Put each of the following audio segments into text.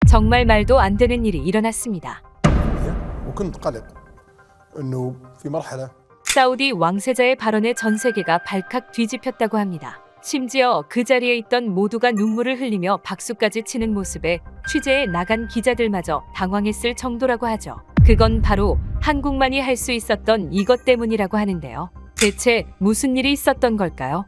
정말 말도 안 되는 일이 일어났습니다. وكنت قلق انه في مرحله 사우디 왕세자의 발언에 전 세계가 발칵 뒤집혔다고 합니다. 심지어 그 자리에 있던 모두가 눈물을 흘리며 박수까지 치는 모습에 취재에 나간 기자들마저 당황했을 정도라고 하죠. 그건 바로 한국만이 할 수 있었던 이것 때문이라고 하는데요. 대체 무슨 일이 있었던 걸까요?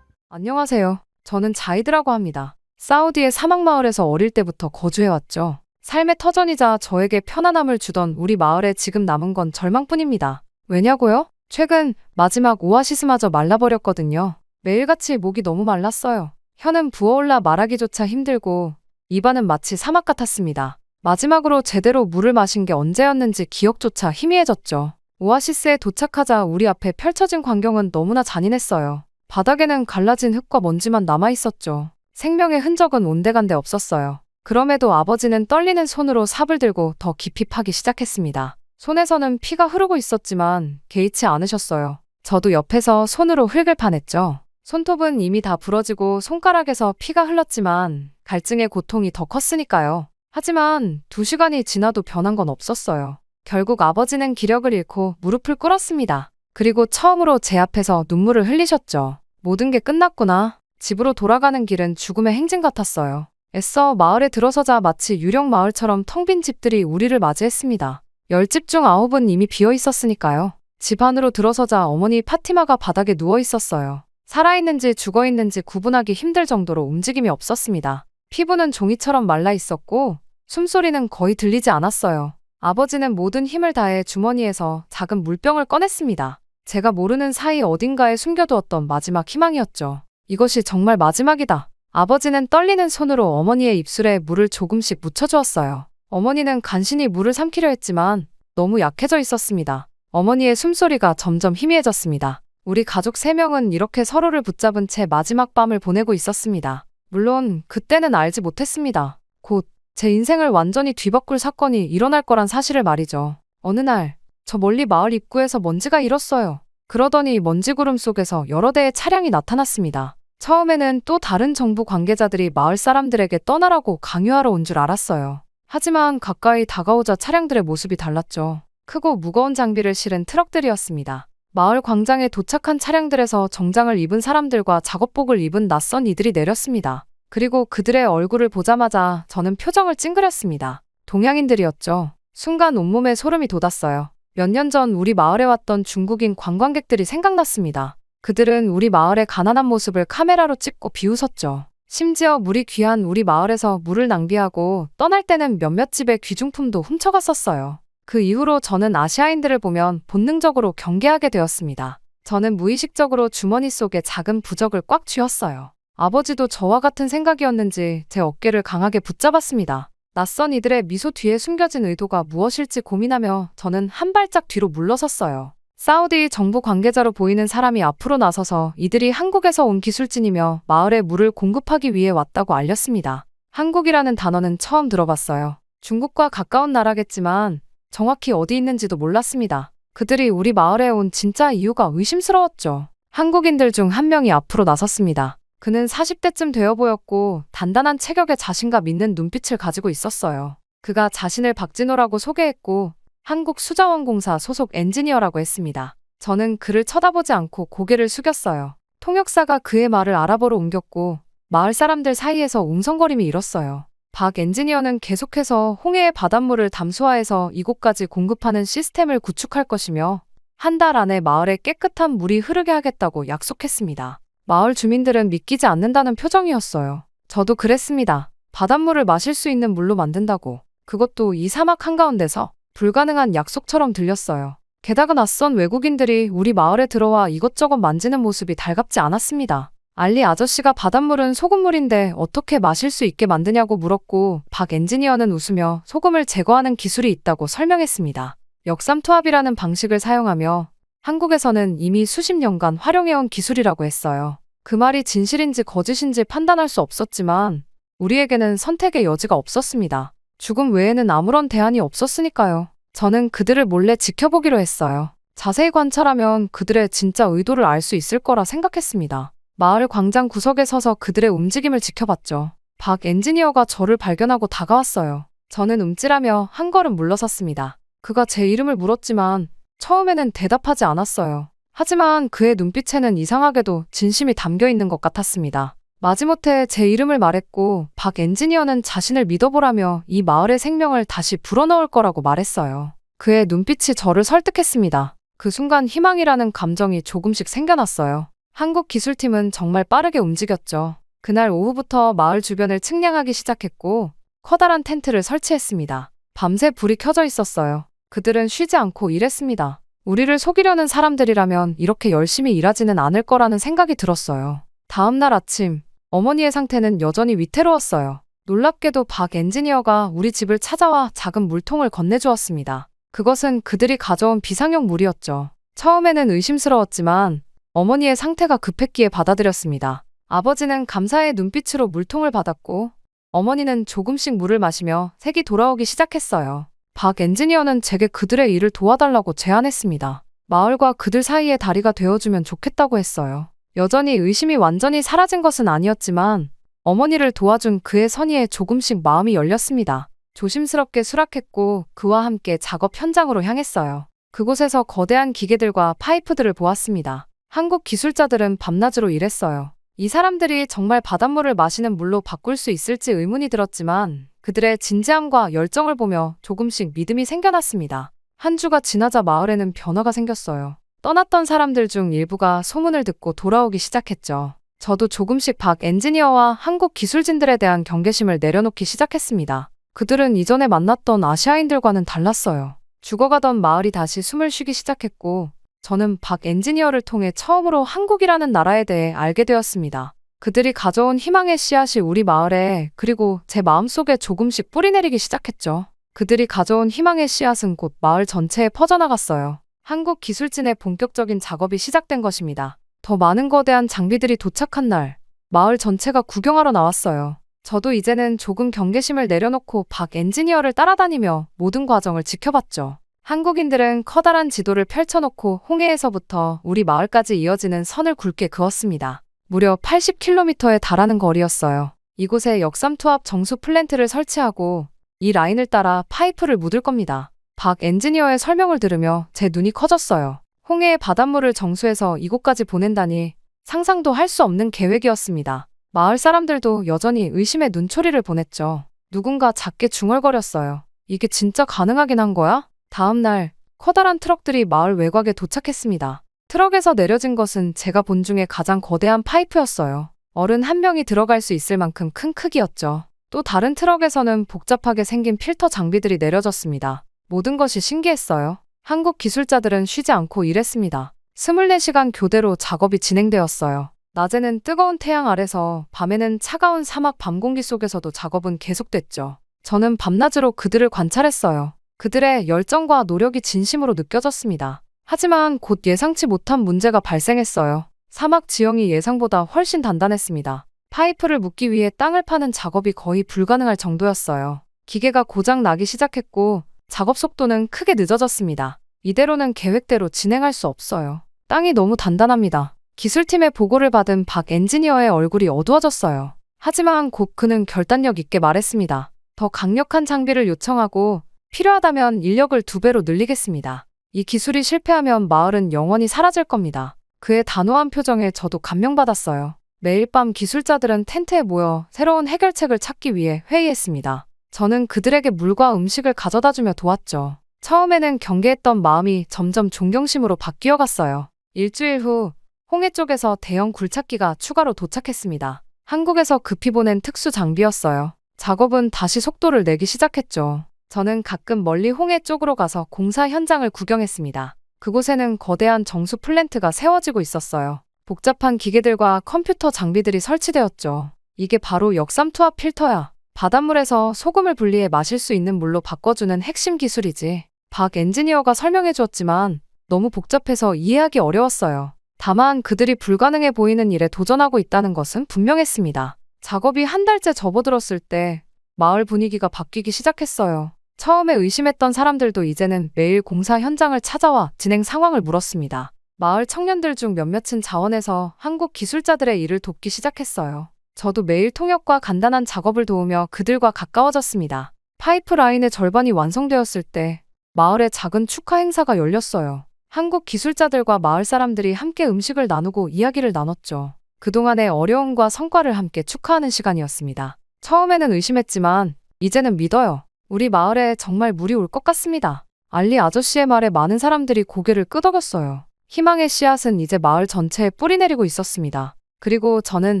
안녕하세요. 저는 자이드라고 합니다. 사우디의 사막마을에서 어릴 때부터 거주해왔죠. 삶의 터전이자 저에게 편안함을 주던 우리 마을에 지금 남은 건 절망뿐입니다. 왜냐고요? 최근 마지막 오아시스마저 말라버렸거든요. 매일같이 목이 너무 말랐어요. 혀는 부어올라 말하기조차 힘들고 입안은 마치 사막 같았습니다. 마지막으로 제대로 물을 마신 게 언제였는지 기억조차 희미해졌죠. 오아시스에 도착하자 우리 앞에 펼쳐진 광경은 너무나 잔인했어요. 바닥에는 갈라진 흙과 먼지만 남아있었죠. 생명의 흔적은 온데간데 없었어요. 그럼에도 아버지는 떨리는 손으로 삽을 들고 더 깊이 파기 시작했습니다. 손에서는 피가 흐르고 있었지만 개의치 않으셨어요. 저도 옆에서 손으로 흙을 파냈죠. 손톱은 이미 다 부러지고 손가락에서 피가 흘렀지만 갈증의 고통이 더 컸으니까요. 하지만 2시간이 지나도 변한 건 없었어요. 결국 아버지는 기력을 잃고 무릎을 꿇었습니다. 그리고 처음으로 제 앞에서 눈물을 흘리셨죠. 모든 게 끝났구나. 집으로 돌아가는 길은 죽음의 행진 같았어요. 애써 마을에 들어서자 마치 유령 마을처럼 텅 빈 집들이 우리를 맞이했습니다. 10집 중 9은 이미 비어 있었으니까요. 집 안으로 들어서자 어머니 파티마가 바닥에 누워 있었어요. 살아있는지 죽어있는지 구분하기 힘들 정도로 움직임이 없었습니다. 피부는 종이처럼 말라 있었고 숨소리는 거의 들리지 않았어요. 아버지는 모든 힘을 다해 주머니에서 작은 물병을 꺼냈습니다. 제가 모르는 사이 어딘가에 숨겨두었던 마지막 희망이었죠. 이것이 정말 마지막이다. 아버지는 떨리는 손으로 어머니의 입술에 물을 조금씩 묻혀주었어요. 어머니는 간신히 물을 삼키려 했지만 너무 약해져 있었습니다. 어머니의 숨소리가 점점 희미해졌습니다. 우리 가족 3명은 이렇게 서로를 붙잡은 채 마지막 밤을 보내고 있었습니다. 물론 그때는 알지 못했습니다. 곧 제 인생을 완전히 뒤바꿀 사건이 일어날 거란 사실을 말이죠. 어느 날 저 멀리 마을 입구에서 먼지가 일었어요. 그러더니 먼지구름 속에서 여러 대의 차량이 나타났습니다. 처음에는 또 다른 정부 관계자들이 마을 사람들에게 떠나라고 강요하러 온 줄 알았어요. 하지만 가까이 다가오자 차량들의 모습이 달랐죠. 크고 무거운 장비를 실은 트럭들이었습니다. 마을 광장에 도착한 차량들에서 정장을 입은 사람들과 작업복을 입은 낯선 이들이 내렸습니다. 그리고 그들의 얼굴을 보자마자 저는 표정을 찡그렸습니다. 동양인들이었죠. 순간 온몸에 소름이 돋았어요. 몇 년 전 우리 마을에 왔던 중국인 관광객들이 생각났습니다. 그들은 우리 마을의 가난한 모습을 카메라로 찍고 비웃었죠. 심지어 물이 귀한 우리 마을에서 물을 낭비하고 떠날 때는 몇몇 집의 귀중품도 훔쳐갔었어요. 그 이후로 저는 아시아인들을 보면 본능적으로 경계하게 되었습니다. 저는 무의식적으로 주머니 속에 작은 부적을 꽉 쥐었어요. 아버지도 저와 같은 생각이었는지 제 어깨를 강하게 붙잡았습니다. 낯선 이들의 미소 뒤에 숨겨진 의도가 무엇일지 고민하며 저는 한 발짝 뒤로 물러섰어요. 사우디 정부 관계자로 보이는 사람이 앞으로 나서서 이들이 한국에서 온 기술진이며 마을에 물을 공급하기 위해 왔다고 알렸습니다. 한국이라는 단어는 처음 들어봤어요. 중국과 가까운 나라겠지만 정확히 어디 있는지도 몰랐습니다. 그들이 우리 마을에 온 진짜 이유가 의심스러웠죠. 한국인들 중 한 명이 앞으로 나섰습니다. 그는 40대쯤 되어 보였고 단단한 체격에 자신감 있는 눈빛을 가지고 있었어요. 그가 자신을 박진호라고 소개했고 한국수자원공사 소속 엔지니어라고 했습니다. 저는 그를 쳐다보지 않고 고개를 숙였어요. 통역사가 그의 말을 아랍어로 옮겼고 마을 사람들 사이에서 웅성거림이 일었어요. 박 엔지니어는 계속해서 홍해의 바닷물을 담수화해서 이곳까지 공급하는 시스템을 구축할 것이며 한 달 안에 마을에 깨끗한 물이 흐르게 하겠다고 약속했습니다. 마을 주민들은 믿기지 않는다는 표정이었어요. 저도 그랬습니다. 바닷물을 마실 수 있는 물로 만든다고. 그것도 이 사막 한가운데서. 불가능한 약속처럼 들렸어요. 게다가 낯선 외국인들이 우리 마을에 들어와 이것저것 만지는 모습이 달갑지 않았습니다. 알리 아저씨가 바닷물은 소금물인데 어떻게 마실 수 있게 만드냐고 물었고 박 엔지니어는 웃으며 소금을 제거하는 기술이 있다고 설명했습니다. 역삼투압이라는 방식을 사용하며 한국에서는 이미 수십 년간 활용해온 기술이라고 했어요. 그 말이 진실인지 거짓인지 판단할 수 없었지만 우리에게는 선택의 여지가 없었습니다. 죽음 외에는 아무런 대안이 없었으니까요. 저는 그들을 몰래 지켜보기로 했어요. 자세히 관찰하면 그들의 진짜 의도를 알 수 있을 거라 생각했습니다. 마을 광장 구석에 서서 그들의 움직임을 지켜봤죠. 박 엔지니어가 저를 발견하고 다가왔어요. 저는 움찔하며 한 걸음 물러섰습니다. 그가 제 이름을 물었지만 처음에는 대답하지 않았어요. 하지만 그의 눈빛에는 이상하게도 진심이 담겨 있는 것 같았습니다. 마지못해 제 이름을 말했고 박 엔지니어는 자신을 믿어보라며 이 마을의 생명을 다시 불어넣을 거라고 말했어요. 그의 눈빛이 저를 설득했습니다. 그 순간 희망이라는 감정이 조금씩 생겨났어요. 한국 기술팀은 정말 빠르게 움직였죠. 그날 오후부터 마을 주변을 측량하기 시작했고 커다란 텐트를 설치했습니다. 밤새 불이 켜져 있었어요. 그들은 쉬지 않고 일했습니다. 우리를 속이려는 사람들이라면 이렇게 열심히 일하지는 않을 거라는 생각이 들었어요. 다음 날 아침, 어머니의 상태는 여전히 위태로웠어요. 놀랍게도 박 엔지니어가 우리 집을 찾아와 작은 물통을 건네주었습니다. 그것은 그들이 가져온 비상용 물이었죠. 처음에는 의심스러웠지만 어머니의 상태가 급했기에 받아들였습니다. 아버지는 감사의 눈빛으로 물통을 받았고 어머니는 조금씩 물을 마시며 색이 돌아오기 시작했어요. 박 엔지니어는 제게 그들의 일을 도와달라고 제안했습니다. 마을과 그들 사이의 다리가 되어주면 좋겠다고 했어요. 여전히 의심이 완전히 사라진 것은 아니었지만 어머니를 도와준 그의 선의에 조금씩 마음이 열렸습니다. 조심스럽게 수락했고 그와 함께 작업 현장으로 향했어요. 그곳에서 거대한 기계들과 파이프들을 보았습니다. 한국 기술자들은 밤낮으로 일했어요. 이 사람들이 정말 바닷물을 마시는 물로 바꿀 수 있을지 의문이 들었지만 그들의 진지함과 열정을 보며 조금씩 믿음이 생겨났습니다. 한 주가 지나자 마을에는 변화가 생겼어요. 떠났던 사람들 중 일부가 소문을 듣고 돌아오기 시작했죠. 저도 조금씩 박 엔지니어와 한국 기술진들에 대한 경계심을 내려놓기 시작했습니다. 그들은 이전에 만났던 아시아인들과는 달랐어요. 죽어가던 마을이 다시 숨을 쉬기 시작했고 저는 박 엔지니어를 통해 처음으로 한국이라는 나라에 대해 알게 되었습니다. 그들이 가져온 희망의 씨앗이 우리 마을에 그리고 제 마음속에 조금씩 뿌리내리기 시작했죠. 그들이 가져온 희망의 씨앗은 곧 마을 전체에 퍼져나갔어요. 한국 기술진의 본격적인 작업이 시작된 것입니다. 더 많은 거대한 장비들이 도착한 날, 마을 전체가 구경하러 나왔어요. 저도 이제는 조금 경계심을 내려놓고 박 엔지니어를 따라다니며 모든 과정을 지켜봤죠. 한국인들은 커다란 지도를 펼쳐놓고 홍해에서부터 우리 마을까지 이어지는 선을 굵게 그었습니다. 무려 80km에 달하는 거리였어요. 이곳에 역삼투압 정수 플랜트를 설치하고 이 라인을 따라 파이프를 묻을 겁니다. 박 엔지니어의 설명을 들으며 제 눈이 커졌어요. 홍해의 바닷물을 정수해서 이곳까지 보낸다니 상상도 할 수 없는 계획이었습니다. 마을 사람들도 여전히 의심의 눈초리를 보냈죠. 누군가 작게 중얼거렸어요. 이게 진짜 가능하긴 한 거야? 다음 날 커다란 트럭들이 마을 외곽에 도착했습니다. 트럭에서 내려진 것은 제가 본 중에 가장 거대한 파이프였어요. 어른 한 명이 들어갈 수 있을 만큼 큰 크기였죠. 또 다른 트럭에서는 복잡하게 생긴 필터 장비들이 내려졌습니다. 모든 것이 신기했어요. 한국 기술자들은 쉬지 않고 일했습니다. 24시간 교대로 작업이 진행되었어요. 낮에는 뜨거운 태양 아래서 밤에는 차가운 사막 밤공기 속에서도 작업은 계속됐죠. 저는 밤낮으로 그들을 관찰했어요. 그들의 열정과 노력이 진심으로 느껴졌습니다. 하지만 곧 예상치 못한 문제가 발생했어요. 사막 지형이 예상보다 훨씬 단단했습니다. 파이프를 묻기 위해 땅을 파는 작업이 거의 불가능할 정도였어요. 기계가 고장 나기 시작했고 작업 속도는 크게 늦어졌습니다. 이대로는 계획대로 진행할 수 없어요. 땅이 너무 단단합니다. 기술팀의 보고를 받은 박 엔지니어의 얼굴이 어두워졌어요. 하지만 곧 그는 결단력 있게 말했습니다. 더 강력한 장비를 요청하고 필요하다면 인력을 2배로 늘리겠습니다. 이 기술이 실패하면 마을은 영원히 사라질 겁니다. 그의 단호한 표정에 저도 감명받았어요. 매일 밤 기술자들은 텐트에 모여 새로운 해결책을 찾기 위해 회의했습니다. 저는 그들에게 물과 음식을 가져다주며 도왔죠. 처음에는 경계했던 마음이 점점 존경심으로 바뀌어 갔어요. 일주일 후 홍해 쪽에서 대형 굴착기가 추가로 도착했습니다. 한국에서 급히 보낸 특수 장비였어요. 작업은 다시 속도를 내기 시작했죠. 저는 가끔 멀리 홍해 쪽으로 가서 공사 현장을 구경했습니다. 그곳에는 거대한 정수 플랜트가 세워지고 있었어요. 복잡한 기계들과 컴퓨터 장비들이 설치되었죠. 이게 바로 역삼투압 필터야. 바닷물에서 소금을 분리해 마실 수 있는 물로 바꿔주는 핵심 기술이지. 박 엔지니어가 설명해 주었지만 너무 복잡해서 이해하기 어려웠어요. 다만 그들이 불가능해 보이는 일에 도전하고 있다는 것은 분명했습니다. 작업이 한 달째 접어들었을 때 마을 분위기가 바뀌기 시작했어요. 처음에 의심했던 사람들도 이제는 매일 공사 현장을 찾아와 진행 상황을 물었습니다. 마을 청년들 중 몇몇은 자원해서 한국 기술자들의 일을 돕기 시작했어요. 저도 매일 통역과 간단한 작업을 도우며 그들과 가까워졌습니다. 파이프라인의 절반이 완성되었을 때 마을에 작은 축하 행사가 열렸어요. 한국 기술자들과 마을 사람들이 함께 음식을 나누고 이야기를 나눴죠. 그동안의 어려움과 성과를 함께 축하하는 시간이었습니다. 처음에는 의심했지만 이제는 믿어요. 우리 마을에 정말 물이 올 것 같습니다. 알리 아저씨의 말에 많은 사람들이 고개를 끄덕였어요. 희망의 씨앗은 이제 마을 전체에 뿌리 내리고 있었습니다. 그리고 저는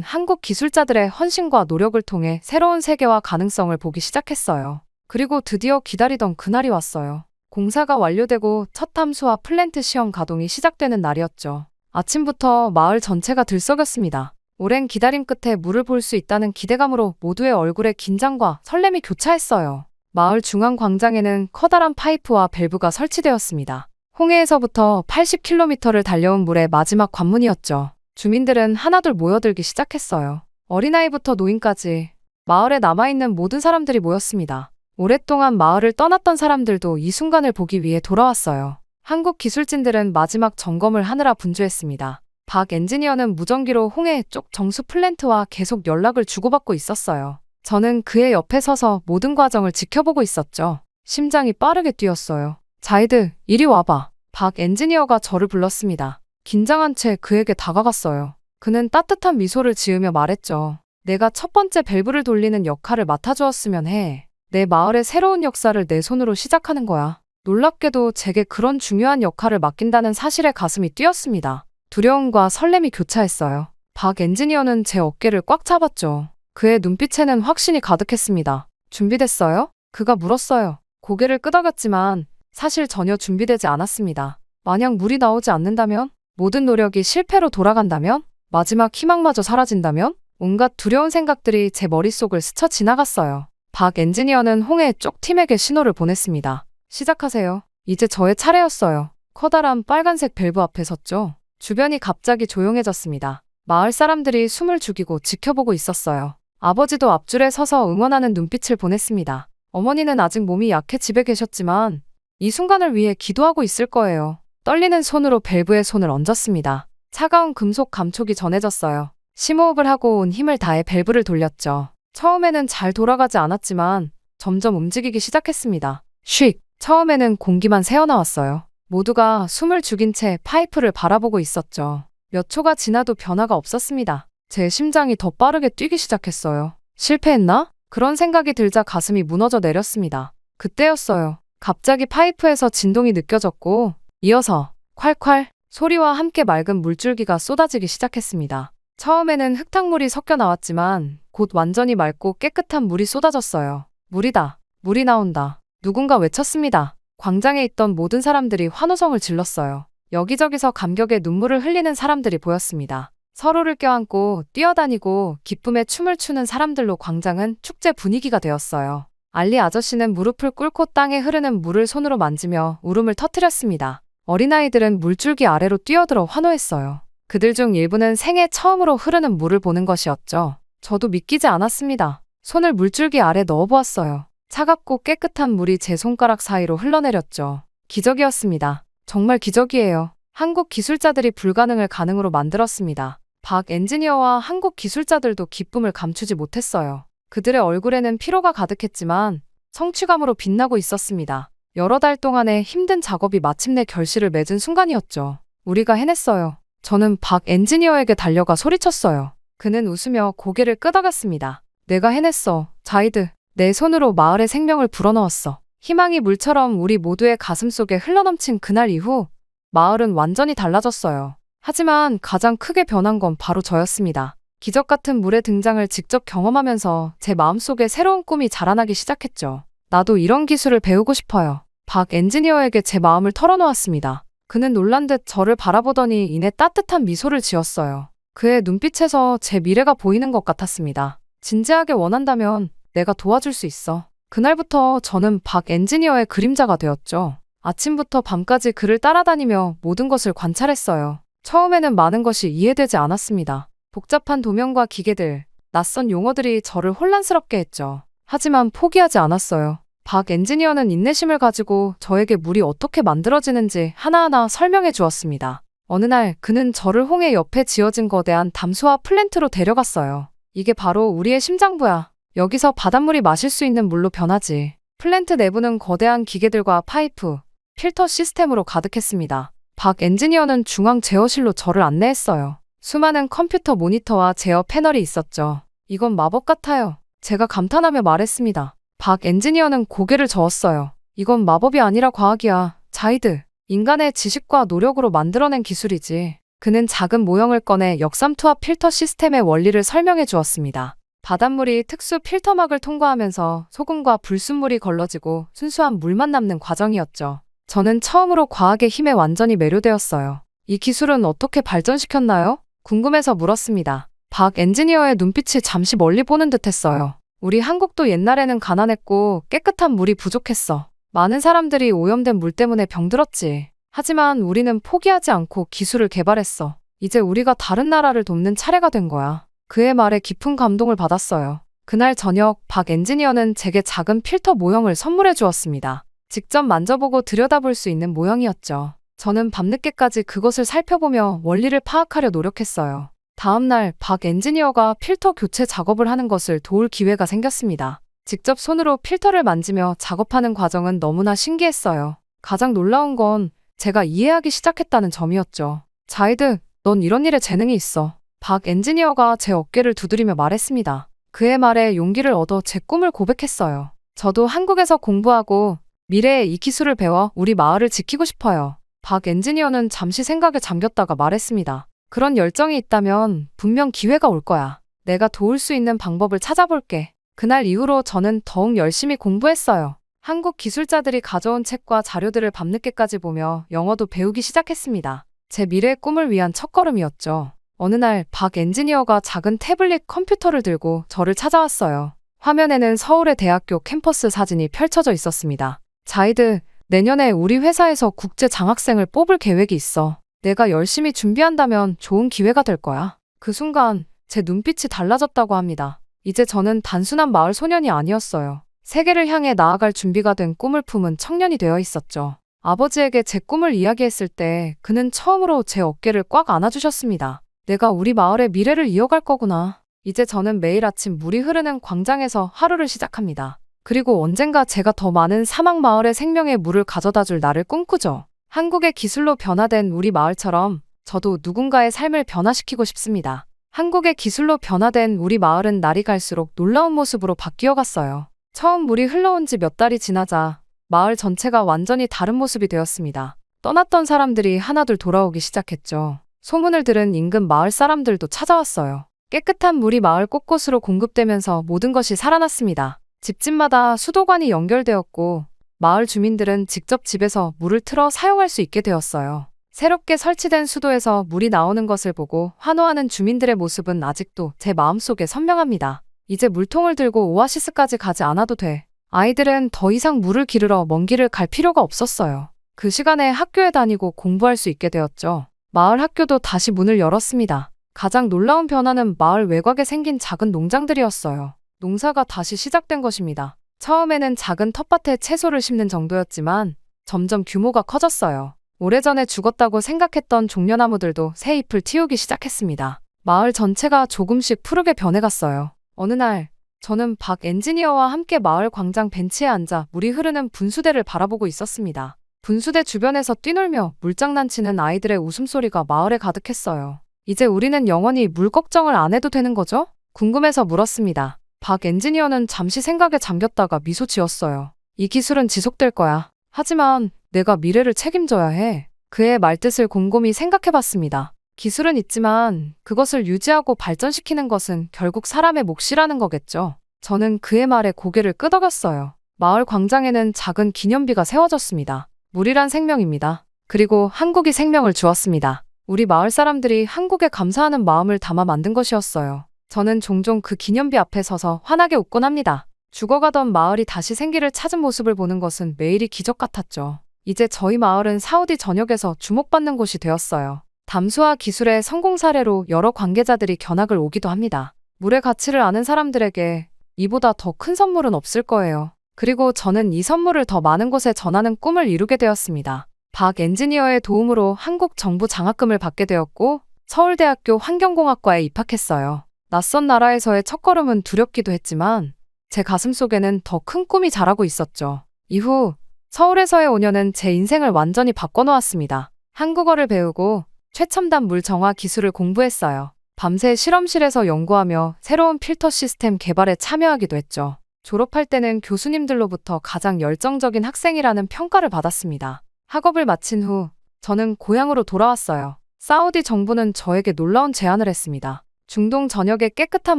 한국 기술자들의 헌신과 노력을 통해 새로운 세계와 가능성을 보기 시작했어요. 그리고 드디어 기다리던 그날이 왔어요. 공사가 완료되고 첫 탐수와 플랜트 시험 가동이 시작되는 날이었죠. 아침부터 마을 전체가 들썩였습니다. 오랜 기다림 끝에 물을 볼 수 있다는 기대감으로 모두의 얼굴에 긴장과 설렘이 교차했어요. 마을 중앙 광장에는 커다란 파이프와 밸브가 설치되었습니다. 홍해에서부터 80km를 달려온 물의 마지막 관문이었죠. 주민들은 하나둘 모여들기 시작했어요. 어린아이부터 노인까지 마을에 남아있는 모든 사람들이 모였습니다. 오랫동안 마을을 떠났던 사람들도 이 순간을 보기 위해 돌아왔어요. 한국 기술진들은 마지막 점검을 하느라 분주했습니다. 박 엔지니어는 무전기로 홍해 쪽 정수 플랜트와 계속 연락을 주고받고 있었어요. 저는 그의 옆에 서서 모든 과정을 지켜보고 있었죠. 심장이 빠르게 뛰었어요. 자이드, 이리 와봐. 박 엔지니어가 저를 불렀습니다. 긴장한 채 그에게 다가갔어요. 그는 따뜻한 미소를 지으며 말했죠. 내가 첫 번째 밸브를 돌리는 역할을 맡아주었으면 해. 내 마을의 새로운 역사를 내 손으로 시작하는 거야. 놀랍게도 제게 그런 중요한 역할을 맡긴다는 사실에 가슴이 뛰었습니다. 두려움과 설렘이 교차했어요. 박 엔지니어는 제 어깨를 꽉 잡았죠. 그의 눈빛에는 확신이 가득했습니다. 준비됐어요? 그가 물었어요. 고개를 끄덕였지만 사실 전혀 준비되지 않았습니다. 만약 물이 나오지 않는다면? 모든 노력이 실패로 돌아간다면? 마지막 희망마저 사라진다면? 온갖 두려운 생각들이 제 머릿속을 스쳐 지나갔어요. 박 엔지니어는 홍해 쪽 팀에게 신호를 보냈습니다. 시작하세요. 이제 저의 차례였어요. 커다란 빨간색 밸브 앞에 섰죠. 주변이 갑자기 조용해졌습니다. 마을 사람들이 숨을 죽이고 지켜보고 있었어요. 아버지도 앞줄에 서서 응원하는 눈빛을 보냈습니다. 어머니는 아직 몸이 약해 집에 계셨지만 이 순간을 위해 기도하고 있을 거예요. 떨리는 손으로 밸브에 손을 얹었습니다. 차가운 금속 감촉이 전해졌어요. 심호흡을 하고 온 힘을 다해 밸브를 돌렸죠. 처음에는 잘 돌아가지 않았지만 점점 움직이기 시작했습니다. 쉭! 처음에는 공기만 새어나왔어요. 모두가 숨을 죽인 채 파이프를 바라보고 있었죠. 몇 초가 지나도 변화가 없었습니다. 제 심장이 더 빠르게 뛰기 시작했어요. 실패했나? 그런 생각이 들자 가슴이 무너져 내렸습니다. 그때였어요. 갑자기 파이프에서 진동이 느껴졌고 이어서 콸콸 소리와 함께 맑은 물줄기가 쏟아지기 시작했습니다. 처음에는 흙탕물이 섞여 나왔지만 곧 완전히 맑고 깨끗한 물이 쏟아졌어요. 물이다. 물이 나온다. 누군가 외쳤습니다. 광장에 있던 모든 사람들이 환호성을 질렀어요. 여기저기서 감격에 눈물을 흘리는 사람들이 보였습니다. 서로를 껴안고 뛰어다니고 기쁨에 춤을 추는 사람들로 광장은 축제 분위기가 되었어요. 알리 아저씨는 무릎을 꿇고 땅에 흐르는 물을 손으로 만지며 울음을 터뜨렸습니다. 어린아이들은 물줄기 아래로 뛰어들어 환호했어요. 그들 중 일부는 생애 처음으로 흐르는 물을 보는 것이었죠. 저도 믿기지 않았습니다. 손을 물줄기 아래 넣어보았어요. 차갑고 깨끗한 물이 제 손가락 사이로 흘러내렸죠. 기적이었습니다. 정말 기적이에요. 한국 기술자들이 불가능을 가능으로 만들었습니다. 박 엔지니어와 한국 기술자들도 기쁨을 감추지 못했어요. 그들의 얼굴에는 피로가 가득했지만 성취감으로 빛나고 있었습니다. 여러 달 동안의 힘든 작업이 마침내 결실을 맺은 순간이었죠. 우리가 해냈어요. 저는 박 엔지니어에게 달려가 소리쳤어요. 그는 웃으며 고개를 끄덕였습니다. 내가 해냈어, 자이드. 내 손으로 마을의 생명을 불어넣었어. 희망이 물처럼 우리 모두의 가슴 속에 흘러넘친 그날 이후 마을은 완전히 달라졌어요. 하지만 가장 크게 변한 건 바로 저였습니다. 기적 같은 물의 등장을 직접 경험하면서 제 마음속에 새로운 꿈이 자라나기 시작했죠. 나도 이런 기술을 배우고 싶어요. 박 엔지니어에게 제 마음을 털어놓았습니다. 그는 놀란 듯 저를 바라보더니 이내 따뜻한 미소를 지었어요. 그의 눈빛에서 제 미래가 보이는 것 같았습니다. 진지하게 원한다면 내가 도와줄 수 있어. 그날부터 저는 박 엔지니어의 그림자가 되었죠. 아침부터 밤까지 그를 따라다니며 모든 것을 관찰했어요. 처음에는 많은 것이 이해되지 않았습니다. 복잡한 도면과 기계들, 낯선 용어들이 저를 혼란스럽게 했죠. 하지만 포기하지 않았어요. 박 엔지니어는 인내심을 가지고 저에게 물이 어떻게 만들어지는지 하나하나 설명해 주었습니다. 어느 날 그는 저를 홍해 옆에 지어진 거대한 담수화 플랜트로 데려갔어요. 이게 바로 우리의 심장부야. 여기서 바닷물이 마실 수 있는 물로 변하지. 플랜트 내부는 거대한 기계들과 파이프, 필터 시스템으로 가득했습니다. 박 엔지니어는 중앙 제어실로 저를 안내했어요. 수많은 컴퓨터 모니터와 제어 패널이 있었죠. 이건 마법 같아요. 제가 감탄하며 말했습니다. 박 엔지니어는 고개를 저었어요. 이건 마법이 아니라 과학이야. 자이드. 인간의 지식과 노력으로 만들어낸 기술이지. 그는 작은 모형을 꺼내 역삼투압 필터 시스템의 원리를 설명해 주었습니다. 바닷물이 특수 필터막을 통과하면서 소금과 불순물이 걸러지고 순수한 물만 남는 과정이었죠. 저는 처음으로 과학의 힘에 완전히 매료되었어요. 이 기술은 어떻게 발전시켰나요? 궁금해서 물었습니다. 박 엔지니어의 눈빛이 잠시 멀리 보는 듯했어요. 우리 한국도 옛날에는 가난했고 깨끗한 물이 부족했어. 많은 사람들이 오염된 물 때문에 병들었지. 하지만 우리는 포기하지 않고 기술을 개발했어. 이제 우리가 다른 나라를 돕는 차례가 된 거야. 그의 말에 깊은 감동을 받았어요. 그날 저녁 박 엔지니어는 제게 작은 필터 모형을 선물해 주었습니다. 직접 만져보고 들여다볼 수 있는 모형이었죠. 저는 밤늦게까지 그것을 살펴보며 원리를 파악하려 노력했어요. 다음 날 박 엔지니어가 필터 교체 작업을 하는 것을 도울 기회가 생겼습니다. 직접 손으로 필터를 만지며 작업하는 과정은 너무나 신기했어요. 가장 놀라운 건 제가 이해하기 시작했다는 점이었죠. 자이드, 넌 이런 일에 재능이 있어. 박 엔지니어가 제 어깨를 두드리며 말했습니다. 그의 말에 용기를 얻어 제 꿈을 고백했어요. 저도 한국에서 공부하고 미래에 이 기술을 배워 우리 마을을 지키고 싶어요. 박 엔지니어는 잠시 생각에 잠겼다가 말했습니다. 그런 열정이 있다면 분명 기회가 올 거야. 내가 도울 수 있는 방법을 찾아볼게. 그날 이후로 저는 더욱 열심히 공부했어요. 한국 기술자들이 가져온 책과 자료들을 밤늦게까지 보며 영어도 배우기 시작했습니다. 제 미래의 꿈을 위한 첫걸음이었죠. 어느 날 박 엔지니어가 작은 태블릿 컴퓨터를 들고 저를 찾아왔어요. 화면에는 서울의 대학교 캠퍼스 사진이 펼쳐져 있었습니다. 자이드, 내년에 우리 회사에서 국제 장학생을 뽑을 계획이 있어. 내가 열심히 준비한다면 좋은 기회가 될 거야. 그 순간 제 눈빛이 달라졌다고 합니다. 이제 저는 단순한 마을 소년이 아니었어요. 세계를 향해 나아갈 준비가 된 꿈을 품은 청년이 되어 있었죠. 아버지에게 제 꿈을 이야기했을 때 그는 처음으로 제 어깨를 꽉 안아주셨습니다. 내가 우리 마을의 미래를 이어갈 거구나. 이제 저는 매일 아침 물이 흐르는 광장에서 하루를 시작합니다. 그리고 언젠가 제가 더 많은 사막 마을의 생명의 물을 가져다 줄 날을 꿈꾸죠. 한국의 기술로 변화된 우리 마을처럼 저도 누군가의 삶을 변화시키고 싶습니다. 한국의 기술로 변화된 우리 마을은 날이 갈수록 놀라운 모습으로 바뀌어 갔어요. 처음 물이 흘러온 지 몇 달이 지나자 마을 전체가 완전히 다른 모습이 되었습니다. 떠났던 사람들이 하나둘 돌아오기 시작했죠. 소문을 들은 인근 마을 사람들도 찾아왔어요. 깨끗한 물이 마을 곳곳으로 공급되면서 모든 것이 살아났습니다. 집집마다 수도관이 연결되었고 마을 주민들은 직접 집에서 물을 틀어 사용할 수 있게 되었어요. 새롭게 설치된 수도에서 물이 나오는 것을 보고 환호하는 주민들의 모습은 아직도 제 마음속에 선명합니다. 이제 물통을 들고 오아시스까지 가지 않아도 돼. 아이들은 더 이상 물을 기르러 먼 길을 갈 필요가 없었어요. 그 시간에 학교에 다니고 공부할 수 있게 되었죠. 마을 학교도 다시 문을 열었습니다. 가장 놀라운 변화는 마을 외곽에 생긴 작은 농장들이었어요. 농사가 다시 시작된 것입니다. 처음에는 작은 텃밭에 채소를 심는 정도였지만 점점 규모가 커졌어요. 오래전에 죽었다고 생각했던 종려나무들도 새 잎을 틔우기 시작했습니다. 마을 전체가 조금씩 푸르게 변해갔어요. 어느 날 저는 박 엔지니어와 함께 마을 광장 벤치에 앉아 물이 흐르는 분수대를 바라보고 있었습니다. 분수대 주변에서 뛰놀며 물장난치는 아이들의 웃음소리가 마을에 가득했어요. 이제 우리는 영원히 물 걱정을 안 해도 되는 거죠? 궁금해서 물었습니다. 박 엔지니어는 잠시 생각에 잠겼다가 미소 지었어요. 이 기술은 지속될 거야. 하지만 내가 미래를 책임져야 해. 그의 말뜻을 곰곰이 생각해봤습니다. 기술은 있지만 그것을 유지하고 발전시키는 것은 결국 사람의 몫이라는 거겠죠. 저는 그의 말에 고개를 끄덕였어요. 마을 광장에는 작은 기념비가 세워졌습니다. 물이란 생명입니다. 그리고 한국이 생명을 주었습니다. 우리 마을 사람들이 한국에 감사하는 마음을 담아 만든 것이었어요. 저는 종종 그 기념비 앞에 서서 환하게 웃곤 합니다. 죽어가던 마을이 다시 생기를 찾은 모습을 보는 것은 매일이 기적 같았죠. 이제 저희 마을은 사우디 전역에서 주목받는 곳이 되었어요. 담수화 기술의 성공 사례로 여러 관계자들이 견학을 오기도 합니다. 물의 가치를 아는 사람들에게 이보다 더 큰 선물은 없을 거예요. 그리고 저는 이 선물을 더 많은 곳에 전하는 꿈을 이루게 되었습니다. 박 엔지니어의 도움으로 한국 정부 장학금을 받게 되었고 서울대학교 환경공학과에 입학했어요. 낯선 나라에서의 첫걸음은 두렵기도 했지만 제 가슴속에는 더 큰 꿈이 자라고 있었죠. 이후 서울에서의 5년은 제 인생을 완전히 바꿔놓았습니다. 한국어를 배우고 최첨단 물 정화 기술을 공부했어요. 밤새 실험실에서 연구하며 새로운 필터 시스템 개발에 참여하기도 했죠. 졸업할 때는 교수님들로부터 가장 열정적인 학생이라는 평가를 받았습니다. 학업을 마친 후 저는 고향으로 돌아왔어요. 사우디 정부는 저에게 놀라운 제안을 했습니다. 중동 전역에 깨끗한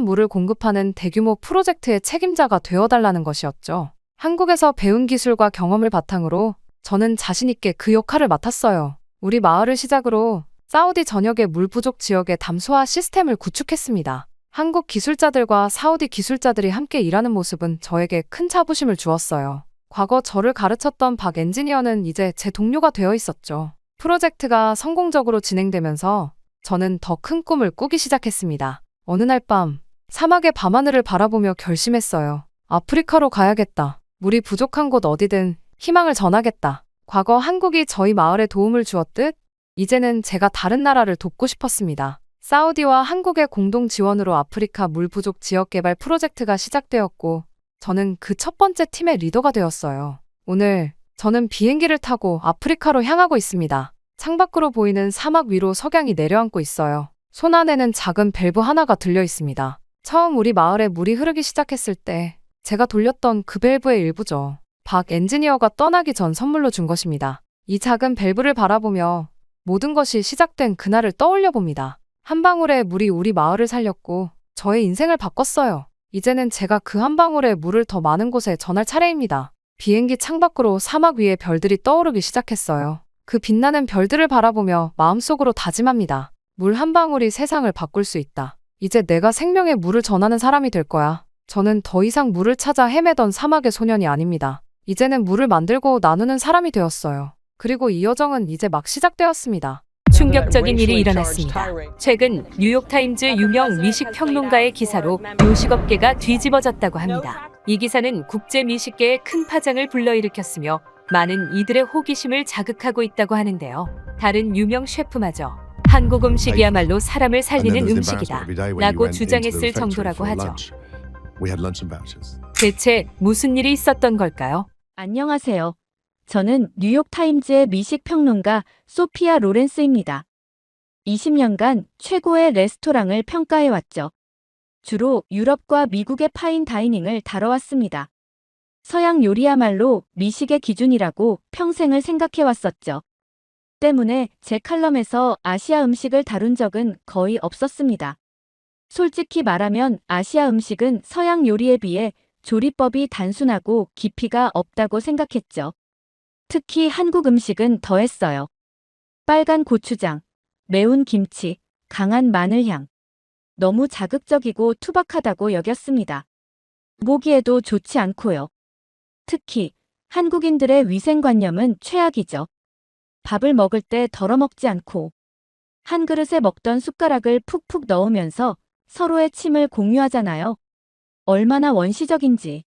물을 공급하는 대규모 프로젝트의 책임자가 되어달라는 것이었죠. 한국에서 배운 기술과 경험을 바탕으로 저는 자신 있게 그 역할을 맡았어요. 우리 마을을 시작으로 사우디 전역의 물 부족 지역의 담소화 시스템을 구축했습니다. 한국 기술자들과 사우디 기술자들이 함께 일하는 모습은 저에게 큰 자부심을 주었어요. 과거 저를 가르쳤던 박 엔지니어는 이제 제 동료가 되어 있었죠. 프로젝트가 성공적으로 진행되면서 저는 더 큰 꿈을 꾸기 시작했습니다. 어느 날 밤, 사막의 밤하늘을 바라보며 결심했어요. 아프리카로 가야겠다. 물이 부족한 곳 어디든 희망을 전하겠다. 과거 한국이 저희 마을에 도움을 주었듯 이제는 제가 다른 나라를 돕고 싶었습니다. 사우디와 한국의 공동 지원으로 아프리카 물 부족 지역 개발 프로젝트가 시작되었고 저는 그 첫 번째 팀의 리더가 되었어요. 오늘 저는 비행기를 타고 아프리카로 향하고 있습니다. 창밖으로 보이는 사막 위로 석양이 내려앉고 있어요. 손 안에는 작은 밸브 하나가 들려 있습니다. 처음 우리 마을에 물이 흐르기 시작했을 때 제가 돌렸던 그 밸브의 일부죠. 박 엔지니어가 떠나기 전 선물로 준 것입니다. 이 작은 밸브를 바라보며 모든 것이 시작된 그날을 떠올려 봅니다. 한 방울의 물이 우리 마을을 살렸고 저의 인생을 바꿨어요. 이제는 제가 그 한 방울의 물을 더 많은 곳에 전할 차례입니다. 비행기 창밖으로 사막 위에 별들이 떠오르기 시작했어요. 그 빛나는 별들을 바라보며 마음속으로 다짐합니다. 물 한 방울이 세상을 바꿀 수 있다. 이제 내가 생명의 물을 전하는 사람이 될 거야. 저는 더 이상 물을 찾아 헤매던 사막의 소년이 아닙니다. 이제는 물을 만들고 나누는 사람이 되었어요. 그리고 이 여정은 이제 막 시작되었습니다. 충격적인 일이 일어났습니다. 최근 뉴욕타임즈 유명 미식 평론가의 기사로 요식업계가 뒤집어졌다고 합니다. 이 기사는 국제 미식계에 큰 파장을 불러일으켰으며 많은 이들의 호기심을 자극하고 있다고 하는데요. 다른 유명 셰프마저 한국 음식이야말로 사람을 살리는 음식이다 라고 주장했을 정도라고 하죠. 대체 무슨 일이 있었던 걸까요? 안녕하세요. 저는 뉴욕타임즈의 미식평론가 소피아 로렌스입니다. 20년간 최고의 레스토랑을 평가해왔죠. 주로 유럽과 미국의 파인 다이닝을 다뤄왔습니다. 서양 요리야말로 미식의 기준이라고 평생을 생각해왔었죠. 때문에 제 칼럼에서 아시아 음식을 다룬 적은 거의 없었습니다. 솔직히 말하면 아시아 음식은 서양 요리에 비해 조리법이 단순하고 깊이가 없다고 생각했죠. 특히 한국 음식은 더했어요. 빨간 고추장, 매운 김치, 강한 마늘향. 너무 자극적이고 투박하다고 여겼습니다. 보기에도 좋지 않고요. 특히 한국인들의 위생관념은 최악이죠. 밥을 먹을 때 덜어먹지 않고 한 그릇에 먹던 숟가락을 푹푹 넣으면서 서로의 침을 공유하잖아요. 얼마나 원시적인지.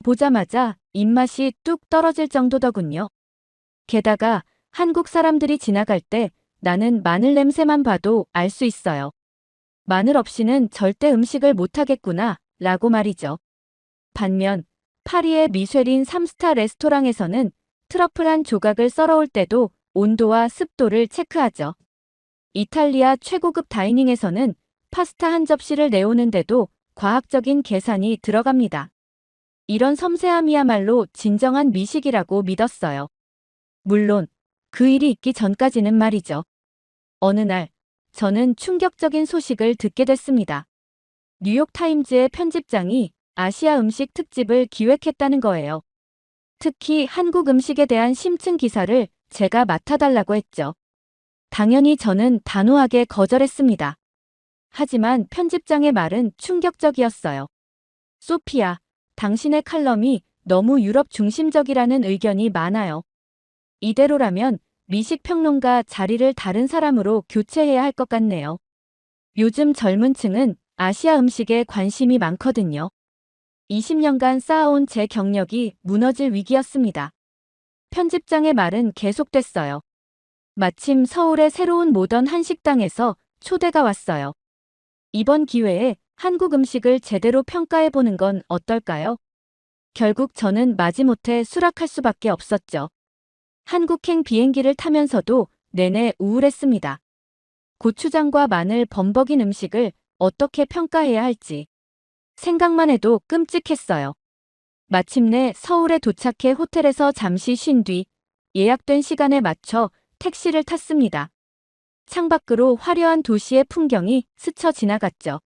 보자마자 입맛이 뚝 떨어질 정도더군요. 게다가 한국 사람들이 지나갈 때 나는 마늘 냄새만 봐도 알 수 있어요. 마늘 없이는 절대 음식을 못하겠구나 라고 말이죠. 반면 파리의 미쉐린 3스타 레스토랑에서는 트러플 한 조각을 썰어올 때도 온도와 습도를 체크하죠. 이탈리아 최고급 다이닝에서는 파스타 한 접시를 내오는데도 과학적인 계산이 들어갑니다. 이런 섬세함이야말로 진정한 미식이라고 믿었어요. 물론 그 일이 있기 전까지는 말이죠. 어느 날 저는 충격적인 소식을 듣게 됐습니다. 뉴욕타임즈의 편집장이 아시아 음식 특집을 기획했다는 거예요. 특히 한국 음식에 대한 심층 기사를 제가 맡아달라고 했죠. 당연히 저는 단호하게 거절했습니다. 하지만 편집장의 말은 충격적이었어요. 소피아, 당신의 칼럼이 너무 유럽 중심적이라는 의견이 많아요. 이대로라면 미식평론가 자리를 다른 사람으로 교체해야 할 것 같네요. 요즘 젊은 층은 아시아 음식에 관심이 많거든요. 20년간 쌓아온 제 경력이 무너질 위기였습니다. 편집장의 말은 계속됐어요. 마침 서울의 새로운 모던 한식당에서 초대가 왔어요. 이번 기회에 한국 음식을 제대로 평가해보는 건 어떨까요? 결국 저는 마지못해 수락할 수밖에 없었죠. 한국행 비행기를 타면서도 내내 우울했습니다. 고추장과 마늘 범벅인 음식을 어떻게 평가해야 할지 생각만 해도 끔찍했어요. 마침내 서울에 도착해 호텔에서 잠시 쉰 뒤 예약된 시간에 맞춰 택시를 탔습니다. 창밖으로 화려한 도시의 풍경이 스쳐 지나갔죠.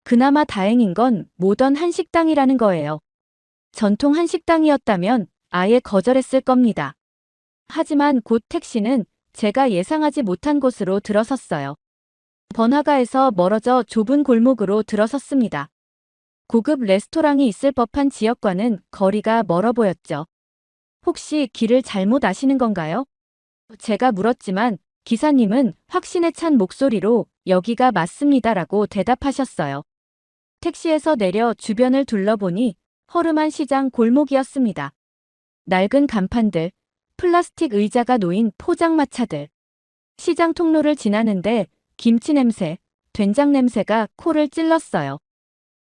그나마 다행인 건 모던 한식당이라는 거예요. 전통 한식당이었다면 아예 거절했을 겁니다. 하지만 곧 택시는 제가 예상하지 못한 곳으로 들어섰어요. 번화가에서 멀어져 좁은 골목으로 들어섰습니다. 고급 레스토랑이 있을 법한 지역과는 거리가 멀어 보였죠. 혹시 길을 잘못 아시는 건가요? 제가 물었지만 기사님은 확신에 찬 목소리로 여기가 맞습니다라고 대답하셨어요. 택시에서 내려 주변을 둘러보니 허름한 시장 골목이었습니다. 낡은 간판들, 플라스틱 의자가 놓인 포장마차들. 시장 통로를 지나는데 김치 냄새, 된장 냄새가 코를 찔렀어요.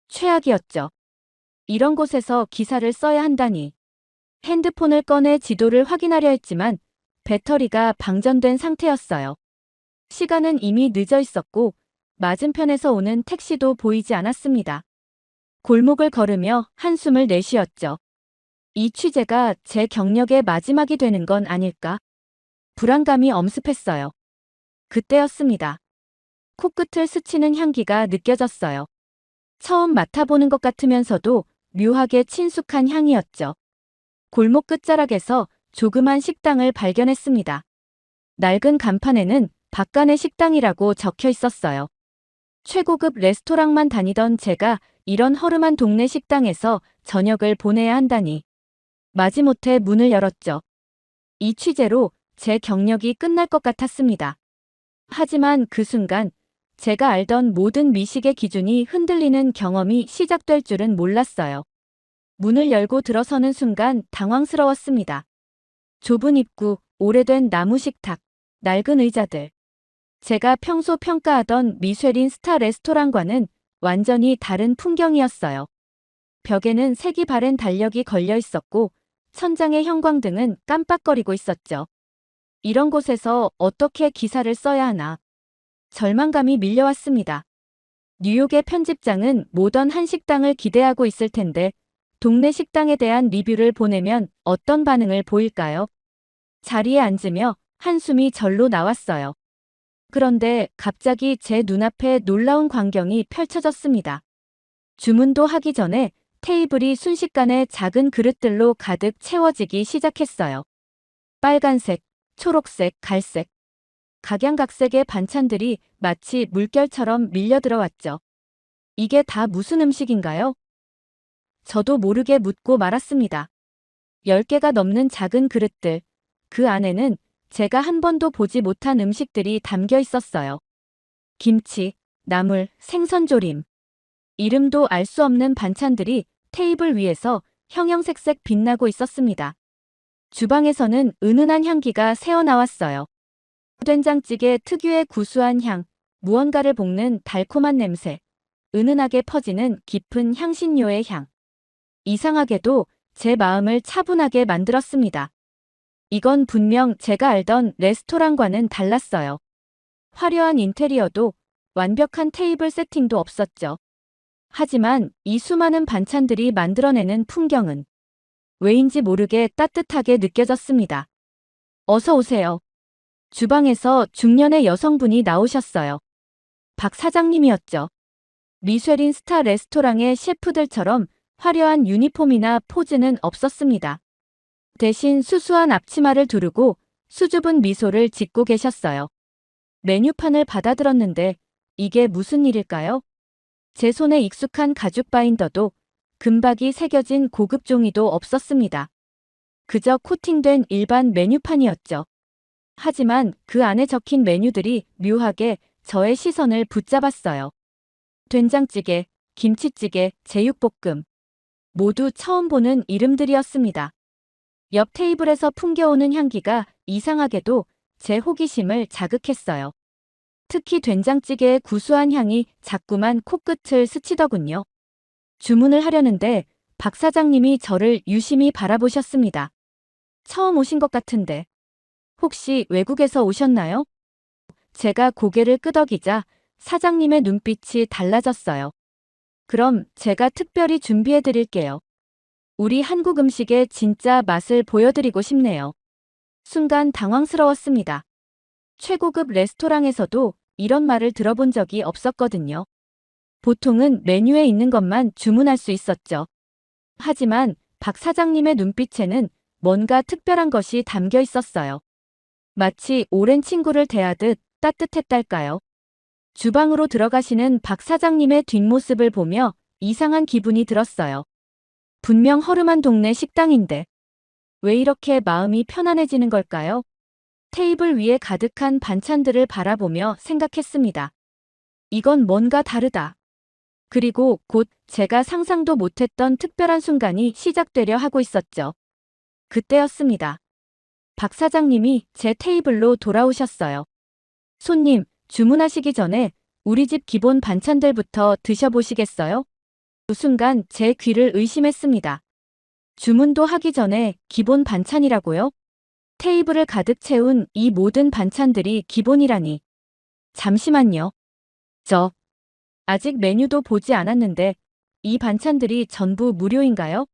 최악이었죠. 이런 곳에서 기사를 써야 한다니. 핸드폰을 꺼내 지도를 확인하려 했지만 배터리가 방전된 상태였어요. 시간은 이미 늦어 있었고 맞은편에서 오는 택시도 보이지 않았습니다. 골목을 걸으며 한숨을 내쉬었죠. 이 취재가 제 경력의 마지막이 되는 건 아닐까? 불안감이 엄습했어요. 그때였습니다. 코끝을 스치는 향기가 느껴졌어요. 처음 맡아보는 것 같으면서도 묘하게 친숙한 향이었죠. 골목 끝자락에서 조그만 식당을 발견했습니다. 낡은 간판에는 박간의 식당이라고 적혀 있었어요. 최고급 레스토랑만 다니던 제가 이런 허름한 동네 식당에서 저녁을 보내야 한다니. 마지못해 문을 열었죠. 이 취재로 제 경력이 끝날 것 같았습니다. 하지만 그 순간 제가 알던 모든 미식의 기준이 흔들리는 경험이 시작될 줄은 몰랐어요. 문을 열고 들어서는 순간 당황스러웠습니다. 좁은 입구, 오래된 나무 식탁, 낡은 의자들. 제가 평소 평가하던 미쉐린 스타 레스토랑과는 완전히 다른 풍경이었어요. 벽에는 색이 바랜 달력이 걸려 있었고 천장의 형광등은 깜빡거리고 있었죠. 이런 곳에서 어떻게 기사를 써야 하나. 절망감이 밀려왔습니다. 뉴욕의 편집장은 모던 한식당을 기대하고 있을 텐데 동네 식당에 대한 리뷰를 보내면 어떤 반응을 보일까요? 자리에 앉으며 한숨이 절로 나왔어요. 그런데 갑자기 제 눈앞에 놀라운 광경이 펼쳐졌습니다. 주문도 하기 전에 테이블이 순식간에 작은 그릇들로 가득 채워지기 시작했어요. 빨간색, 초록색, 갈색. 각양각색의 반찬들이 마치 물결처럼 밀려 들어왔죠. 이게 다 무슨 음식인가요? 저도 모르게 묻고 말았습니다. 10개가 넘는 작은 그릇들, 그 안에는 제가 한 번도 보지 못한 음식들이 담겨 있었어요. 김치, 나물, 생선조림. 이름도 알 수 없는 반찬들이 테이블 위에서 형형색색 빛나고 있었습니다. 주방에서는 은은한 향기가 새어나왔어요. 된장찌개 특유의 구수한 향, 무언가를 볶는 달콤한 냄새, 은은하게 퍼지는 깊은 향신료의 향. 이상하게도 제 마음을 차분하게 만들었습니다. 이건 분명 제가 알던 레스토랑과는 달랐어요. 화려한 인테리어도 완벽한 테이블 세팅도 없었죠. 하지만 이 수많은 반찬들이 만들어내는 풍경은 왜인지 모르게 따뜻하게 느껴졌습니다. 어서 오세요. 주방에서 중년의 여성분이 나오셨어요. 박 사장님이었죠. 미쉐린 스타 레스토랑의 셰프들처럼 화려한 유니폼이나 포즈는 없었습니다. 대신 수수한 앞치마를 두르고 수줍은 미소를 짓고 계셨어요. 메뉴판을 받아들었는데 이게 무슨 일일까요? 제 손에 익숙한 가죽 바인더도 금박이 새겨진 고급 종이도 없었습니다. 그저 코팅된 일반 메뉴판이었죠. 하지만 그 안에 적힌 메뉴들이 묘하게 저의 시선을 붙잡았어요. 된장찌개, 김치찌개, 제육볶음. 모두 처음 보는 이름들이었습니다. 옆 테이블에서 풍겨오는 향기가 이상하게도 제 호기심을 자극했어요. 특히 된장찌개의 구수한 향이 자꾸만 코끝을 스치더군요. 주문을 하려는데 박 사장님이 저를 유심히 바라보셨습니다. 처음 오신 것 같은데 혹시 외국에서 오셨나요? 제가 고개를 끄덕이자 사장님의 눈빛이 달라졌어요. 그럼 제가 특별히 준비해 드릴게요. 우리 한국 음식의 진짜 맛을 보여드리고 싶네요. 순간 당황스러웠습니다. 최고급 레스토랑에서도 이런 말을 들어본 적이 없었거든요. 보통은 메뉴에 있는 것만 주문할 수 있었죠. 하지만 박 사장님의 눈빛에는 뭔가 특별한 것이 담겨 있었어요. 마치 오랜 친구를 대하듯 따뜻했달까요? 주방으로 들어가시는 박 사장님의 뒷모습을 보며 이상한 기분이 들었어요. 분명 허름한 동네 식당인데 왜 이렇게 마음이 편안해지는 걸까요? 테이블 위에 가득한 반찬들을 바라보며 생각했습니다. 이건 뭔가 다르다. 그리고 곧 제가 상상도 못했던 특별한 순간이 시작되려 하고 있었죠. 그때였습니다. 박 사장님이 제 테이블로 돌아오셨어요. 손님, 주문하시기 전에 우리 집 기본 반찬들부터 드셔보시겠어요? 그 순간 제 귀를 의심했습니다. 주문도 하기 전에 기본 반찬이라고요? 테이블을 가득 채운 이 모든 반찬들이 기본이라니. 잠시만요. 저 아직 메뉴도 보지 않았는데 이 반찬들이 전부 무료인가요?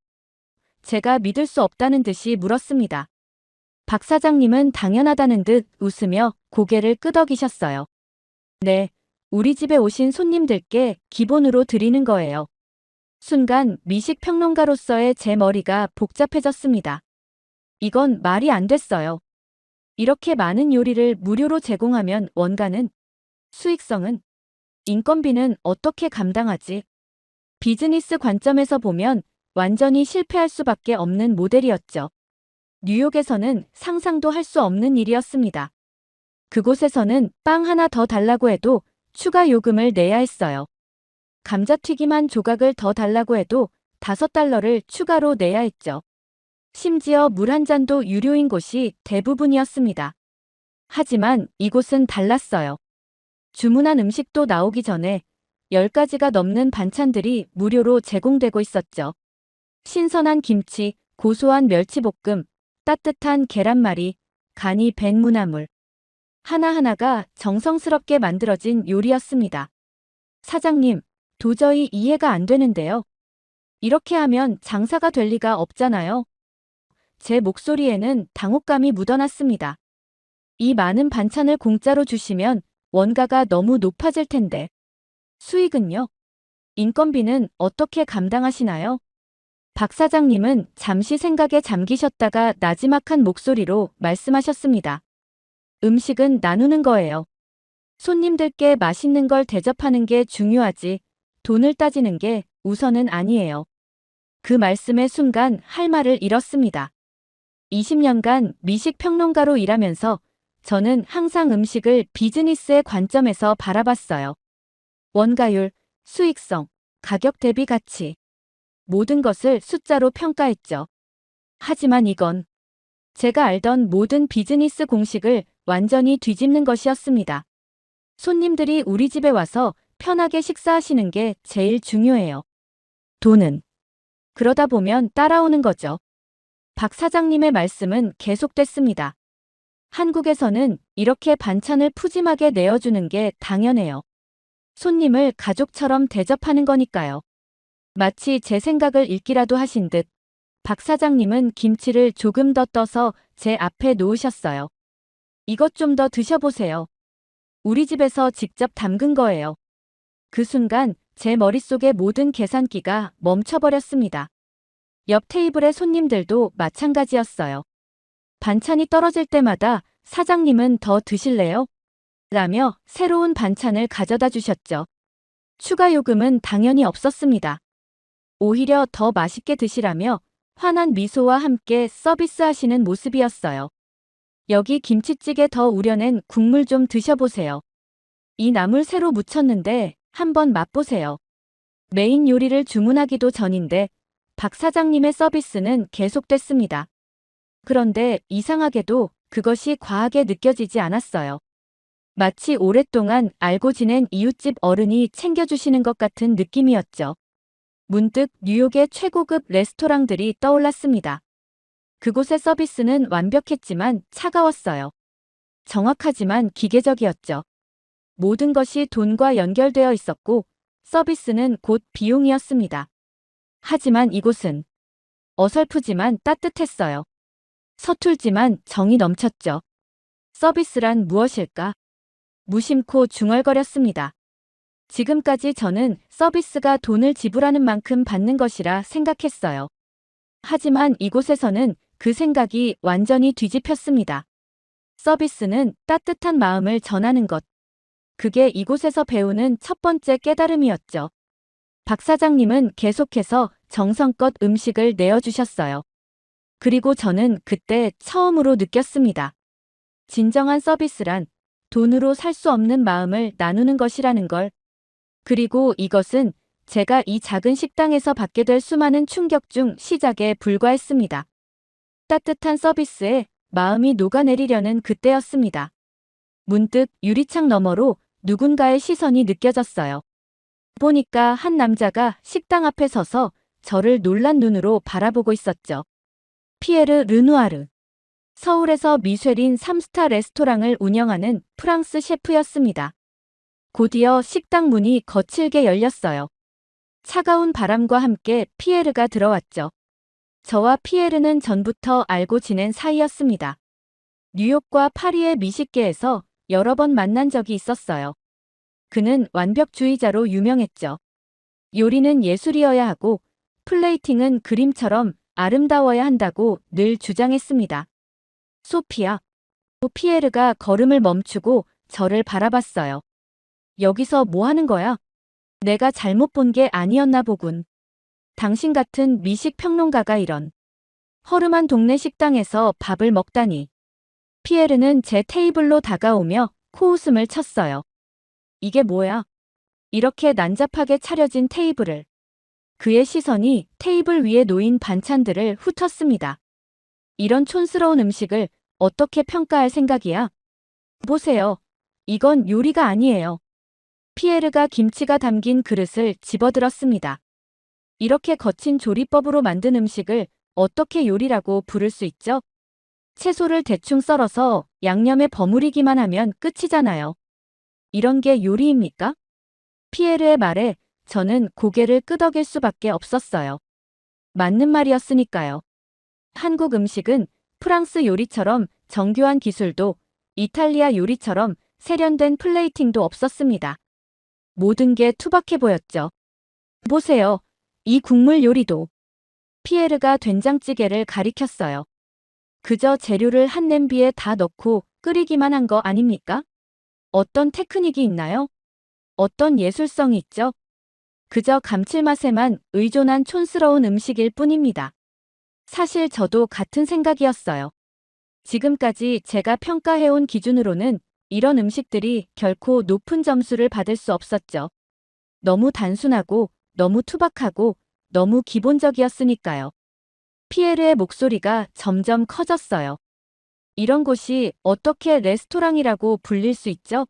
제가 믿을 수 없다는 듯이 물었습니다. 박 사장님은 당연하다는 듯 웃으며 고개를 끄덕이셨어요. 네, 우리 집에 오신 손님들께 기본으로 드리는 거예요. 순간 미식 평론가로서의 제 머리가 복잡해졌습니다. 이건 말이 안 됐어요. 이렇게 많은 요리를 무료로 제공하면 원가는, 수익성은, 인건비는 어떻게 감당하지? 비즈니스 관점에서 보면 완전히 실패할 수밖에 없는 모델이었죠. 뉴욕에서는 상상도 할 수 없는 일이었습니다. 그곳에서는 빵 하나 더 달라고 해도 추가 요금을 내야 했어요. 감자튀김 한 조각을 더 달라고 해도 $5를 추가로 내야 했죠. 심지어 물 한 잔도 유료인 곳이 대부분이었습니다. 하지만 이곳은 달랐어요. 주문한 음식도 나오기 전에 10가지가 넘는 반찬들이 무료로 제공되고 있었죠. 신선한 김치, 고소한 멸치볶음, 따뜻한 계란말이, 간이 밴 무나물. 하나하나가 정성스럽게 만들어진 요리였습니다. 사장님, 도저히 이해가 안 되는데요. 이렇게 하면 장사가 될 리가 없잖아요. 제 목소리에는 당혹감이 묻어났습니다. 이 많은 반찬을 공짜로 주시면 원가가 너무 높아질 텐데. 수익은요? 인건비는 어떻게 감당하시나요? 박 사장님은 잠시 생각에 잠기셨다가 나지막한 목소리로 말씀하셨습니다. 음식은 나누는 거예요. 손님들께 맛있는 걸 대접하는 게 중요하지, 돈을 따지는 게 우선은 아니에요. 그 말씀의 순간 할 말을 잃었습니다. 20년간 미식 평론가로 일하면서 저는 항상 음식을 비즈니스의 관점에서 바라봤어요. 원가율, 수익성, 가격 대비 가치. 모든 것을 숫자로 평가했죠. 하지만 이건 제가 알던 모든 비즈니스 공식을 완전히 뒤집는 것이었습니다. 손님들이 우리 집에 와서 편하게 식사하시는 게 제일 중요해요. 돈은 그러다 보면 따라오는 거죠. 박 사장님의 말씀은 계속됐습니다. 한국에서는 이렇게 반찬을 푸짐하게 내어주는 게 당연해요. 손님을 가족처럼 대접하는 거니까요. 마치 제 생각을 읽기라도 하신 듯 박 사장님은 김치를 조금 더 떠서 제 앞에 놓으셨어요. 이것 좀 더 드셔보세요. 우리 집에서 직접 담근 거예요. 그 순간 제 머릿속의 모든 계산기가 멈춰버렸습니다. 옆 테이블의 손님들도 마찬가지였어요. 반찬이 떨어질 때마다 사장님은 더 드실래요? 라며 새로운 반찬을 가져다 주셨죠. 추가 요금은 당연히 없었습니다. 오히려 더 맛있게 드시라며 환한 미소와 함께 서비스하시는 모습이었어요. 여기 김치찌개 더 우려낸 국물 좀 드셔보세요. 이 나물 새로 무쳤는데 한번 맛보세요. 메인 요리를 주문하기도 전인데 박 사장님의 서비스는 계속됐습니다. 그런데 이상하게도 그것이 과하게 느껴지지 않았어요. 마치 오랫동안 알고 지낸 이웃집 어른이 챙겨주시는 것 같은 느낌이었죠. 문득 뉴욕의 최고급 레스토랑들이 떠올랐습니다. 그곳의 서비스는 완벽했지만 차가웠어요. 정확하지만 기계적이었죠. 모든 것이 돈과 연결되어 있었고 서비스는 곧 비용이었습니다. 하지만 이곳은 어설프지만 따뜻했어요. 서툴지만 정이 넘쳤죠. 서비스란 무엇일까? 무심코 중얼거렸습니다. 지금까지 저는 서비스가 돈을 지불하는 만큼 받는 것이라 생각했어요. 하지만 이곳에서는 그 생각이 완전히 뒤집혔습니다. 서비스는 따뜻한 마음을 전하는 것. 그게 이곳에서 배우는 첫 번째 깨달음이었죠. 박 사장님은 계속해서 정성껏 음식을 내어주셨어요. 그리고 저는 그때 처음으로 느꼈습니다. 진정한 서비스란 돈으로 살 수 없는 마음을 나누는 것이라는 걸. 그리고 이것은 제가 이 작은 식당에서 받게 될 수많은 충격 중 시작에 불과했습니다. 따뜻한 서비스에 마음이 녹아내리려는 그때였습니다. 문득 유리창 너머로 누군가의 시선이 느껴졌어요. 보니까 한 남자가 식당 앞에 서서 저를 놀란 눈으로 바라보고 있었죠. 피에르 르누아르. 서울에서 미쉐린 3스타 레스토랑을 운영하는 프랑스 셰프였습니다. 곧이어 식당 문이 거칠게 열렸어요. 차가운 바람과 함께 피에르가 들어왔죠. 저와 피에르는 전부터 알고 지낸 사이였습니다. 뉴욕과 파리의 미식계에서 여러 번 만난 적이 있었어요. 그는 완벽주의자로 유명했죠. 요리는 예술이어야 하고 플레이팅은 그림처럼 아름다워야 한다고 늘 주장했습니다. 소피아. 피에르가 걸음을 멈추고 저를 바라봤어요. 여기서 뭐 하는 거야? 내가 잘못 본 게 아니었나 보군. 당신 같은 미식 평론가가 이런 허름한 동네 식당에서 밥을 먹다니. 피에르는 제 테이블로 다가오며 코웃음을 쳤어요. 이게 뭐야? 이렇게 난잡하게 차려진 테이블을. 그의 시선이 테이블 위에 놓인 반찬들을 훑었습니다. 이런 촌스러운 음식을 어떻게 평가할 생각이야? 보세요. 이건 요리가 아니에요. 피에르가 김치가 담긴 그릇을 집어들었습니다. 이렇게 거친 조리법으로 만든 음식을 어떻게 요리라고 부를 수 있죠? 채소를 대충 썰어서 양념에 버무리기만 하면 끝이잖아요. 이런 게 요리입니까? 피에르의 말에 저는 고개를 끄덕일 수밖에 없었어요. 맞는 말이었으니까요. 한국 음식은 프랑스 요리처럼 정교한 기술도 이탈리아 요리처럼 세련된 플레이팅도 없었습니다. 모든 게 투박해 보였죠. 보세요. 이 국물 요리도. 피에르가 된장찌개를 가리켰어요. 그저 재료를 한 냄비에 다 넣고 끓이기만 한 거 아닙니까? 어떤 테크닉이 있나요? 어떤 예술성이 있죠? 그저 감칠맛에만 의존한 촌스러운 음식일 뿐입니다. 사실 저도 같은 생각이었어요. 지금까지 제가 평가해온 기준으로는 이런 음식들이 결코 높은 점수를 받을 수 없었죠. 너무 단순하고 너무 투박하고 너무 기본적이었으니까요. 피에르의 목소리가 점점 커졌어요. 이런 곳이 어떻게 레스토랑이라고 불릴 수 있죠?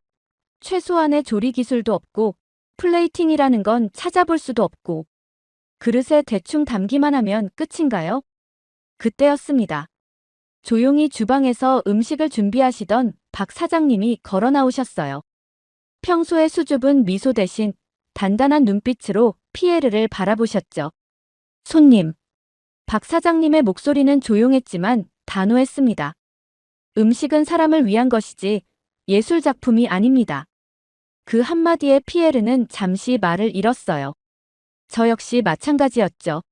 최소한의 조리 기술도 없고 플레이팅이라는 건 찾아볼 수도 없고 그릇에 대충 담기만 하면 끝인가요? 그때였습니다. 조용히 주방에서 음식을 준비하시던 박 사장님이 걸어 나오셨어요. 평소의 수줍은 미소 대신 단단한 눈빛으로 피에르를 바라보셨죠. 손님. 박 사장님의 목소리는 조용했지만 단호했습니다. 음식은 사람을 위한 것이지 예술 작품이 아닙니다. 그 한마디에 피에르는 잠시 말을 잃었어요. 저 역시 마찬가지였죠.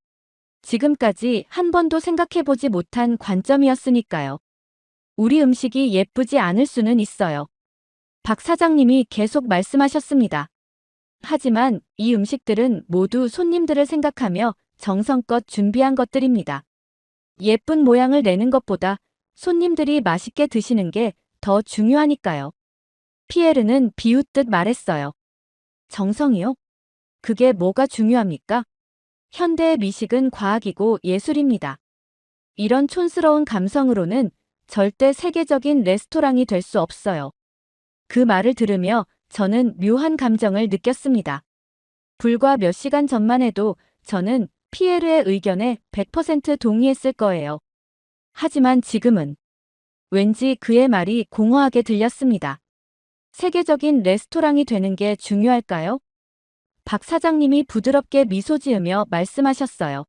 지금까지 한 번도 생각해보지 못한 관점이었으니까요. 우리 음식이 예쁘지 않을 수는 있어요. 박 사장님이 계속 말씀하셨습니다. 하지만 이 음식들은 모두 손님들을 생각하며 정성껏 준비한 것들입니다. 예쁜 모양을 내는 것보다 손님들이 맛있게 드시는 게 더 중요하니까요. 피에르는 비웃듯 말했어요. 정성이요? 그게 뭐가 중요합니까? 현대의 미식은 과학이고 예술입니다. 이런 촌스러운 감성으로는 절대 세계적인 레스토랑이 될 수 없어요. 그 말을 들으며 저는 묘한 감정을 느꼈습니다. 불과 몇 시간 전만 해도 저는 피에르의 의견에 100% 동의했을 거예요. 하지만 지금은 왠지 그의 말이 공허하게 들렸습니다. 세계적인 레스토랑이 되는 게 중요할까요? 박 사장님이 부드럽게 미소 지으며 말씀하셨어요.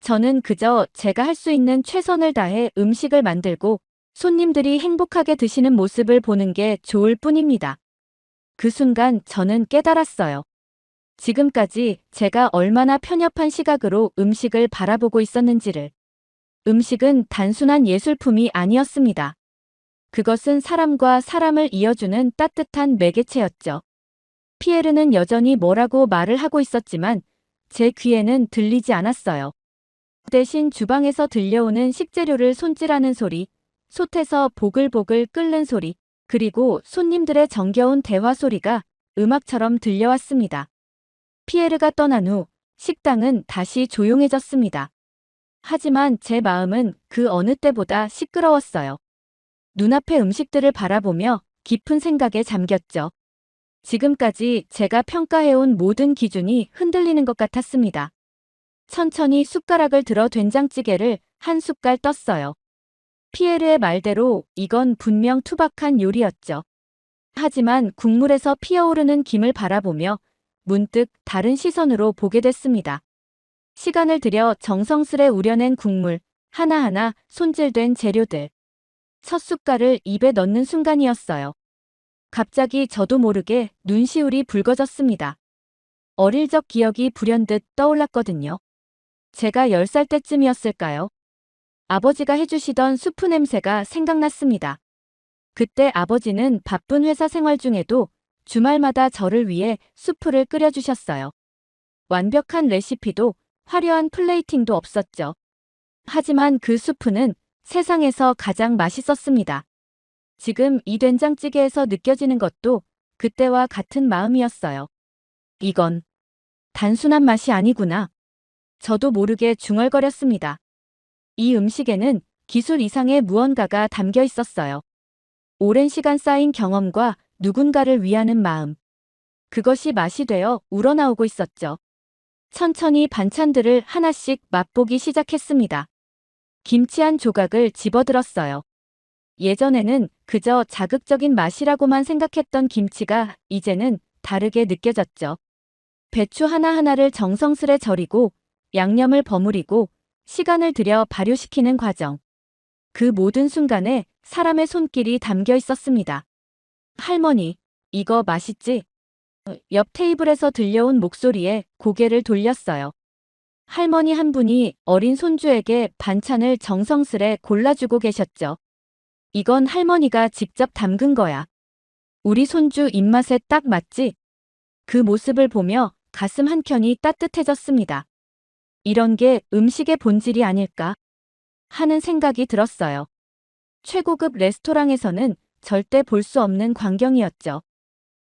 저는 그저 제가 할 수 있는 최선을 다해 음식을 만들고 손님들이 행복하게 드시는 모습을 보는 게 좋을 뿐입니다. 그 순간 저는 깨달았어요. 지금까지 제가 얼마나 편협한 시각으로 음식을 바라보고 있었는지를. 음식은 단순한 예술품이 아니었습니다. 그것은 사람과 사람을 이어주는 따뜻한 매개체였죠. 피에르는 여전히 뭐라고 말을 하고 있었지만 제 귀에는 들리지 않았어요. 대신 주방에서 들려오는 식재료를 손질하는 소리, 솥에서 보글보글 끓는 소리, 그리고 손님들의 정겨운 대화 소리가 음악처럼 들려왔습니다. 피에르가 떠난 후 식당은 다시 조용해졌습니다. 하지만 제 마음은 그 어느 때보다 시끄러웠어요. 눈앞의 음식들을 바라보며 깊은 생각에 잠겼죠. 지금까지 제가 평가해온 모든 기준이 흔들리는 것 같았습니다. 천천히 숟가락을 들어 된장찌개를 한 숟갈 떴어요. 피에르의 말대로 이건 분명 투박한 요리였죠. 하지만 국물에서 피어오르는 김을 바라보며 문득 다른 시선으로 보게 됐습니다. 시간을 들여 정성스레 우려낸 국물, 하나하나 손질된 재료들. 첫 숟갈을 입에 넣는 순간이었어요. 갑자기 저도 모르게 눈시울이 붉어졌습니다. 어릴 적 기억이 불현듯 떠올랐거든요. 제가 10살 때쯤이었을까요? 아버지가 해주시던 수프 냄새가 생각났습니다. 그때 아버지는 바쁜 회사 생활 중에도 주말마다 저를 위해 수프를 끓여주셨어요. 완벽한 레시피도 화려한 플레이팅도 없었죠. 하지만 그 수프는 세상에서 가장 맛있었습니다. 지금 이 된장찌개에서 느껴지는 것도 그때와 같은 마음이었어요. 이건 단순한 맛이 아니구나. 저도 모르게 중얼거렸습니다. 이 음식에는 기술 이상의 무언가가 담겨 있었어요. 오랜 시간 쌓인 경험과 누군가를 위하는 마음. 그것이 맛이 되어 우러나오고 있었죠. 천천히 반찬들을 하나씩 맛보기 시작했습니다. 김치 한 조각을 집어들었어요. 예전에는 그저 자극적인 맛이라고만 생각했던 김치가 이제는 다르게 느껴졌죠. 배추 하나하나를 정성스레 절이고 양념을 버무리고 시간을 들여 발효시키는 과정. 그 모든 순간에 사람의 손길이 담겨 있었습니다. 할머니, 이거 맛있지? 옆 테이블에서 들려온 목소리에 고개를 돌렸어요. 할머니 한 분이 어린 손주에게 반찬을 정성스레 골라주고 계셨죠. 이건 할머니가 직접 담근 거야. 우리 손주 입맛에 딱 맞지? 그 모습을 보며 가슴 한켠이 따뜻해졌습니다. 이런 게 음식의 본질이 아닐까 하는 생각이 들었어요. 최고급 레스토랑에서는 절대 볼 수 없는 광경이었죠.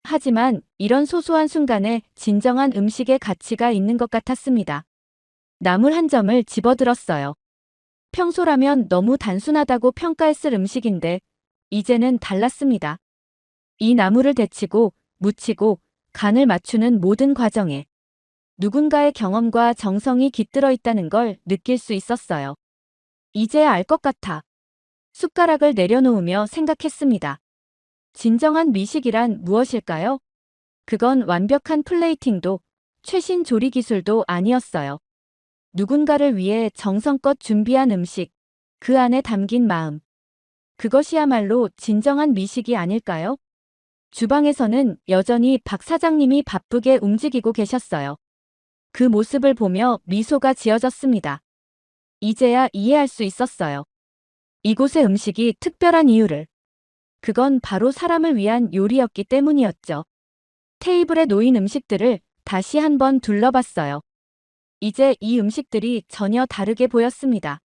하지만 이런 소소한 순간에 진정한 음식의 가치가 있는 것 같았습니다. 나물 한 점을 집어들었어요. 평소라면 너무 단순하다고 평가했을 음식인데 이제는 달랐습니다. 이 나물을 데치고 무치고 간을 맞추는 모든 과정에 누군가의 경험과 정성이 깃들어 있다는 걸 느낄 수 있었어요. 이제야 알 것 같아. 숟가락을 내려놓으며 생각했습니다. 진정한 미식이란 무엇일까요? 그건 완벽한 플레이팅도 최신 조리 기술도 아니었어요. 누군가를 위해 정성껏 준비한 음식, 그 안에 담긴 마음. 그것이야말로 진정한 미식이 아닐까요? 주방에서는 여전히 박 사장님이 바쁘게 움직이고 계셨어요. 그 모습을 보며 미소가 지어졌습니다. 이제야 이해할 수 있었어요. 이곳의 음식이 특별한 이유를. 그건 바로 사람을 위한 요리였기 때문이었죠. 테이블에 놓인 음식들을 다시 한번 둘러봤어요. 이제 이 음식들이 전혀 다르게 보였습니다.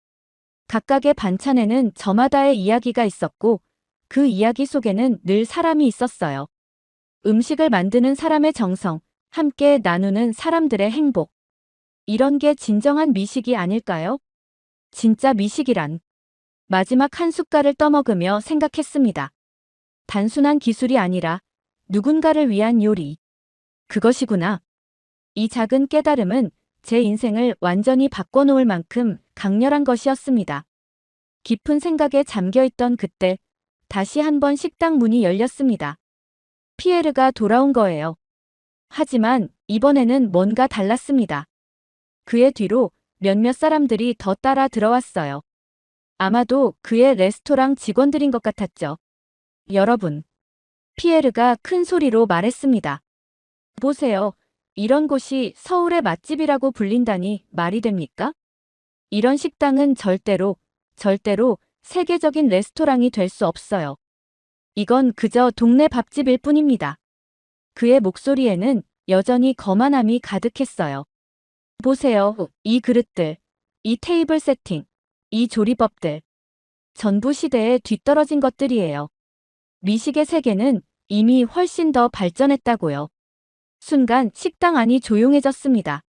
각각의 반찬에는 저마다의 이야기가 있었고 그 이야기 속에는 늘 사람이 있었어요. 음식을 만드는 사람의 정성, 함께 나누는 사람들의 행복. 이런 게 진정한 미식이 아닐까요? 진짜 미식이란 마지막 한 숟갈을 떠먹으며 생각했습니다. 단순한 기술이 아니라 누군가를 위한 요리. 그것이구나. 이 작은 깨달음은 제 인생을 완전히 바꿔놓을 만큼 강렬한 것이었습니다. 깊은 생각에 잠겨있던 그때 다시 한번 식당 문이 열렸습니다. 피에르가 돌아온 거예요. 하지만 이번에는 뭔가 달랐습니다. 그의 뒤로 몇몇 사람들이 더 따라 들어왔어요. 아마도 그의 레스토랑 직원들인 것 같았죠. 여러분, 피에르가 큰 소리로 말했습니다. 보세요. 이런 곳이 서울의 맛집이라고 불린다니 말이 됩니까? 이런 식당은 절대로 세계적인 레스토랑이 될 수 없어요. 이건 그저 동네 밥집일 뿐입니다. 그의 목소리에는 여전히 거만함이 가득했어요. 보세요. 이 그릇들, 이 테이블 세팅, 이 조리법들. 전부 시대에 뒤떨어진 것들이에요. 미식의 세계는 이미 훨씬 더 발전했다고요. 순간 식당 안이 조용해졌습니다.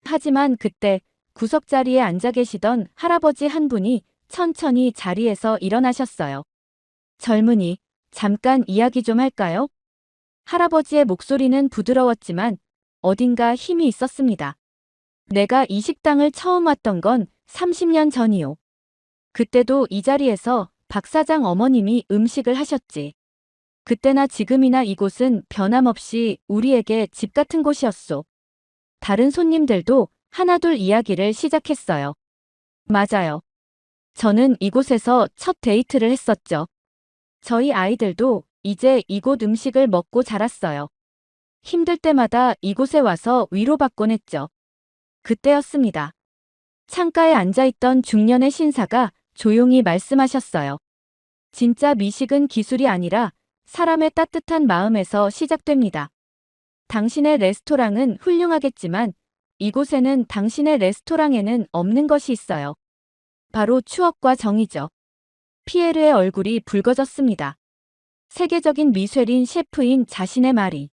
하지만 그때 구석자리에 앉아 계시던 할아버지 한 분이 천천히 자리에서 일어나셨어요. 젊은이, 잠깐 이야기 좀 할까요? 할아버지의 목소리는 부드러웠지만 어딘가 힘이 있었습니다. 내가 이 식당을 처음 왔던 건 30년 전이요. 그때도 이 자리에서 박 사장 어머님이 음식을 하셨지. 그때나 지금이나 이곳은 변함없이 우리에게 집 같은 곳이었소. 다른 손님들도 하나둘 이야기를 시작했어요. 맞아요. 저는 이곳에서 첫 데이트를 했었죠. 저희 아이들도 이제 이곳 음식을 먹고 자랐어요. 힘들 때마다 이곳에 와서 위로받곤 했죠. 그때였습니다. 창가에 앉아있던 중년의 신사가 조용히 말씀하셨어요. 진짜 미식은 기술이 아니라 사람의 따뜻한 마음에서 시작됩니다. 당신의 레스토랑은 훌륭하겠지만 이곳에는 당신의 레스토랑에는 없는 것이 있어요. 바로 추억과 정이죠. 피에르의 얼굴이 붉어졌습니다. 세계적인 미쉐린 셰프인 자신의 말이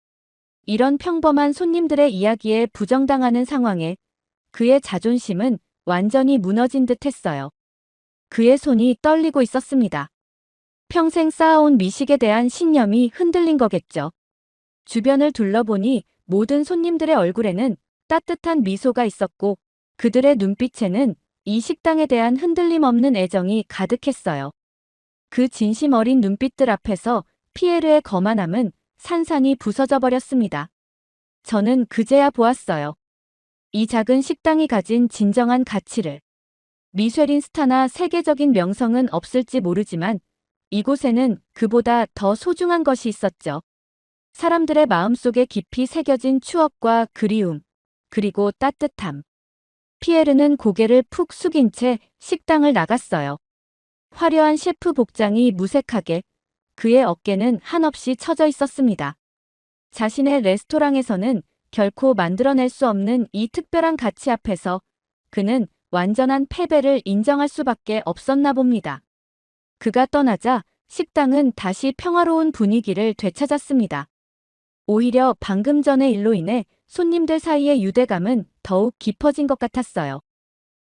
이런 평범한 손님들의 이야기에 부정당하는 상황에 그의 자존심은 완전히 무너진 듯 했어요. 그의 손이 떨리고 있었습니다. 평생 쌓아온 미식에 대한 신념이 흔들린 거겠죠. 주변을 둘러보니 모든 손님들의 얼굴에는 따뜻한 미소가 있었고 그들의 눈빛에는 이 식당에 대한 흔들림 없는 애정이 가득했어요. 그 진심 어린 눈빛들 앞에서 피에르의 거만함은 산산이 부서져 버렸습니다. 저는 그제야 보았어요. 이 작은 식당이 가진 진정한 가치를. 미쉐린 스타나 세계적인 명성은 없을지 모르지만 이곳에는 그보다 더 소중한 것이 있었죠. 사람들의 마음속에 깊이 새겨진 추억과 그리움, 그리고 따뜻함. 피에르는 고개를 푹 숙인 채 식당을 나갔어요. 화려한 셰프 복장이 무색하게 그의 어깨는 한없이 처져 있었습니다. 자신의 레스토랑에서는 결코 만들어낼 수 없는 이 특별한 가치 앞에서 그는 완전한 패배를 인정할 수밖에 없었나 봅니다. 그가 떠나자 식당은 다시 평화로운 분위기를 되찾았습니다. 오히려 방금 전의 일로 인해 손님들 사이의 유대감은 더욱 깊어진 것 같았어요.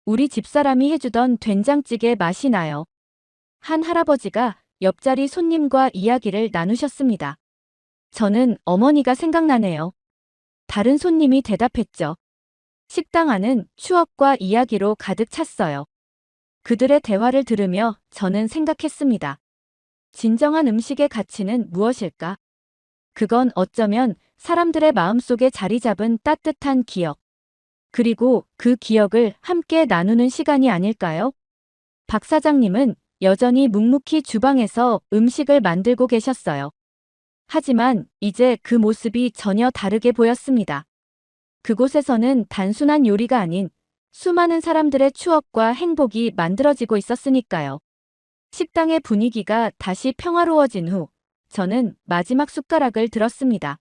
우리 집사람이 해주던 된장찌개 맛이 나요. 한 할아버지가 옆자리 손님과 이야기를 나누셨습니다. 저는 어머니가 생각나네요. 다른 손님이 대답했죠. 식당 안은 추억과 이야기로 가득 찼어요. 그들의 대화를 들으며 저는 생각했습니다. 진정한 음식의 가치는 무엇일까? 그건 어쩌면 사람들의 마음속에 자리 잡은 따뜻한 기억, 그리고 그 기억을 함께 나누는 시간이 아닐까요? 박 사장님은 여전히 묵묵히 주방에서 음식을 만들고 계셨어요. 하지만 이제 그 모습이 전혀 다르게 보였습니다. 그곳에서는 단순한 요리가 아닌 수많은 사람들의 추억과 행복이 만들어지고 있었으니까요. 식당의 분위기가 다시 평화로워진 후 저는 마지막 숟가락을 들었습니다.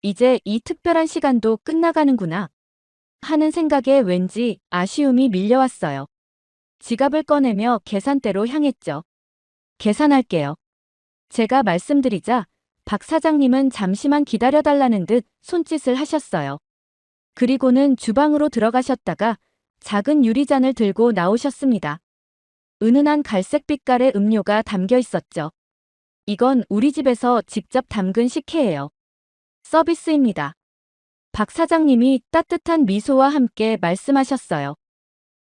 이제 이 특별한 시간도 끝나가는구나 하는 생각에 왠지 아쉬움이 밀려왔어요. 지갑을 꺼내며 계산대로 향했죠. 계산할게요. 제가 말씀드리자 박 사장님은 잠시만 기다려달라는 듯 손짓을 하셨어요. 그리고는 주방으로 들어가셨다가 작은 유리잔을 들고 나오셨습니다. 은은한 갈색 빛깔의 음료가 담겨 있었죠. 이건 우리 집에서 직접 담근 식혜예요. 서비스입니다. 박 사장님이 따뜻한 미소와 함께 말씀하셨어요.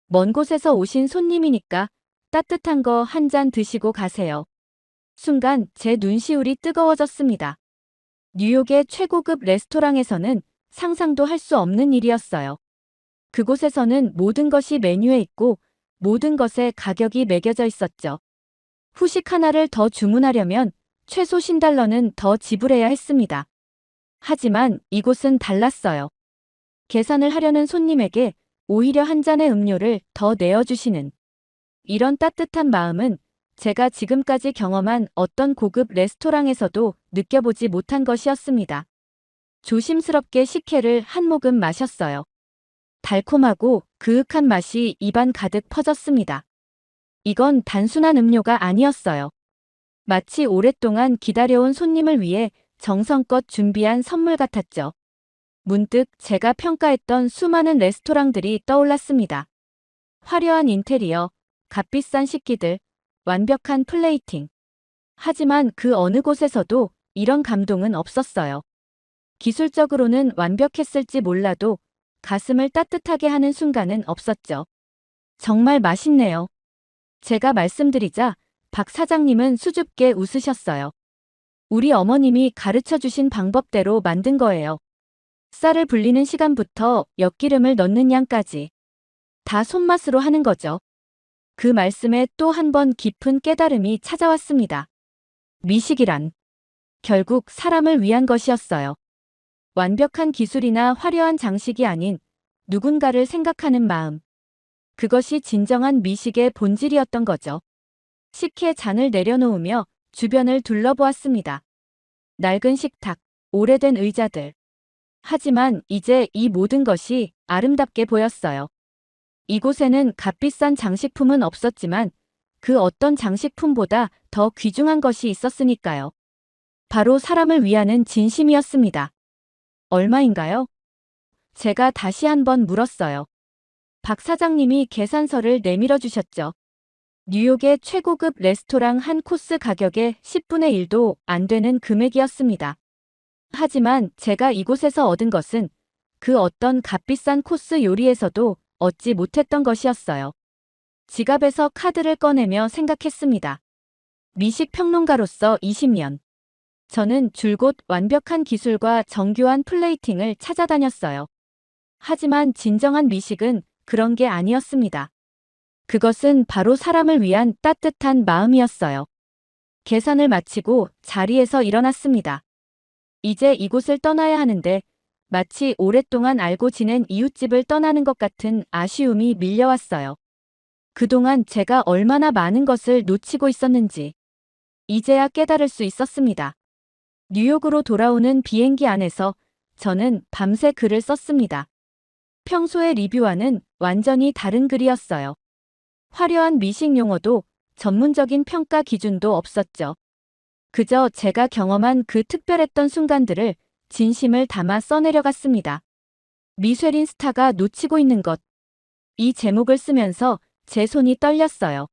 먼 곳에서 오신 손님이니까 따뜻한 거 한 잔 드시고 가세요. 순간 제 눈시울이 뜨거워졌습니다. 뉴욕의 최고급 레스토랑에서는 상상도 할 수 없는 일이었어요. 그곳에서는 모든 것이 메뉴에 있고 모든 것에 가격이 매겨져 있었죠. 후식 하나를 더 주문하려면 최소 $10는 더 지불해야 했습니다. 하지만 이곳은 달랐어요. 계산을 하려는 손님에게 오히려 한 잔의 음료를 더 내어주시는 이런 따뜻한 마음은 제가 지금까지 경험한 어떤 고급 레스토랑에서도 느껴보지 못한 것이었습니다. 조심스럽게 식혜를 한 모금 마셨어요. 달콤하고 그윽한 맛이 입안 가득 퍼졌습니다. 이건 단순한 음료가 아니었어요. 마치 오랫동안 기다려온 손님을 위해 정성껏 준비한 선물 같았죠. 문득 제가 평가했던 수많은 레스토랑들이 떠올랐습니다. 화려한 인테리어, 값비싼 식기들, 완벽한 플레이팅. 하지만 그 어느 곳에서도 이런 감동은 없었어요. 기술적으로는 완벽했을지 몰라도 가슴을 따뜻하게 하는 순간은 없었죠. 정말 맛있네요. 제가 말씀드리자 박 사장님은 수줍게 웃으셨어요. 우리 어머님이 가르쳐 주신 방법대로 만든 거예요. 쌀을 불리는 시간부터 엿기름을 넣는 양까지 다 손맛으로 하는 거죠. 그 말씀에 또 한 번 깊은 깨달음이 찾아왔습니다. 미식이란 결국 사람을 위한 것이었어요. 완벽한 기술이나 화려한 장식이 아닌 누군가를 생각하는 마음. 그것이 진정한 미식의 본질이었던 거죠. 식혜 잔을 내려놓으며 주변을 둘러보았습니다. 낡은 식탁, 오래된 의자들. 하지만 이제 이 모든 것이 아름답게 보였어요. 이곳에는 값비싼 장식품은 없었지만 그 어떤 장식품보다 더 귀중한 것이 있었으니까요. 바로 사람을 위하는 진심이었습니다. 얼마인가요? 제가 다시 한번 물었어요. 박 사장님이 계산서를 내밀어 주셨죠. 뉴욕의 최고급 레스토랑 한 코스 가격의 10분의 1도 안 되는 금액이었습니다. 하지만 제가 이곳에서 얻은 것은 그 어떤 값비싼 코스 요리에서도 얻지 못했던 것이었어요. 지갑에서 카드를 꺼내며 생각했습니다. 미식 평론가로서 20년. 저는 줄곧 완벽한 기술과 정교한 플레이팅을 찾아다녔어요. 하지만 진정한 미식은 그런 게 아니었습니다. 그것은 바로 사람을 위한 따뜻한 마음이었어요. 계산을 마치고 자리에서 일어났습니다. 이제 이곳을 떠나야 하는데 마치 오랫동안 알고 지낸 이웃집을 떠나는 것 같은 아쉬움이 밀려왔어요. 그동안 제가 얼마나 많은 것을 놓치고 있었는지 이제야 깨달을 수 있었습니다. 뉴욕으로 돌아오는 비행기 안에서 저는 밤새 글을 썼습니다. 평소의 리뷰와는 완전히 다른 글이었어요. 화려한 미식 용어도 전문적인 평가 기준도 없었죠. 그저 제가 경험한 그 특별했던 순간들을 진심을 담아 써내려갔습니다. 미쉐린 스타가 놓치고 있는 것. 이 제목을 쓰면서 제 손이 떨렸어요.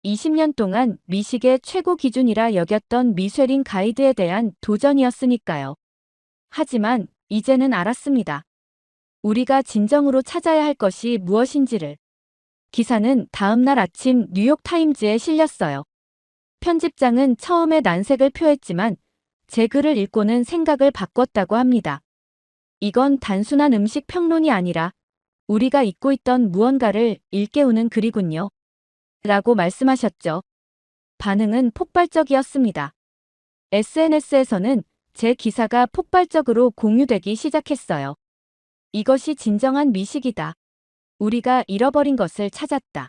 20년 동안 미식의 최고 기준이라 여겼던 미쉐린 가이드에 대한 도전이었으니까요. 하지만 이제는 알았습니다. 우리가 진정으로 찾아야 할 것이 무엇인지를. 기사는 다음날 아침 뉴욕타임즈에 실렸어요. 편집장은 처음에 난색을 표했지만 제 글을 읽고는 생각을 바꿨다고 합니다. 이건 단순한 음식 평론이 아니라 우리가 잊고 있던 무언가를 일깨우는 글이군요. 라고 말씀하셨죠. 반응은 폭발적이었습니다. SNS에서는 제 기사가 폭발적으로 공유되기 시작했어요. 이것이 진정한 미식이다. 우리가 잃어버린 것을 찾았다.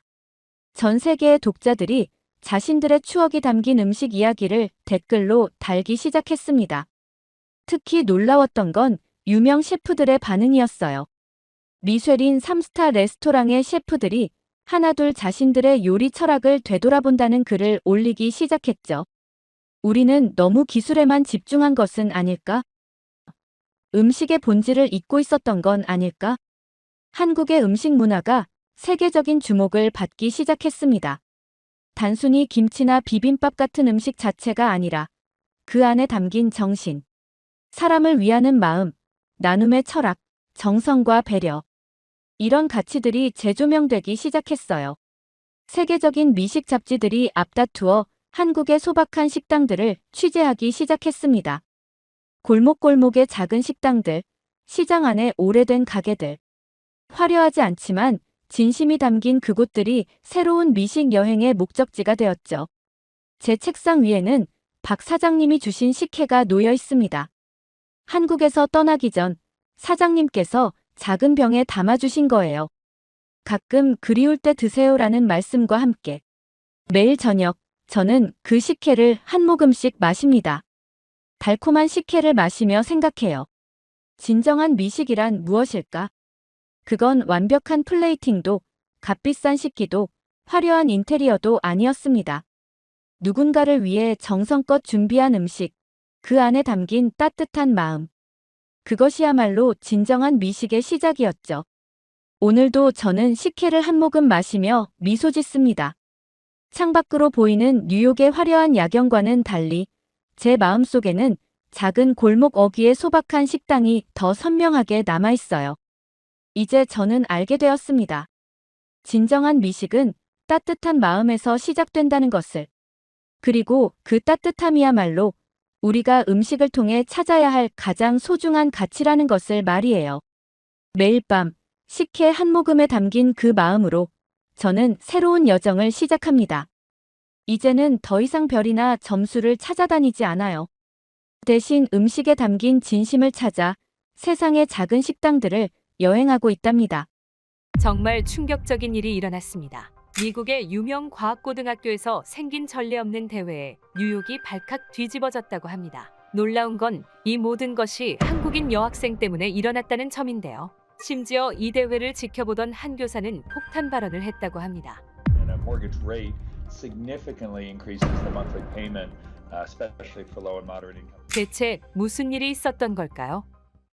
전 세계의 독자들이 자신들의 추억이 담긴 음식 이야기를 댓글로 달기 시작했습니다. 특히 놀라웠던 건 유명 셰프들의 반응이었어요. 미쉐린 3스타 레스토랑의 셰프들이 하나둘 자신들의 요리 철학을 되돌아본다는 글을 올리기 시작했죠. 우리는 너무 기술에만 집중한 것은 아닐까? 음식의 본질을 잊고 있었던 건 아닐까? 한국의 음식 문화가 세계적인 주목을 받기 시작했습니다. 단순히 김치나 비빔밥 같은 음식 자체가 아니라 그 안에 담긴 정신, 사람을 위하는 마음, 나눔의 철학, 정성과 배려. 이런 가치들이 재조명되기 시작했어요. 세계적인 미식 잡지들이 앞다투어 한국의 소박한 식당들을 취재하기 시작했습니다. 골목골목의 작은 식당들, 시장 안의 오래된 가게들. 화려하지 않지만 진심이 담긴 그곳들이 새로운 미식 여행의 목적지가 되었죠. 제 책상 위에는 박 사장님이 주신 식혜가 놓여 있습니다. 한국에서 떠나기 전 사장님께서 작은 병에 담아주신 거예요. 가끔 그리울 때 드세요라는 말씀과 함께 매일 저녁 저는 그 식혜를 한 모금씩 마십니다. 달콤한 식혜를 마시며 생각해요. 진정한 미식이란 무엇일까? 그건 완벽한 플레이팅도, 값비싼 식기도, 화려한 인테리어도 아니었습니다. 누군가를 위해 정성껏 준비한 음식, 그 안에 담긴 따뜻한 마음. 그것이야말로 진정한 미식의 시작이었죠. 오늘도 저는 식혜를 한 모금 마시며 미소 짓습니다. 창밖으로 보이는 뉴욕의 화려한 야경과는 달리 제 마음속에는 작은 골목 어귀의 소박한 식당이 더 선명하게 남아있어요. 이제 저는 알게 되었습니다. 진정한 미식은 따뜻한 마음에서 시작된다는 것을. 그리고 그 따뜻함이야말로 우리가 음식을 통해 찾아야 할 가장 소중한 가치라는 것을 말이에요. 매일 밤 식혜 한 모금에 담긴 그 마음으로 저는 새로운 여정을 시작합니다. 이제는 더 이상 별이나 점수를 찾아다니지 않아요. 대신 음식에 담긴 진심을 찾아 세상의 작은 식당들을 여행하고 있답니다. 정말 충격적인 일이 일어났습니다. 미국의 유명 과학고등학교에서 생긴 전례 없는 대회에 뉴욕이 발칵 뒤집어졌다고 합니다. 놀라운 건 이 모든 것이 한국인 여학생 때문에 일어났다는 점인데요. 심지어 이 대회를 지켜보던 한 교사는 폭탄 발언을 했다고 합니다. And a mortgage rate significantly increases the monthly payment, especially for low and moderate income. 대체 무슨 일이 있었던 걸까요?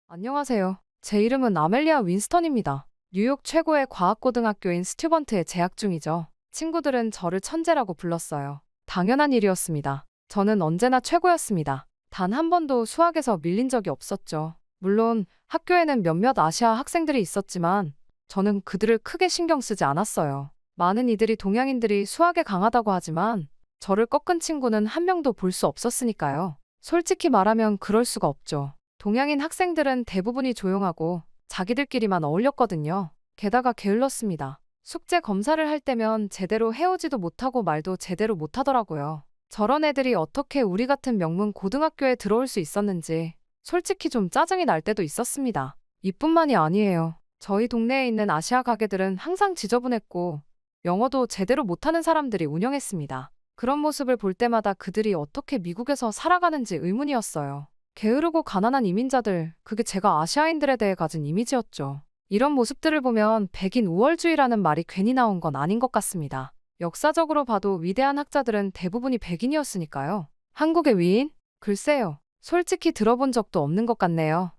안녕하세요. 제 이름은 아멜리아 윈스턴입니다. 뉴욕 최고의 과학고등학교인 스튜번트에 재학 중이죠. 친구들은 저를 천재라고 불렀어요. 당연한 일이었습니다. 저는 언제나 최고였습니다. 단 한 번도 수학에서 밀린 적이 없었죠. 물론 학교에는 몇몇 아시아 학생들이 있었지만 저는 그들을 크게 신경 쓰지 않았어요. 많은 이들이 동양인들이 수학에 강하다고 하지만 저를 꺾은 친구는 한 명도 볼 수 없었으니까요. 솔직히 말하면 그럴 수가 없죠. 동양인 학생들은 대부분이 조용하고 자기들끼리만 어울렸거든요. 게다가 게을렀습니다. 숙제 검사를 할 때면 제대로 해오지도 못하고 말도 제대로 못하더라고요. 저런 애들이 어떻게 우리 같은 명문 고등학교에 들어올 수 있었는지 솔직히 좀 짜증이 날 때도 있었습니다. 이뿐만이 아니에요. 저희 동네에 있는 아시아 가게들은 항상 지저분했고 영어도 제대로 못하는 사람들이 운영했습니다. 그런 모습을 볼 때마다 그들이 어떻게 미국에서 살아가는지 의문이었어요. 게으르고 가난한 이민자들, 그게 제가 아시아인들에 대해 가진 이미지였죠. 이런 모습들을 보면 백인 우월주의라는 말이 괜히 나온 건 아닌 것 같습니다. 역사적으로 봐도 위대한 학자들은 대부분이 백인이었으니까요. 한국의 위인? 글쎄요. 솔직히 들어본 적도 없는 것 같네요.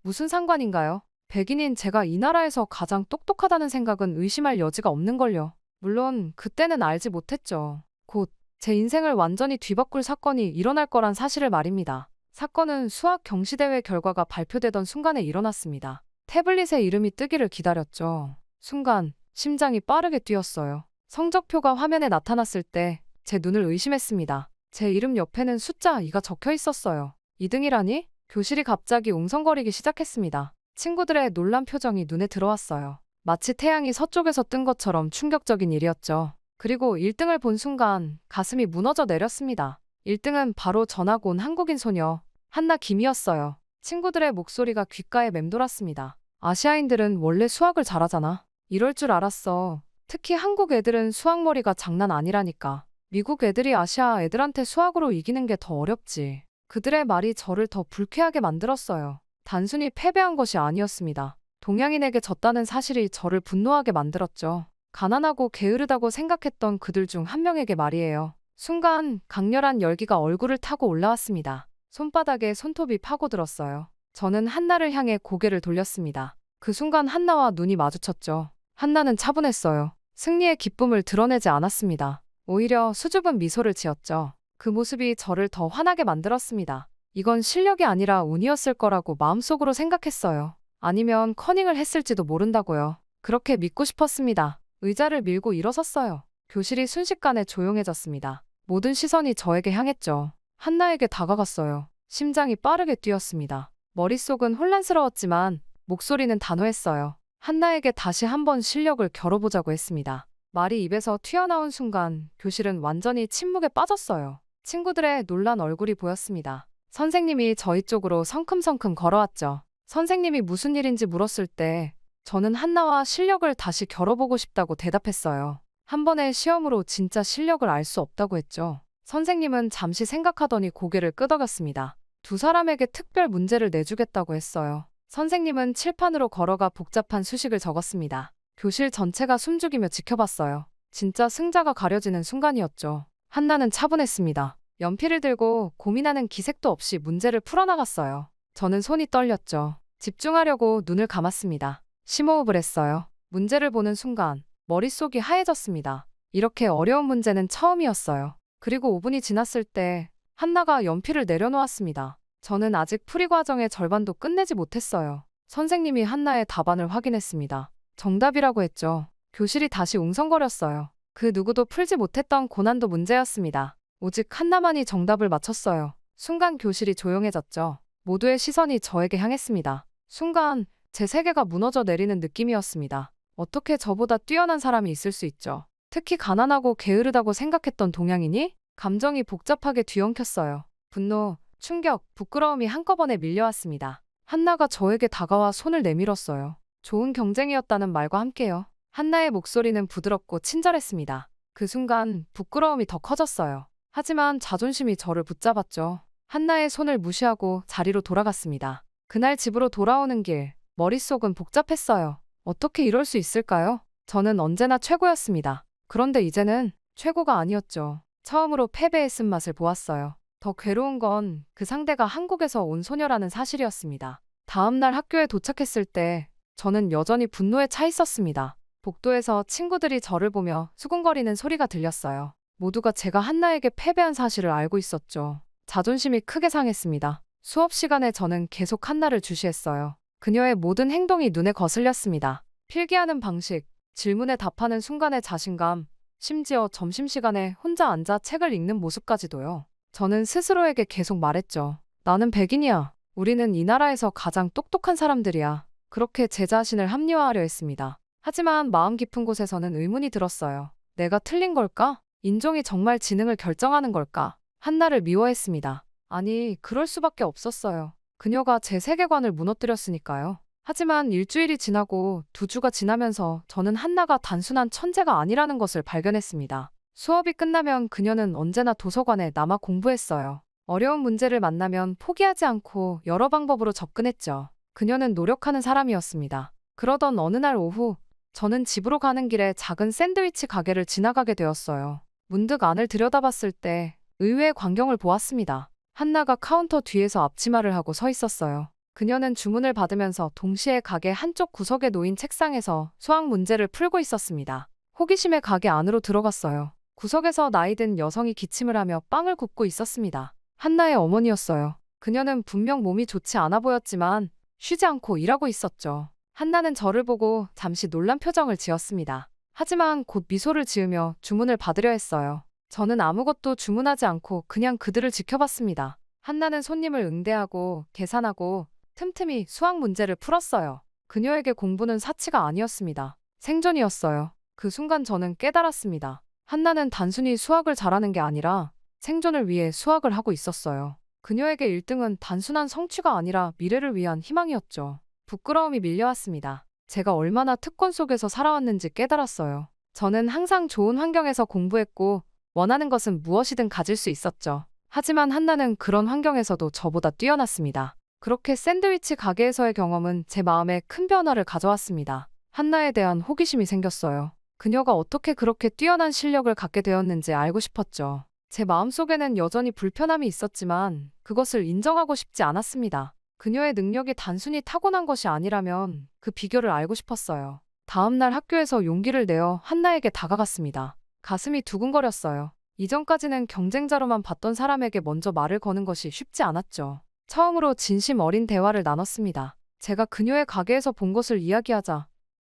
무슨 상관인가요? 백인인 제가 이 나라에서 가장 똑똑하다는 생각은 의심할 여지가 없는걸요. 물론 그때는 알지 못했죠. 곧 제 인생을 완전히 뒤바꿀 사건이 일어날 거란 사실을 말입니다. 사건은 수학 경시대회 결과가 발표되던 순간에 일어났습니다. 태블릿에 이름이 뜨기를 기다렸죠. 순간 심장이 빠르게 뛰었어요. 성적표가 화면에 나타났을 때 제 눈을 의심했습니다. 제 이름 옆에는 숫자 2가 적혀 있었어요. 2등이라니? 교실이 갑자기 웅성거리기 시작했습니다. 친구들의 놀란 표정이 눈에 들어왔어요. 마치 태양이 서쪽에서 뜬 것처럼 충격적인 일이었죠. 그리고 1등을 본 순간 가슴이 무너져 내렸습니다. 1등은 바로 전학 온 한국인 소녀 한나 김이었어요. 친구들의 목소리가 귓가에 맴돌았습니다. 아시아인들은 원래 수학을 잘하잖아. 이럴 줄 알았어. 특히 한국 애들은 수학머리가 장난 아니라니까. 미국 애들이 아시아 애들한테 수학으로 이기는 게 더 어렵지. 그들의 말이 저를 더 불쾌하게 만들었어요. 단순히 패배한 것이 아니었습니다. 동양인에게 졌다는 사실이 저를 분노하게 만들었죠. 가난하고 게으르다고 생각했던 그들 중 한 명에게 말이에요. 순간 강렬한 열기가 얼굴을 타고 올라왔습니다. 손바닥에 손톱이 파고들었어요. 저는 한나를 향해 고개를 돌렸습니다. 그 순간 한나와 눈이 마주쳤죠. 한나는 차분했어요. 승리의 기쁨을 드러내지 않았습니다. 오히려 수줍은 미소를 지었죠. 그 모습이 저를 더 화나게 만들었습니다. 이건 실력이 아니라 운이었을 거라고 마음속으로 생각했어요. 아니면 커닝을 했을지도 모른다고요. 그렇게 믿고 싶었습니다. 의자를 밀고 일어섰어요. 교실이 순식간에 조용해졌습니다. 모든 시선이 저에게 향했죠. 한나에게 다가갔어요. 심장이 빠르게 뛰었습니다. 머릿속은 혼란스러웠지만 목소리는 단호했어요. 한나에게 다시 한번 실력을 겨뤄보자고 했습니다. 말이 입에서 튀어나온 순간 교실은 완전히 침묵에 빠졌어요. 친구들의 놀란 얼굴이 보였습니다. 선생님이 저희 쪽으로 성큼성큼 걸어왔죠. 선생님이 무슨 일인지 물었을 때 저는 한나와 실력을 다시 겨뤄보고 싶다고 대답했어요. 한 번의 시험으로 진짜 실력을 알 수 없다고 했죠. 선생님은 잠시 생각하더니 고개를 끄덕였습니다. 두 사람에게 특별 문제를 내주겠다고 했어요. 선생님은 칠판으로 걸어가 복잡한 수식을 적었습니다. 교실 전체가 숨죽이며 지켜봤어요. 진짜 승자가 가려지는 순간이었죠. 한나는 차분했습니다. 연필을 들고 고민하는 기색도 없이 문제를 풀어나갔어요. 저는 손이 떨렸죠. 집중하려고 눈을 감았습니다. 심호흡을 했어요. 문제를 보는 순간 머릿속이 하얘졌습니다. 이렇게 어려운 문제는 처음이었어요. 그리고 5분이 지났을 때 한나가 연필을 내려놓았습니다. 저는 아직 풀이 과정의 절반도 끝내지 못했어요. 선생님이 한나의 답안을 확인했습니다. 정답이라고 했죠. 교실이 다시 웅성거렸어요. 그 누구도 풀지 못했던 고난도 문제였습니다. 오직 한나만이 정답을 맞췄어요. 순간 교실이 조용해졌죠. 모두의 시선이 저에게 향했습니다. 순간 제 세계가 무너져 내리는 느낌이었습니다. 어떻게 저보다 뛰어난 사람이 있을 수 있죠? 특히 가난하고 게으르다고 생각했던 동양인이 감정이 복잡하게 뒤엉켰어요. 분노, 충격, 부끄러움이 한꺼번에 밀려왔습니다. 한나가 저에게 다가와 손을 내밀었어요. 좋은 경쟁이었다는 말과 함께요. 한나의 목소리는 부드럽고 친절했습니다. 그 순간 부끄러움이 더 커졌어요. 하지만 자존심이 저를 붙잡았죠. 한나의 손을 무시하고 자리로 돌아갔습니다. 그날 집으로 돌아오는 길, 머릿속은 복잡했어요. 어떻게 이럴 수 있을까요? 저는 언제나 최고였습니다. 그런데 이제는 최고가 아니었죠. 처음으로 패배의 쓴맛을 보았어요. 더 괴로운 건 그 상대가 한국에서 온 소녀라는 사실이었습니다. 다음 날 학교에 도착했을 때 저는 여전히 분노에 차 있었습니다. 복도에서 친구들이 저를 보며 수군거리는 소리가 들렸어요. 모두가 제가 한나에게 패배한 사실을 알고 있었죠. 자존심이 크게 상했습니다. 수업 시간에 저는 계속 한나를 주시했어요. 그녀의 모든 행동이 눈에 거슬렸습니다. 필기하는 방식, 질문에 답하는 순간의 자신감, 심지어 점심시간에 혼자 앉아 책을 읽는 모습까지도요. 저는 스스로에게 계속 말했죠. 나는 백인이야. 우리는 이 나라에서 가장 똑똑한 사람들이야. 그렇게 제 자신을 합리화하려 했습니다. 하지만 마음 깊은 곳에서는 의문이 들었어요. 내가 틀린 걸까? 인종이 정말 지능을 결정하는 걸까? 한나를 미워했습니다. 아니, 그럴 수밖에 없었어요. 그녀가 제 세계관을 무너뜨렸으니까요. 하지만 일주일이 지나고 2주가 지나면서 저는 한나가 단순한 천재가 아니라는 것을 발견했습니다. 수업이 끝나면 그녀는 언제나 도서관에 남아 공부했어요. 어려운 문제를 만나면 포기하지 않고 여러 방법으로 접근했죠. 그녀는 노력하는 사람이었습니다. 그러던 어느 날 오후, 저는 집으로 가는 길에 작은 샌드위치 가게를 지나가게 되었어요. 문득 안을 들여다봤을 때 의외의 광경을 보았습니다. 한나가 카운터 뒤에서 앞치마를 하고 서 있었어요. 그녀는 주문을 받으면서 동시에 가게 한쪽 구석에 놓인 책상에서 수학 문제를 풀고 있었습니다. 호기심에 가게 안으로 들어갔어요. 구석에서 나이든 여성이 기침을 하며 빵을 굽고 있었습니다. 한나의 어머니였어요. 그녀는 분명 몸이 좋지 않아 보였지만 쉬지 않고 일하고 있었죠. 한나는 저를 보고 잠시 놀란 표정을 지었습니다. 하지만 곧 미소를 지으며 주문을 받으려 했어요. 저는 아무것도 주문하지 않고 그냥 그들을 지켜봤습니다. 한나는 손님을 응대하고 계산하고 틈틈이 수학 문제를 풀었어요. 그녀에게 공부는 사치가 아니었습니다. 생존이었어요. 그 순간 저는 깨달았습니다. 한나는 단순히 수학을 잘하는 게 아니라 생존을 위해 수학을 하고 있었어요. 그녀에게 1등은 단순한 성취가 아니라 미래를 위한 희망이었죠. 부끄러움이 밀려왔습니다. 제가 얼마나 특권 속에서 살아왔는지 깨달았어요. 저는 항상 좋은 환경에서 공부했고 원하는 것은 무엇이든 가질 수 있었죠. 하지만 한나는 그런 환경에서도 저보다 뛰어났습니다. 그렇게 샌드위치 가게에서의 경험은 제 마음에 큰 변화를 가져왔습니다. 한나에 대한 호기심이 생겼어요. 그녀가 어떻게 그렇게 뛰어난 실력을 갖게 되었는지 알고 싶었죠. 제 마음속에는 여전히 불편함이 있었지만 그것을 인정하고 싶지 않았습니다. 그녀의 능력이 단순히 타고난 것이 아니라면 그 비결을 알고 싶었어요. 다음 날 학교에서 용기를 내어 한나에게 다가갔습니다. 가슴이 두근거렸어요. 이전까지는 경쟁자로만 봤던 사람에게 먼저 말을 거는 것이 쉽지 않았죠. 처음으로 진심 어린 대화를 나눴습니다. 제가 그녀의 가게에서 본 것을 이야기하자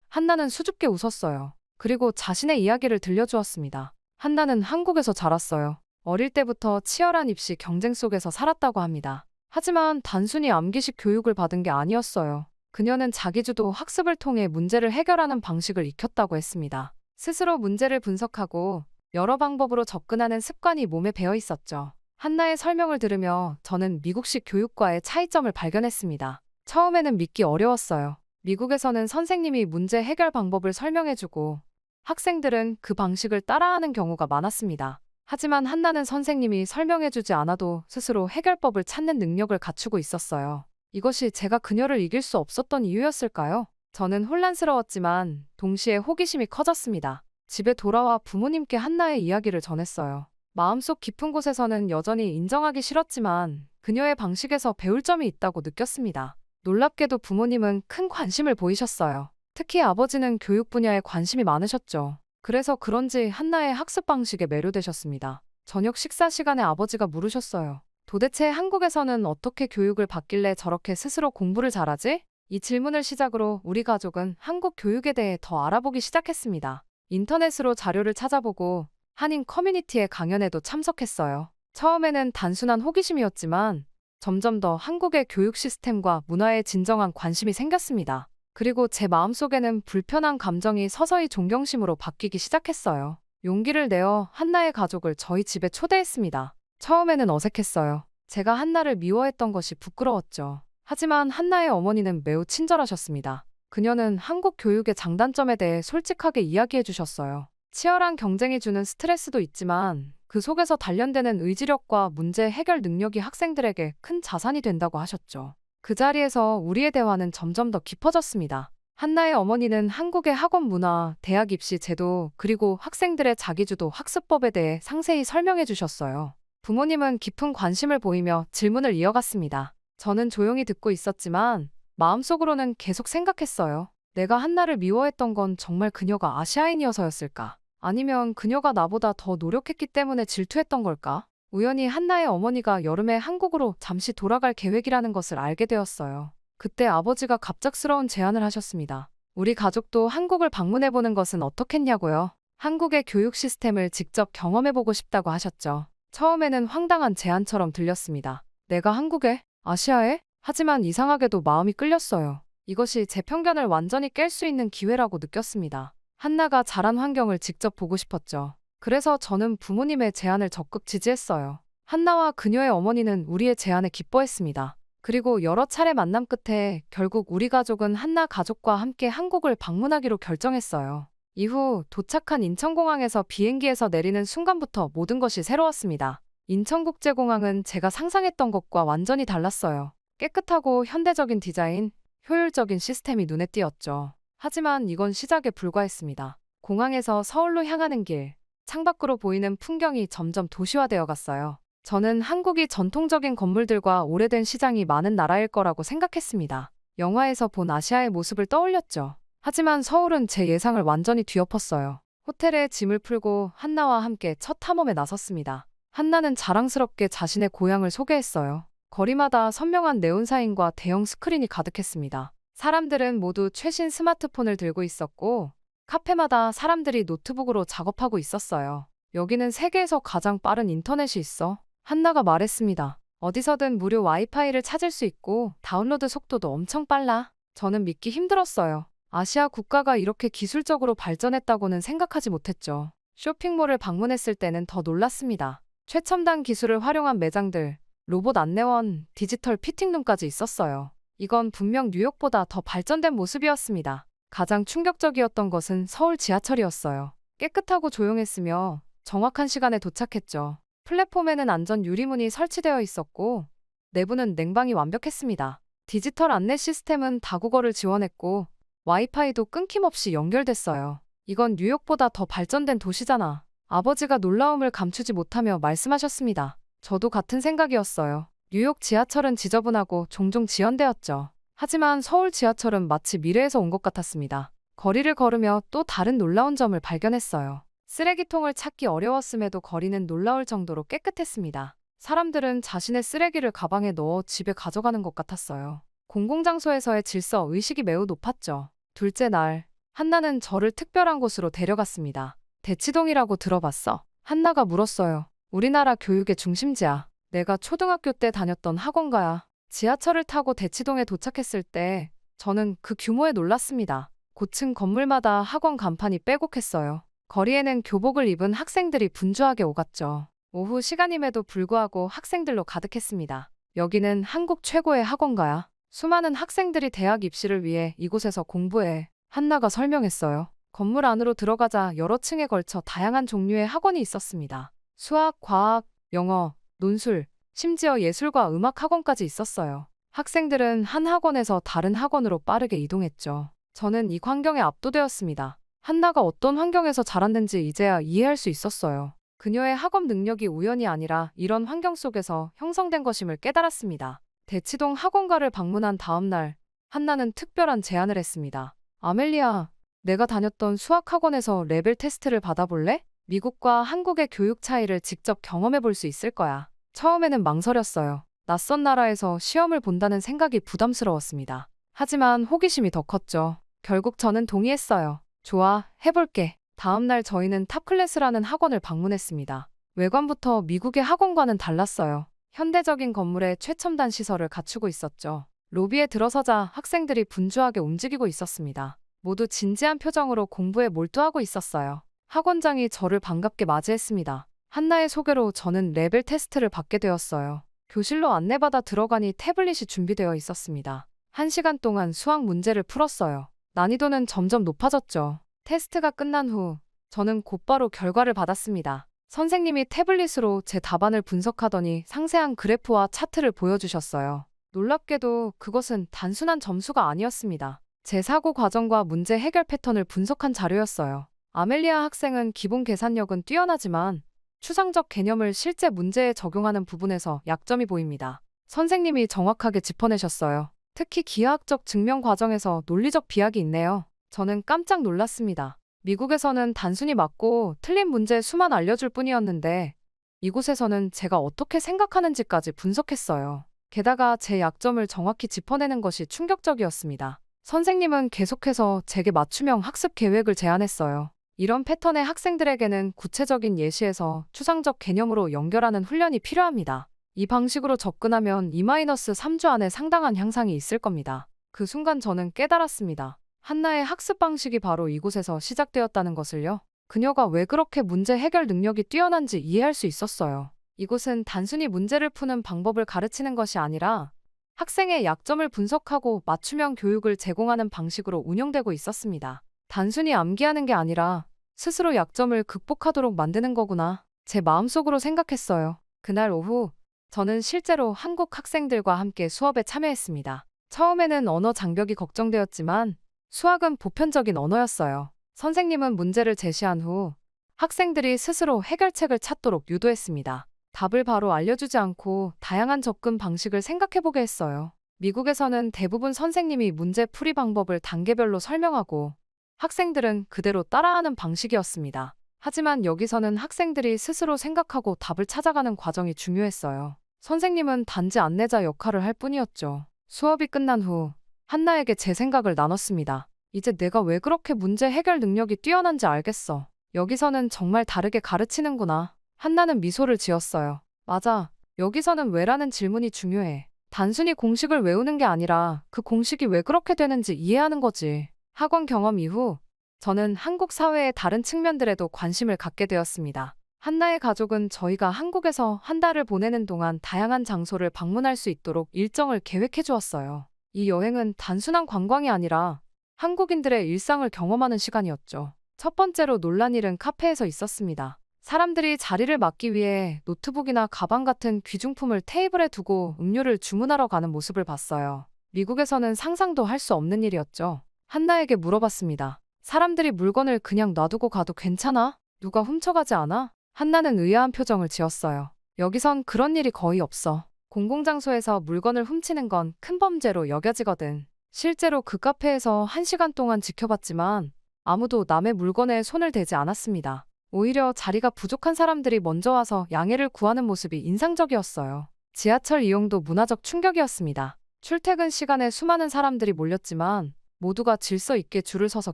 한나는 수줍게 웃었어요. 그리고 자신의 이야기를 들려주었습니다. 한나는 한국에서 자랐어요. 어릴 때부터 치열한 입시 경쟁 속에서 살았다고 합니다. 하지만 단순히 암기식 교육을 받은 게 아니었어요. 그녀는 자기주도 학습을 통해 문제를 해결하는 방식을 익혔다고 했습니다. 스스로 문제를 분석하고 여러 방법으로 접근하는 습관이 몸에 배어 있었죠. 한나의 설명을 들으며 저는 미국식 교육과의 차이점을 발견했습니다. 처음에는 믿기 어려웠어요. 미국에서는 선생님이 문제 해결 방법을 설명해주고 학생들은 그 방식을 따라하는 경우가 많았습니다. 하지만 한나는 선생님이 설명해주지 않아도 스스로 해결법을 찾는 능력을 갖추고 있었어요. 이것이 제가 그녀를 이길 수 없었던 이유였을까요? 저는 혼란스러웠지만 동시에 호기심이 커졌습니다. 집에 돌아와 부모님께 한나의 이야기를 전했어요. 마음속 깊은 곳에서는 여전히 인정하기 싫었지만 그녀의 방식에서 배울 점이 있다고 느꼈습니다. 놀랍게도 부모님은 큰 관심을 보이셨어요. 특히 아버지는 교육 분야에 관심이 많으셨죠. 그래서 그런지 한나의 학습 방식에 매료되셨습니다. 저녁 식사 시간에 아버지가 물으셨어요. 도대체 한국에서는 어떻게 교육을 받길래 저렇게 스스로 공부를 잘하지? 이 질문을 시작으로 우리 가족은 한국 교육에 대해 더 알아보기 시작했습니다. 인터넷으로 자료를 찾아보고 한인 커뮤니티의 강연에도 참석했어요. 처음에는 단순한 호기심이었지만 점점 더 한국의 교육 시스템과 문화에 진정한 관심이 생겼습니다. 그리고 제 마음속에는 불편한 감정이 서서히 존경심으로 바뀌기 시작했어요. 용기를 내어 한나의 가족을 저희 집에 초대했습니다. 처음에는 어색했어요. 제가 한나를 미워했던 것이 부끄러웠죠. 하지만 한나의 어머니는 매우 친절하셨습니다. 그녀는 한국 교육의 장단점에 대해 솔직하게 이야기해 주셨어요. 치열한 경쟁이 주는 스트레스도 있지만 그 속에서 단련되는 의지력과 문제 해결 능력이 학생들에게 큰 자산이 된다고 하셨죠. 그 자리에서 우리의 대화는 점점 더 깊어졌습니다. 한나의 어머니는 한국의 학원 문화, 대학 입시 제도, 그리고 학생들의 자기주도 학습법에 대해 상세히 설명해 주셨어요. 부모님은 깊은 관심을 보이며 질문을 이어갔습니다. 저는 조용히 듣고 있었지만 마음속으로는 계속 생각했어요. 내가 한나를 미워했던 건 정말 그녀가 아시아인이어서였을까? 아니면 그녀가 나보다 더 노력했기 때문에 질투했던 걸까? 우연히 한나의 어머니가 여름에 한국으로 잠시 돌아갈 계획이라는 것을 알게 되었어요. 그때 아버지가 갑작스러운 제안을 하셨습니다. 우리 가족도 한국을 방문해보는 것은 어떻겠냐고요? 한국의 교육 시스템을 직접 경험해보고 싶다고 하셨죠. 처음에는 황당한 제안처럼 들렸습니다. 내가 한국에? 아시아에? 하지만 이상하게도 마음이 끌렸어요. 이것이 제 편견을 완전히 깰 수 있는 기회라고 느꼈습니다. 한나가 자란 환경을 직접 보고 싶었죠. 그래서 저는 부모님의 제안을 적극 지지했어요. 한나와 그녀의 어머니는 우리의 제안에 기뻐했습니다. 그리고 여러 차례 만남 끝에 결국 우리 가족은 한나 가족과 함께 한국을 방문하기로 결정했어요. 이후 도착한 인천공항에서 비행기에서 내리는 순간부터 모든 것이 새로웠습니다. 인천국제공항은 제가 상상했던 것과 완전히 달랐어요. 깨끗하고 현대적인 디자인, 효율적인 시스템이 눈에 띄었죠. 하지만 이건 시작에 불과했습니다. 공항에서 서울로 향하는 길, 창밖으로 보이는 풍경이 점점 도시화되어 갔어요. 저는 한국이 전통적인 건물들과 오래된 시장이 많은 나라일 거라고 생각했습니다. 영화에서 본 아시아의 모습을 떠올렸죠. 하지만 서울은 제 예상을 완전히 뒤엎었어요. 호텔에 짐을 풀고 한나와 함께 첫 탐험에 나섰습니다. 한나는 자랑스럽게 자신의 고향을 소개했어요. 거리마다 선명한 네온사인과 대형 스크린이 가득했습니다. 사람들은 모두 최신 스마트폰을 들고 있었고 카페마다 사람들이 노트북으로 작업하고 있었어요. 여기는 세계에서 가장 빠른 인터넷이 있어. 한나가 말했습니다. 어디서든 무료 와이파이를 찾을 수 있고 다운로드 속도도 엄청 빨라. 저는 믿기 힘들었어요. 아시아 국가가 이렇게 기술적으로 발전했다고는 생각하지 못했죠. 쇼핑몰을 방문했을 때는 더 놀랐습니다. 최첨단 기술을 활용한 매장들, 로봇 안내원, 디지털 피팅룸까지 있었어요. 이건 분명 뉴욕보다 더 발전된 모습이었습니다. 가장 충격적이었던 것은 서울 지하철이었어요. 깨끗하고 조용했으며 정확한 시간에 도착했죠. 플랫폼에는 안전 유리문이 설치되어 있었고 내부는 냉방이 완벽했습니다. 디지털 안내 시스템은 다국어를 지원했고 와이파이도 끊김없이 연결됐어요. 이건 뉴욕보다 더 발전된 도시잖아. 아버지가 놀라움을 감추지 못하며 말씀하셨습니다. 저도 같은 생각이었어요. 뉴욕 지하철은 지저분하고 종종 지연되었죠. 하지만 서울 지하철은 마치 미래에서 온 것 같았습니다. 거리를 걸으며 또 다른 놀라운 점을 발견했어요. 쓰레기통을 찾기 어려웠음에도 거리는 놀라울 정도로 깨끗했습니다. 사람들은 자신의 쓰레기를 가방에 넣어 집에 가져가는 것 같았어요. 공공장소에서의 질서 의식이 매우 높았죠. 둘째 날, 한나는 저를 특별한 곳으로 데려갔습니다. 대치동이라고 들어봤어? 한나가 물었어요. 우리나라 교육의 중심지야. 내가 초등학교 때 다녔던 학원가야. 지하철을 타고 대치동에 도착했을 때 저는 그 규모에 놀랐습니다. 고층 건물마다 학원 간판이 빼곡했어요. 거리에는 교복을 입은 학생들이 분주하게 오갔죠. 오후 시간임에도 불구하고 학생들로 가득했습니다. 여기는 한국 최고의 학원가야. 수많은 학생들이 대학 입시를 위해 이곳에서 공부해. 한나가 설명했어요. 건물 안으로 들어가자 여러 층에 걸쳐 다양한 종류의 학원이 있었습니다. 수학, 과학, 영어, 논술, 심지어 예술과 음악 학원까지 있었어요. 학생들은 한 학원에서 다른 학원으로 빠르게 이동했죠. 저는 이 광경에 압도되었습니다. 한나가 어떤 환경에서 자랐는지 이제야 이해할 수 있었어요. 그녀의 학업 능력이 우연이 아니라 이런 환경 속에서 형성된 것임을 깨달았습니다. 대치동 학원가를 방문한 다음 날, 한나는 특별한 제안을 했습니다. 아멜리아, 내가 다녔던 수학학원에서 레벨 테스트를 받아볼래? 미국과 한국의 교육 차이를 직접 경험해 볼 수 있을 거야. 처음에는 망설였어요. 낯선 나라에서 시험을 본다는 생각이 부담스러웠습니다. 하지만 호기심이 더 컸죠. 결국 저는 동의했어요. 좋아, 해볼게. 다음 날 저희는 탑클래스라는 학원을 방문했습니다. 외관부터 미국의 학원과는 달랐어요. 현대적인 건물에 최첨단 시설을 갖추고 있었죠. 로비에 들어서자 학생들이 분주하게 움직이고 있었습니다. 모두 진지한 표정으로 공부에 몰두하고 있었어요. 학원장이 저를 반갑게 맞이했습니다. 한나의 소개로 저는 레벨 테스트를 받게 되었어요. 교실로 안내받아 들어가니 태블릿이 준비되어 있었습니다. 1시간 동안 수학 문제를 풀었어요. 난이도는 점점 높아졌죠. 테스트가 끝난 후 저는 곧바로 결과를 받았습니다. 선생님이 태블릿으로 제 답안을 분석하더니 상세한 그래프와 차트를 보여주셨어요. 놀랍게도 그것은 단순한 점수가 아니었습니다. 제 사고 과정과 문제 해결 패턴을 분석한 자료였어요. 아멜리아 학생은 기본 계산력은 뛰어나지만 추상적 개념을 실제 문제에 적용하는 부분에서 약점이 보입니다. 선생님이 정확하게 짚어내셨어요. 특히 기하학적 증명 과정에서 논리적 비약이 있네요. 저는 깜짝 놀랐습니다. 미국에서는 단순히 맞고 틀린 문제 수만 알려줄 뿐이었는데 이곳에서는 제가 어떻게 생각하는지까지 분석했어요. 게다가 제 약점을 정확히 짚어내는 것이 충격적이었습니다. 선생님은 계속해서 제게 맞춤형 학습 계획을 제안했어요. 이런 패턴의 학생들에게는 구체적인 예시에서 추상적 개념으로 연결하는 훈련이 필요합니다. 이 방식으로 접근하면 2-3주 안에 상당한 향상이 있을 겁니다. 그 순간 저는 깨달았습니다. 한나의 학습 방식이 바로 이곳에서 시작되었다는 것을요. 그녀가 왜 그렇게 문제 해결 능력이 뛰어난지 이해할 수 있었어요. 이곳은 단순히 문제를 푸는 방법을 가르치는 것이 아니라 학생의 약점을 분석하고 맞춤형 교육을 제공하는 방식으로 운영되고 있었습니다. 단순히 암기하는 게 아니라 스스로 약점을 극복하도록 만드는 거구나. 제 마음속으로 생각했어요. 그날 오후 저는 실제로 한국 학생들과 함께 수업에 참여했습니다. 처음에는 언어 장벽이 걱정되었지만 수학은 보편적인 언어였어요. 선생님은 문제를 제시한 후 학생들이 스스로 해결책을 찾도록 유도했습니다. 답을 바로 알려주지 않고 다양한 접근 방식을 생각해보게 했어요. 미국에서는 대부분 선생님이 문제 풀이 방법을 단계별로 설명하고 학생들은 그대로 따라하는 방식이었습니다. 하지만 여기서는 학생들이 스스로 생각하고 답을 찾아가는 과정이 중요했어요. 선생님은 단지 안내자 역할을 할 뿐이었죠. 수업이 끝난 후 한나에게 제 생각을 나눴습니다. 이제 내가 왜 그렇게 문제 해결 능력이 뛰어난지 알겠어. 여기서는 정말 다르게 가르치는구나. 한나는 미소를 지었어요. 맞아. 여기서는 왜라는 질문이 중요해. 단순히 공식을 외우는 게 아니라 그 공식이 왜 그렇게 되는지 이해하는 거지. 학원 경험 이후 저는 한국 사회의 다른 측면들에도 관심을 갖게 되었습니다. 한나의 가족은 저희가 한국에서 한 달을 보내는 동안 다양한 장소를 방문할 수 있도록 일정을 계획해 주었어요. 이 여행은 단순한 관광이 아니라 한국인들의 일상을 경험하는 시간이었죠. 첫 번째로 놀란 일은 카페에서 있었습니다. 사람들이 자리를 맡기 위해 노트북이나 가방 같은 귀중품을 테이블에 두고 음료를 주문하러 가는 모습을 봤어요. 미국에서는 상상도 할 수 없는 일이었죠. 한나에게 물어봤습니다. 사람들이 물건을 그냥 놔두고 가도 괜찮아? 누가 훔쳐가지 않아? 한나는 의아한 표정을 지었어요. 여기선 그런 일이 거의 없어. 공공장소에서 물건을 훔치는 건 큰 범죄로 여겨지거든. 실제로 그 카페에서 1시간 동안 지켜봤지만 아무도 남의 물건에 손을 대지 않았습니다. 오히려 자리가 부족한 사람들이 먼저 와서 양해를 구하는 모습이 인상적이었어요. 지하철 이용도 문화적 충격이었습니다. 출퇴근 시간에 수많은 사람들이 몰렸지만 모두가 질서 있게 줄을 서서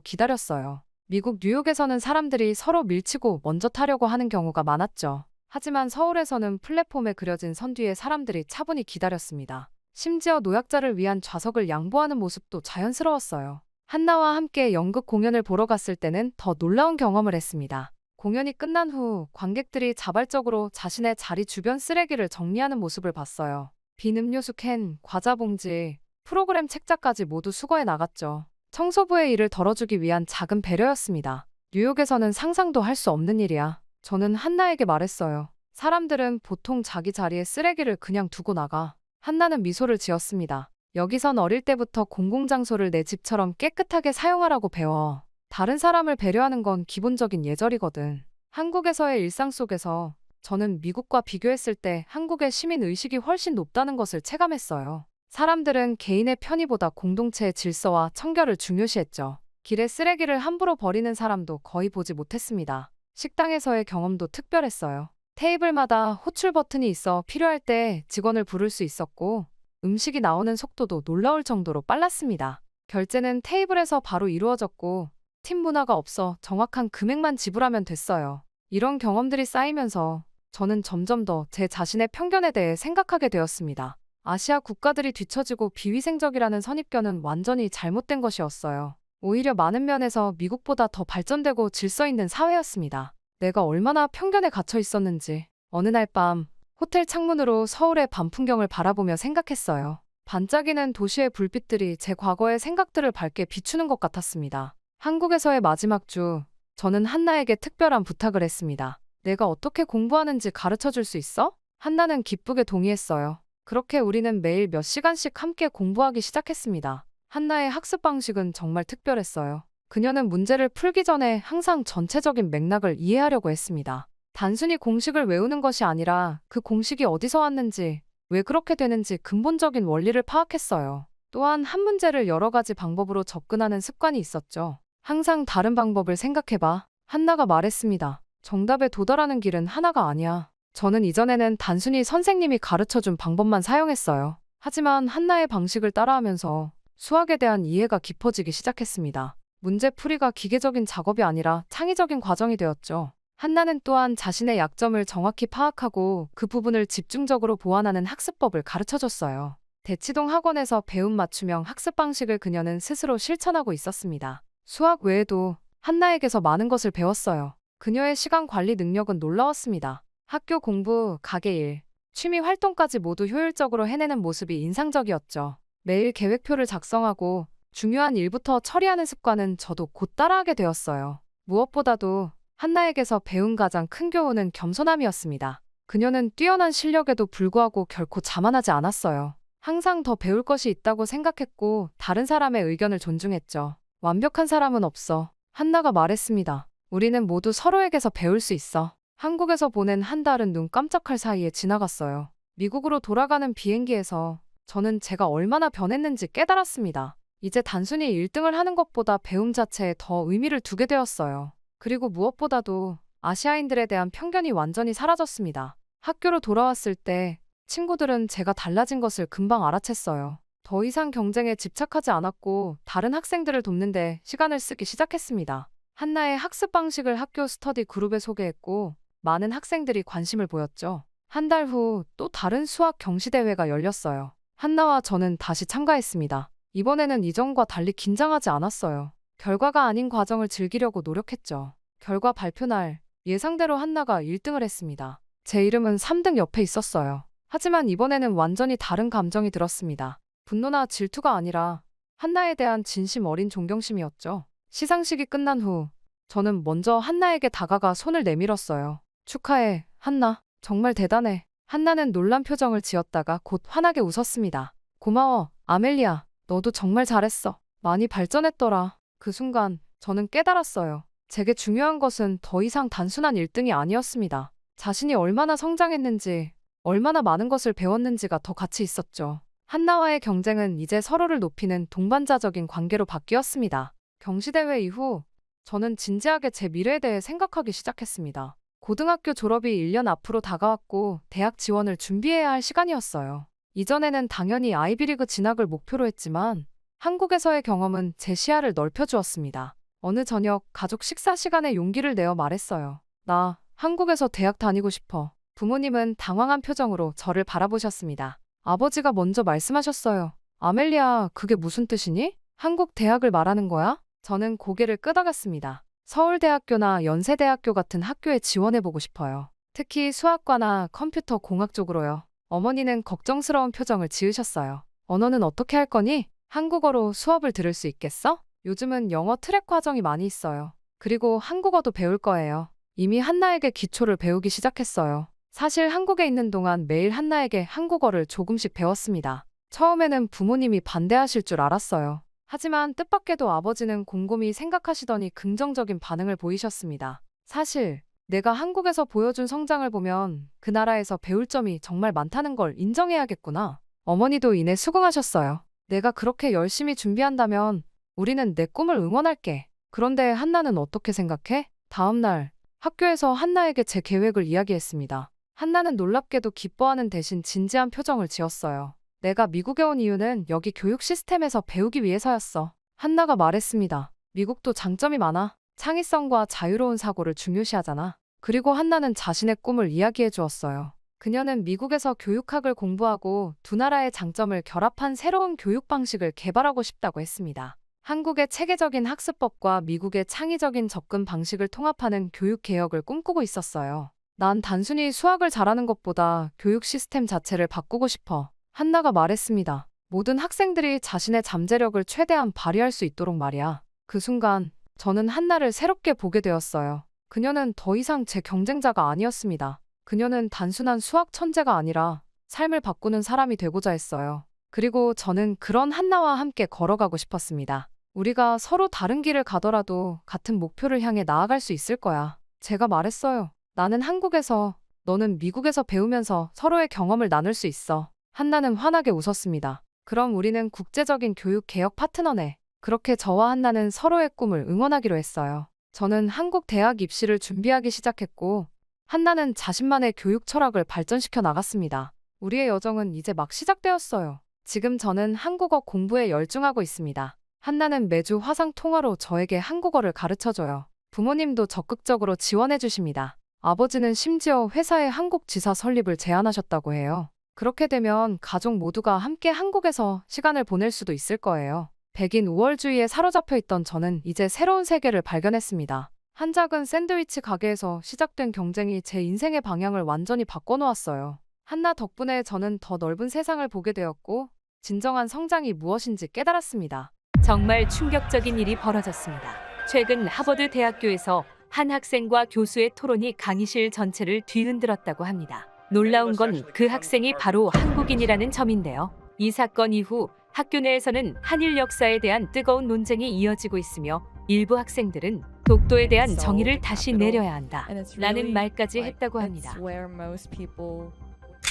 기다렸어요. 미국 뉴욕에서는 사람들이 서로 밀치고 먼저 타려고 하는 경우가 많았죠. 하지만 서울에서는 플랫폼에 그려진 선 뒤에 사람들이 차분히 기다렸습니다. 심지어 노약자를 위한 좌석을 양보하는 모습도 자연스러웠어요. 한나와 함께 연극 공연을 보러 갔을 때는 더 놀라운 경험을 했습니다. 공연이 끝난 후 관객들이 자발적으로 자신의 자리 주변 쓰레기를 정리하는 모습을 봤어요. 빈 음료수 캔, 과자 봉지, 프로그램 책자까지 모두 수거해 나갔죠. 청소부의 일을 덜어주기 위한 작은 배려였습니다. 뉴욕에서는 상상도 할 수 없는 일이야. 저는 한나에게 말했어요. 사람들은 보통 자기 자리에 쓰레기를 그냥 두고 나가. 한나는 미소를 지었습니다. 여기선 어릴 때부터 공공장소를 내 집처럼 깨끗하게 사용하라고 배워. 다른 사람을 배려하는 건 기본적인 예절이거든. 한국에서의 일상 속에서 저는 미국과 비교했을 때 한국의 시민 의식이 훨씬 높다는 것을 체감했어요. 사람들은 개인의 편의보다 공동체의 질서와 청결을 중요시했죠. 길에 쓰레기를 함부로 버리는 사람도 거의 보지 못했습니다. 식당에서의 경험도 특별했어요. 테이블마다 호출 버튼이 있어 필요할 때 직원을 부를 수 있었고 음식이 나오는 속도도 놀라울 정도로 빨랐습니다. 결제는 테이블에서 바로 이루어졌고 팀 문화가 없어 정확한 금액만 지불하면 됐어요. 이런 경험들이 쌓이면서 저는 점점 더 제 자신의 편견에 대해 생각하게 되었습니다. 아시아 국가들이 뒤처지고 비위생적이라는 선입견은 완전히 잘못된 것이었어요. 오히려 많은 면에서 미국보다 더 발전되고 질서 있는 사회였습니다. 내가 얼마나 편견에 갇혀 있었는지 어느 날 밤 호텔 창문으로 서울의 밤 풍경을 바라보며 생각했어요. 반짝이는 도시의 불빛들이 제 과거의 생각들을 밝게 비추는 것 같았습니다. 한국에서의 마지막 주, 저는 한나에게 특별한 부탁을 했습니다. 내가 어떻게 공부하는지 가르쳐 줄 수 있어? 한나는 기쁘게 동의했어요. 그렇게 우리는 매일 몇 시간씩 함께 공부하기 시작했습니다. 한나의 학습 방식은 정말 특별했어요. 그녀는 문제를 풀기 전에 항상 전체적인 맥락을 이해하려고 했습니다. 단순히 공식을 외우는 것이 아니라 그 공식이 어디서 왔는지, 왜 그렇게 되는지 근본적인 원리를 파악했어요. 또한 한 문제를 여러 가지 방법으로 접근하는 습관이 있었죠. 항상 다른 방법을 생각해봐. 한나가 말했습니다. 정답에 도달하는 길은 하나가 아니야. 저는 이전에는 단순히 선생님이 가르쳐준 방법만 사용했어요. 하지만 한나의 방식을 따라하면서 수학에 대한 이해가 깊어지기 시작했습니다. 문제풀이가 기계적인 작업이 아니라 창의적인 과정이 되었죠. 한나는 또한 자신의 약점을 정확히 파악하고 그 부분을 집중적으로 보완하는 학습법을 가르쳐줬어요. 대치동 학원에서 배운 맞춤형 학습 방식을 그녀는 스스로 실천하고 있었습니다. 수학 외에도 한나에게서 많은 것을 배웠어요. 그녀의 시간 관리 능력은 놀라웠습니다. 학교 공부, 가게 일, 취미 활동까지 모두 효율적으로 해내는 모습이 인상적이었죠. 매일 계획표를 작성하고 중요한 일부터 처리하는 습관은 저도 곧 따라하게 되었어요. 무엇보다도 한나에게서 배운 가장 큰 교훈은 겸손함이었습니다. 그녀는 뛰어난 실력에도 불구하고 결코 자만하지 않았어요. 항상 더 배울 것이 있다고 생각했고 다른 사람의 의견을 존중했죠. 완벽한 사람은 없어. 한나가 말했습니다. 우리는 모두 서로에게서 배울 수 있어. 한국에서 보낸 한 달은 눈 깜짝할 사이에 지나갔어요. 미국으로 돌아가는 비행기에서 저는 제가 얼마나 변했는지 깨달았습니다. 이제 단순히 1등을 하는 것보다 배움 자체에 더 의미를 두게 되었어요. 그리고 무엇보다도 아시아인들에 대한 편견이 완전히 사라졌습니다. 학교로 돌아왔을 때 친구들은 제가 달라진 것을 금방 알아챘어요. 더 이상 경쟁에 집착하지 않았고 다른 학생들을 돕는데 시간을 쓰기 시작했습니다. 한나의 학습 방식을 학교 스터디 그룹에 소개했고 많은 학생들이 관심을 보였죠. 한 달 후 또 다른 수학 경시대회가 열렸어요. 한나와 저는 다시 참가했습니다. 이번에는 이전과 달리 긴장하지 않았어요. 결과가 아닌 과정을 즐기려고 노력했죠. 결과 발표 날 예상대로 한나가 1등을 했습니다. 제 이름은 3등 옆에 있었어요. 하지만 이번에는 완전히 다른 감정이 들었습니다. 분노나 질투가 아니라 한나에 대한 진심 어린 존경심이었죠. 시상식이 끝난 후 저는 먼저 한나에게 다가가 손을 내밀었어요. 축하해, 한나. 정말 대단해. 한나는 놀란 표정을 지었다가 곧 환하게 웃었습니다. 고마워, 아멜리아. 너도 정말 잘했어. 많이 발전했더라. 그 순간 저는 깨달았어요. 제게 중요한 것은 더 이상 단순한 1등이 아니었습니다. 자신이 얼마나 성장했는지, 얼마나 많은 것을 배웠는지가 더 가치 있었죠. 한나와의 경쟁은 이제 서로를 높이는 동반자적인 관계로 바뀌었습니다. 경시대회 이후 저는 진지하게 제 미래에 대해 생각하기 시작했습니다. 고등학교 졸업이 1년 앞으로 다가왔고 대학 지원을 준비해야 할 시간이었어요. 이전에는 당연히 아이비리그 진학을 목표로 했지만 한국에서의 경험은 제 시야를 넓혀주었습니다. 어느 저녁 가족 식사 시간에 용기를 내어 말했어요. 나 한국에서 대학 다니고 싶어. 부모님은 당황한 표정으로 저를 바라보셨습니다. 아버지가 먼저 말씀하셨어요. 아멜리아, 그게 무슨 뜻이니? 한국 대학을 말하는 거야? 저는 고개를 끄덕였습니다. 서울대학교나 연세대학교 같은 학교에 지원해보고 싶어요. 특히 수학과나 컴퓨터 공학 쪽으로요. 어머니는 걱정스러운 표정을 지으셨어요. 언어는 어떻게 할 거니? 한국어로 수업을 들을 수 있겠어? 요즘은 영어 트랙 과정이 많이 있어요. 그리고 한국어도 배울 거예요. 이미 한나에게 기초를 배우기 시작했어요. 사실 한국에 있는 동안 매일 한나에게 한국어를 조금씩 배웠습니다. 처음에는 부모님이 반대하실 줄 알았어요. 하지만 뜻밖에도 아버지는 곰곰이 생각하시더니 긍정적인 반응을 보이셨습니다. 사실 내가 한국에서 보여준 성장을 보면 그 나라에서 배울 점이 정말 많다는 걸 인정해야겠구나. 어머니도 이내 수긍하셨어요. 내가 그렇게 열심히 준비한다면 우리는 내 꿈을 응원할게. 그런데 한나는 어떻게 생각해? 다음 날 학교에서 한나에게 제 계획을 이야기했습니다. 한나는 놀랍게도 기뻐하는 대신 진지한 표정을 지었어요. 내가 미국에 온 이유는 여기 교육 시스템에서 배우기 위해서였어. 한나가 말했습니다. 미국도 장점이 많아. 창의성과 자유로운 사고를 중요시하잖아. 그리고 한나는 자신의 꿈을 이야기해 주었어요. 그녀는 미국에서 교육학을 공부하고 두 나라의 장점을 결합한 새로운 교육 방식을 개발하고 싶다고 했습니다. 한국의 체계적인 학습법과 미국의 창의적인 접근 방식을 통합하는 교육 개혁을 꿈꾸고 있었어요. 난 단순히 수학을 잘하는 것보다 교육 시스템 자체를 바꾸고 싶어. 한나가 말했습니다. 모든 학생들이 자신의 잠재력을 최대한 발휘할 수 있도록 말이야. 그 순간 저는 한나를 새롭게 보게 되었어요. 그녀는 더 이상 제 경쟁자가 아니었습니다. 그녀는 단순한 수학 천재가 아니라 삶을 바꾸는 사람이 되고자 했어요. 그리고 저는 그런 한나와 함께 걸어가고 싶었습니다. 우리가 서로 다른 길을 가더라도 같은 목표를 향해 나아갈 수 있을 거야. 제가 말했어요. 나는 한국에서, 너는 미국에서 배우면서 서로의 경험을 나눌 수 있어. 한나는 환하게 웃었습니다. 그럼 우리는 국제적인 교육 개혁 파트너네. 그렇게 저와 한나는 서로의 꿈을 응원하기로 했어요. 저는 한국 대학 입시를 준비하기 시작했고, 한나는 자신만의 교육 철학을 발전시켜 나갔습니다. 우리의 여정은 이제 막 시작되었어요. 지금 저는 한국어 공부에 열중하고 있습니다. 한나는 매주 화상 통화로 저에게 한국어를 가르쳐줘요. 부모님도 적극적으로 지원해 주십니다. 아버지는 심지어 회사에 한국 지사 설립을 제안하셨다고 해요. 그렇게 되면 가족 모두가 함께 한국에서 시간을 보낼 수도 있을 거예요. 백인 우월주의에 사로잡혀 있던 저는 이제 새로운 세계를 발견했습니다. 한 작은 샌드위치 가게에서 시작된 경쟁이 제 인생의 방향을 완전히 바꿔놓았어요. 한나 덕분에 저는 더 넓은 세상을 보게 되었고 진정한 성장이 무엇인지 깨달았습니다. 정말 충격적인 일이 벌어졌습니다. 최근 하버드 대학교에서 한 학생과 교수의 토론이 강의실 전체를 뒤흔들었다고 합니다. 놀라운 건 그 학생이 바로 한국인이라는 점인데요. 이 사건 이후 학교 내에서는 한일 역사에 대한 뜨거운 논쟁이 이어지고 있으며 일부 학생들은 독도에 대한 정의를 다시 내려야 한다 라는 말까지 했다고 합니다.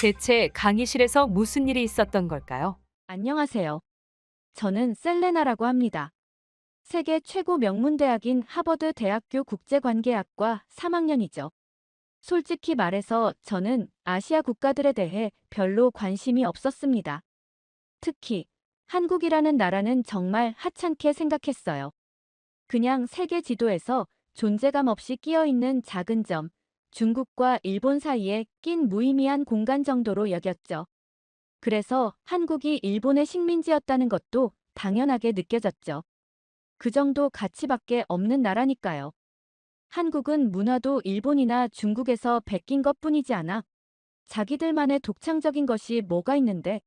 대체 강의실에서 무슨 일이 있었던 걸까요? 안녕하세요. 저는 셀레나라고 합니다. 세계 최고 명문대학인 하버드 대학교 국제관계학과 3학년이죠. 솔직히 말해서 저는 아시아 국가들에 대해 별로 관심이 없었습니다. 특히 한국이라는 나라는 정말 하찮게 생각했어요. 그냥 세계 지도에서 존재감 없이 끼어 있는 작은 점, 중국과 일본 사이에 낀 무의미한 공간 정도로 여겼죠. 그래서 한국이 일본의 식민지였다는 것도 당연하게 느껴졌죠. 그 정도 가치밖에 없는 나라니까요. 한국은 문화도 일본이나 중국에서 베낀 것뿐이지 않아 자기들만의 독창적인 것이 뭐가 있는데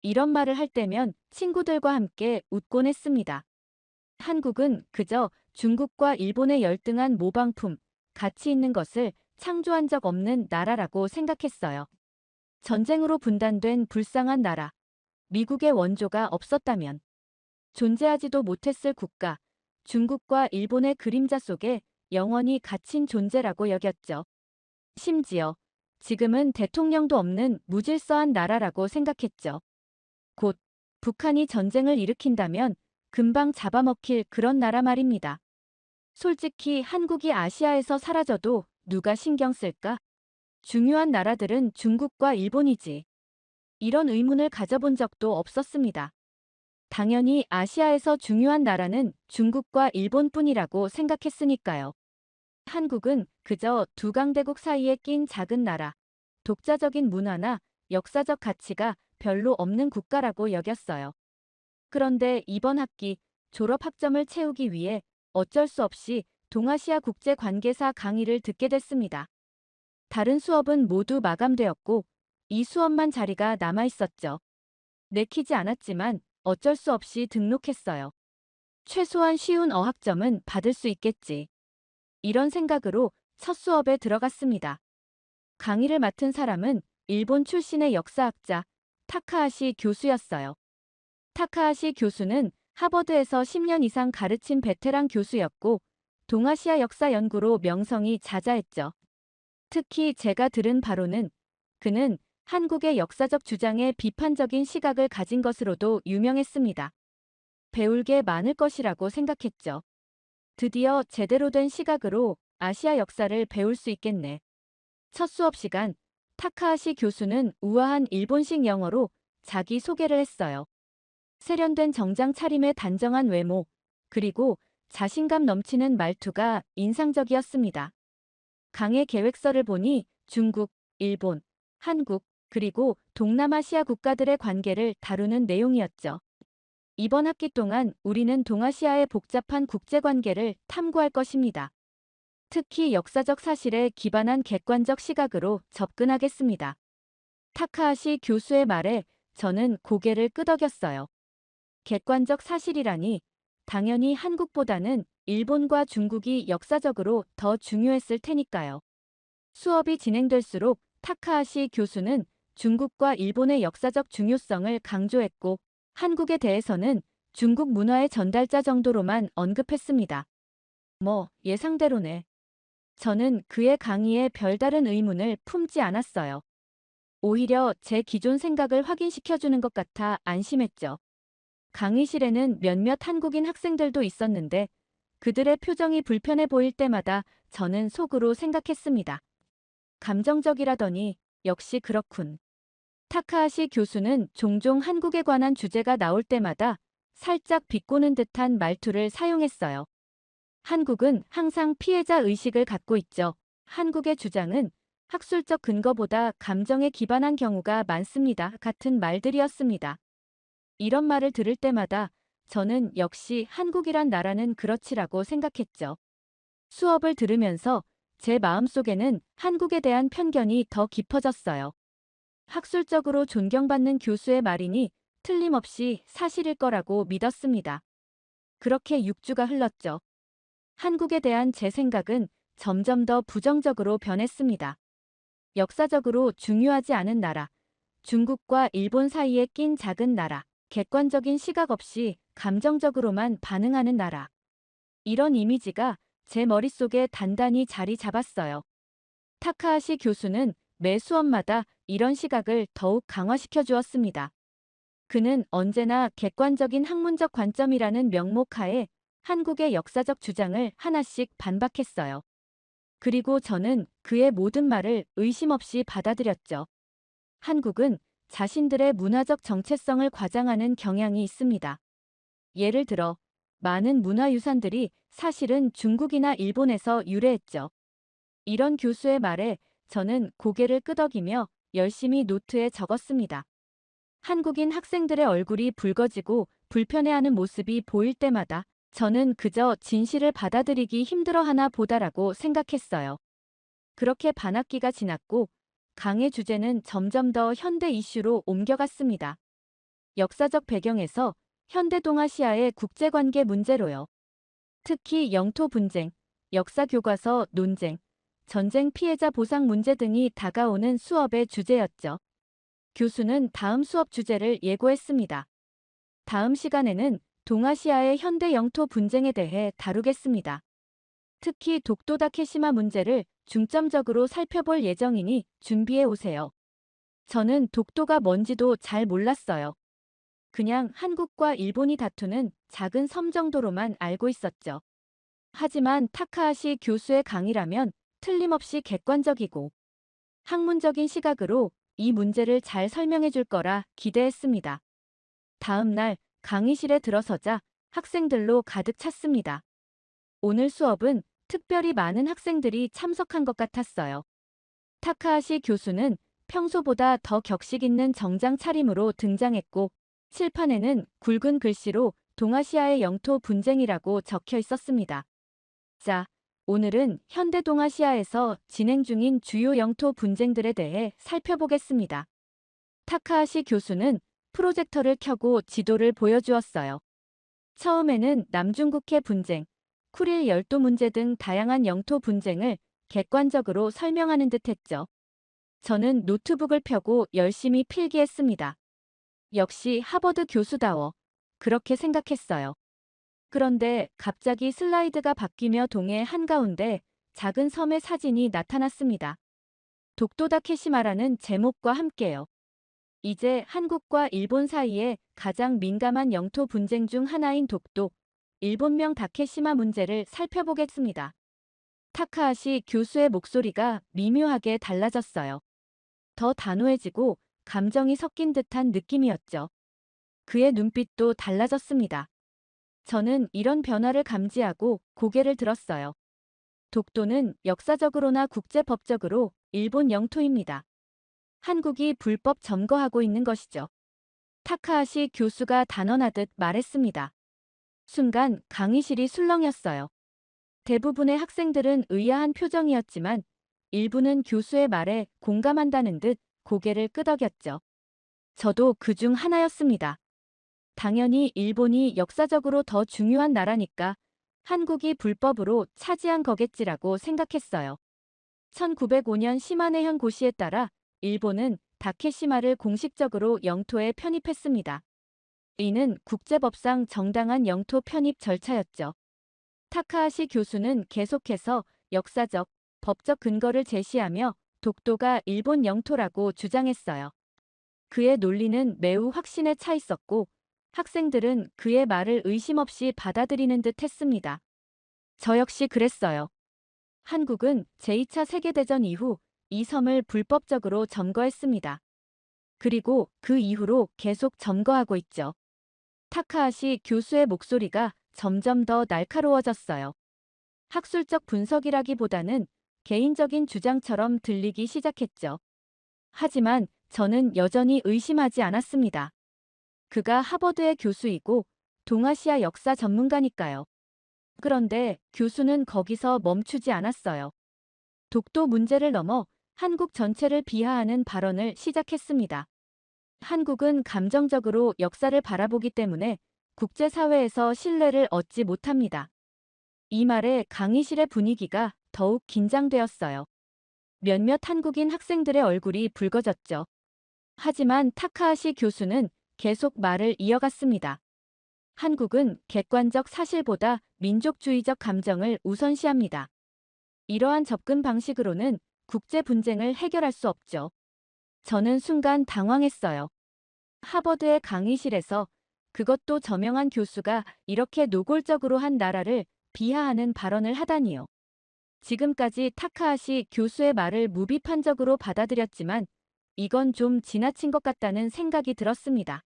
이런 말을 할 때면 친구들과 함께 웃곤 했습니다. 한국은 그저 중국과 일본의 열등한 모방품, 가치 있는 것을 창조한 적 없는 나라라고 생각했어요. 전쟁으로 분단된 불쌍한 나라, 미국의 원조가 없었다면 존재하지도 못했을 국가, 중국과 일본의 그림자 속에 영원히 갇힌 존재라고 여겼죠. 심지어 지금은 대통령도 없는 무질서한 나라라고 생각했죠. 곧 북한이 전쟁을 일으킨다면 금방 잡아먹힐 그런 나라 말입니다. 솔직히 한국이 아시아에서 사라져도 누가 신경 쓸까? 중요한 나라들은 중국과 일본이지. 이런 의문을 가져본 적도 없었습니다. 당연히 아시아에서 중요한 나라는 중국과 일본뿐이라고 생각했으니까요. 한국은 그저 두 강대국 사이에 낀 작은 나라, 독자적인 문화나 역사적 가치가 별로 없는 국가라고 여겼어요. 그런데 이번 학기 졸업 학점을 채우기 위해 어쩔 수 없이 동아시아 국제관계사 강의를 듣게 됐습니다. 다른 수업은 모두 마감되었고 이 수업만 자리가 남아 있었죠. 내키지 않았지만 어쩔 수 없이 등록했어요. 최소한 쉬운 어학점은 받을 수 있겠지. 이런 생각으로 첫 수업에 들어갔습니다. 강의를 맡은 사람은 일본 출신의 역사학자 타카하시 교수였어요. 타카하시 교수는 하버드에서 10년 이상 가르친 베테랑 교수였고 동아시아 역사 연구로 명성이 자자했죠. 특히 제가 들은 바로는 그는 한국의 역사적 주장에 비판적인 시각을 가진 것으로도 유명했습니다. 배울 게 많을 것이라고 생각했죠. 드디어 제대로 된 시각으로 아시아 역사를 배울 수 있겠네. 첫 수업 시간, 타카하시 교수는 우아한 일본식 영어로 자기 소개를 했어요. 세련된 정장 차림의 단정한 외모, 그리고 자신감 넘치는 말투가 인상적이었습니다. 강의 계획서를 보니 중국, 일본, 한국, 그리고 동남아시아 국가들의 관계를 다루는 내용이었죠. 이번 학기 동안 우리는 동아시아의 복잡한 국제관계를 탐구할 것입니다. 특히 역사적 사실에 기반한 객관적 시각으로 접근하겠습니다. 타카하시 교수의 말에 저는 고개를 끄덕였어요. 객관적 사실이라니 당연히 한국보다는 일본과 중국이 역사적으로 더 중요했을 테니까요. 수업이 진행될수록 타카하시 교수는 중국과 일본의 역사적 중요성을 강조했고 한국에 대해서는 중국 문화의 전달자 정도로만 언급했습니다. 뭐 예상대로네. 저는 그의 강의에 별다른 의문을 품지 않았어요. 오히려 제 기존 생각을 확인시켜주는 것 같아 안심했죠. 강의실에는 몇몇 한국인 학생들도 있었는데 그들의 표정이 불편해 보일 때마다 저는 속으로 생각했습니다. 감정적이라더니 역시 그렇군. 타카하시 교수는 종종 한국에 관한 주제가 나올 때마다 살짝 비꼬는 듯한 말투를 사용했어요. 한국은 항상 피해자 의식을 갖고 있죠. 한국의 주장은 학술적 근거보다 감정에 기반한 경우가 많습니다. 같은 말들이었습니다. 이런 말을 들을 때마다 저는 역시 한국이란 나라는 그렇지라고 생각했죠. 수업을 들으면서 제 마음속에는 한국에 대한 편견이 더 깊어졌어요. 학술적으로 존경받는 교수의 말이니 틀림없이 사실일 거라고 믿었습니다. 그렇게 6주가 흘렀죠. 한국에 대한 제 생각은 점점 더 부정적으로 변했습니다. 역사적으로 중요하지 않은 나라, 중국과 일본 사이에 낀 작은 나라, 객관적인 시각 없이 감정적으로만 반응하는 나라. 이런 이미지가 제 머릿속에 단단히 자리 잡았어요. 타카하시 교수는 매 수업마다 이런 시각을 더욱 강화시켜 주었습니다. 그는 언제나 객관적인 학문적 관점이라는 명목하에 한국의 역사적 주장을 하나씩 반박했어요. 그리고 저는 그의 모든 말을 의심 없이 받아들였죠. 한국은 자신들의 문화적 정체성을 과장하는 경향이 있습니다. 예를 들어, 많은 문화유산들이 사실은 중국이나 일본에서 유래했죠. 이런 교수의 말에 저는 고개를 끄덕이며 열심히 노트에 적었습니다. 한국인 학생들의 얼굴이 붉어지고 불편해하는 모습이 보일 때마다 저는 그저 진실을 받아들이기 힘들어하나 보다라고 생각했어요. 그렇게 반학기가 지났고 강의 주제는 점점 더 현대 이슈로 옮겨갔습니다. 역사적 배경에서 현대 동아시아의 국제관계 문제로요. 특히 영토 분쟁, 역사 교과서 논쟁, 전쟁 피해자 보상 문제 등이 다가오는 수업의 주제였죠. 교수는 다음 수업 주제를 예고했습니다. 다음 시간에는 동아시아의 현대 영토 분쟁에 대해 다루겠습니다. 특히 독도 다케시마 문제를 중점적으로 살펴볼 예정이니 준비해 오세요. 저는 독도가 뭔지도 잘 몰랐어요. 그냥 한국과 일본이 다투는 작은 섬 정도로만 알고 있었죠. 하지만 타카하시 교수의 강의라면 틀림없이 객관적이고 학문적인 시각으로 이 문제를 잘 설명해 줄 거라 기대했습니다. 다음 날 강의실에 들어서자 학생들로 가득 찼습니다. 오늘 수업은 특별히 많은 학생들이 참석한 것 같았어요. 타카하시 교수는 평소보다 더 격식 있는 정장 차림으로 등장했고 칠판에는 굵은 글씨로 동아시아의 영토 분쟁이라고 적혀 있었습니다. 자, 오늘은 현대 동아시아에서 진행 중인 주요 영토 분쟁들에 대해 살펴보겠습니다. 타카하시 교수는 프로젝터를 켜고 지도를 보여주었어요. 처음에는 남중국해 분쟁, 쿠릴 열도 문제 등 다양한 영토 분쟁을 객관적으로 설명하는 듯 했죠. 저는 노트북을 펴고 열심히 필기했습니다. 역시 하버드 교수다워. 그렇게 생각했어요. 그런데 갑자기 슬라이드가 바뀌며 동해 한가운데 작은 섬의 사진이 나타났습니다. 독도 다케시마라는 제목과 함께요. 이제 한국과 일본 사이에 가장 민감한 영토 분쟁 중 하나인 독도, 일본명 다케시마 문제를 살펴보겠습니다. 타카하시 교수의 목소리가 미묘하게 달라졌어요. 더 단호해지고 감정이 섞인 듯한 느낌이었죠. 그의 눈빛도 달라졌습니다. 저는 이런 변화를 감지하고 고개를 들었어요. 독도는 역사적으로나 국제법적으로 일본 영토입니다. 한국이 불법 점거하고 있는 것이죠. 타카하시 교수가 단언하듯 말했습니다. 순간 강의실이 술렁였어요. 대부분의 학생들은 의아한 표정이었지만 일부는 교수의 말에 공감한다는 듯 고개를 끄덕였죠. 저도 그중 하나였습니다. 당연히 일본이 역사적으로 더 중요한 나라니까 한국이 불법으로 차지한 거겠지라고 생각했어요. 1905년 시마네현 고시에 따라 일본은 다케시마를 공식적으로 영토에 편입했습니다. 이는 국제법상 정당한 영토 편입 절차였죠. 타카하시 교수는 계속해서 역사적, 법적 근거를 제시하며 독도가 일본 영토라고 주장했어요. 그의 논리는 매우 확신에 차 있었고 학생들은 그의 말을 의심 없이 받아들이는 듯 했습니다. 저 역시 그랬어요. 한국은 제2차 세계대전 이후 이 섬을 불법적으로 점거했습니다. 그리고 그 이후로 계속 점거하고 있죠. 타카하시 교수의 목소리가 점점 더 날카로워졌어요. 학술적 분석이라기보다는 개인적인 주장처럼 들리기 시작했죠. 하지만 저는 여전히 의심하지 않았습니다. 그가 하버드의 교수이고 동아시아 역사 전문가니까요. 그런데 교수는 거기서 멈추지 않았어요. 독도 문제를 넘어 한국 전체를 비하하는 발언을 시작했습니다. 한국은 감정적으로 역사를 바라보기 때문에 국제사회에서 신뢰를 얻지 못합니다. 이 말에 강의실의 분위기가 더욱 긴장되었어요. 몇몇 한국인 학생들의 얼굴이 붉어졌죠. 하지만 타카하시 교수는 계속 말을 이어갔습니다. 한국은 객관적 사실보다 민족주의적 감정을 우선시합니다. 이러한 접근 방식으로는 국제 분쟁을 해결할 수 없죠. 저는 순간 당황했어요. 하버드의 강의실에서 그것도 저명한 교수가 이렇게 노골적으로 한 나라를 비하하는 발언을 하다니요. 지금까지 타카하시 교수의 말을 무비판적으로 받아들였지만 이건 좀 지나친 것 같다는 생각이 들었습니다.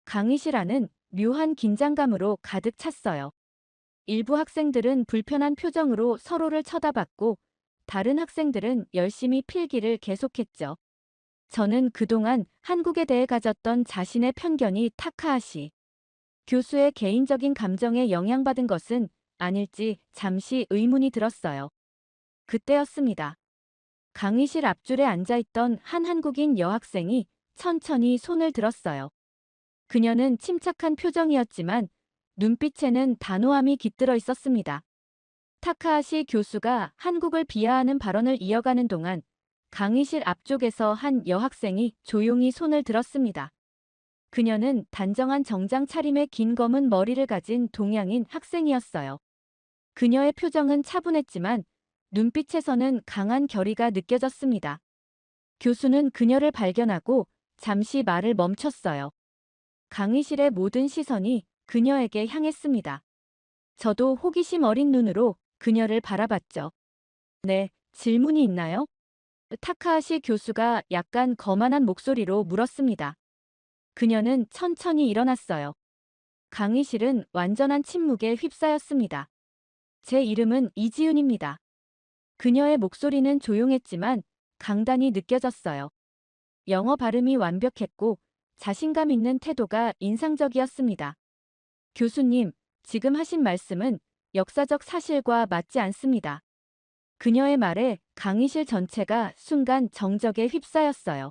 강의실 안은 묘한 긴장감으로 가득 찼어요. 일부 학생들은 불편한 표정으로 서로를 쳐다봤고 다른 학생들은 열심히 필기를 계속했죠. 저는 그동안 한국에 대해 가졌던 자신의 편견이 타카하시 교수의 개인적인 감정에 영향받은 것은 아닐지 잠시 의문이 들었어요. 그때였습니다. 강의실 앞줄에 앉아있던 한 한국인 여학생이 천천히 손을 들었어요. 그녀는 침착한 표정이었지만 눈빛에는 단호함이 깃들어 있었습니다. 타카하시 교수가 한국을 비하하는 발언을 이어가는 동안 강의실 앞쪽에서 한 여학생이 조용히 손을 들었습니다. 그녀는 단정한 정장 차림의 긴 검은 머리를 가진 동양인 학생이었어요. 그녀의 표정은 차분했지만 눈빛에서는 강한 결의가 느껴졌습니다. 교수는 그녀를 발견하고 잠시 말을 멈췄어요. 강의실의 모든 시선이 그녀에게 향했습니다. 저도 호기심 어린 눈으로 그녀를 바라봤죠. 네, 질문이 있나요? 타카하시 교수가 약간 거만한 목소리로 물었습니다. 그녀는 천천히 일어났어요. 강의실은 완전한 침묵에 휩싸였습니다. 제 이름은 이지윤입니다. 그녀의 목소리는 조용했지만 강단이 느껴졌어요. 영어 발음이 완벽했고 자신감 있는 태도가 인상적이었습니다. 교수님, 지금 하신 말씀은 역사적 사실과 맞지 않습니다. 그녀의 말에 강의실 전체가 순간 정적에 휩싸였어요.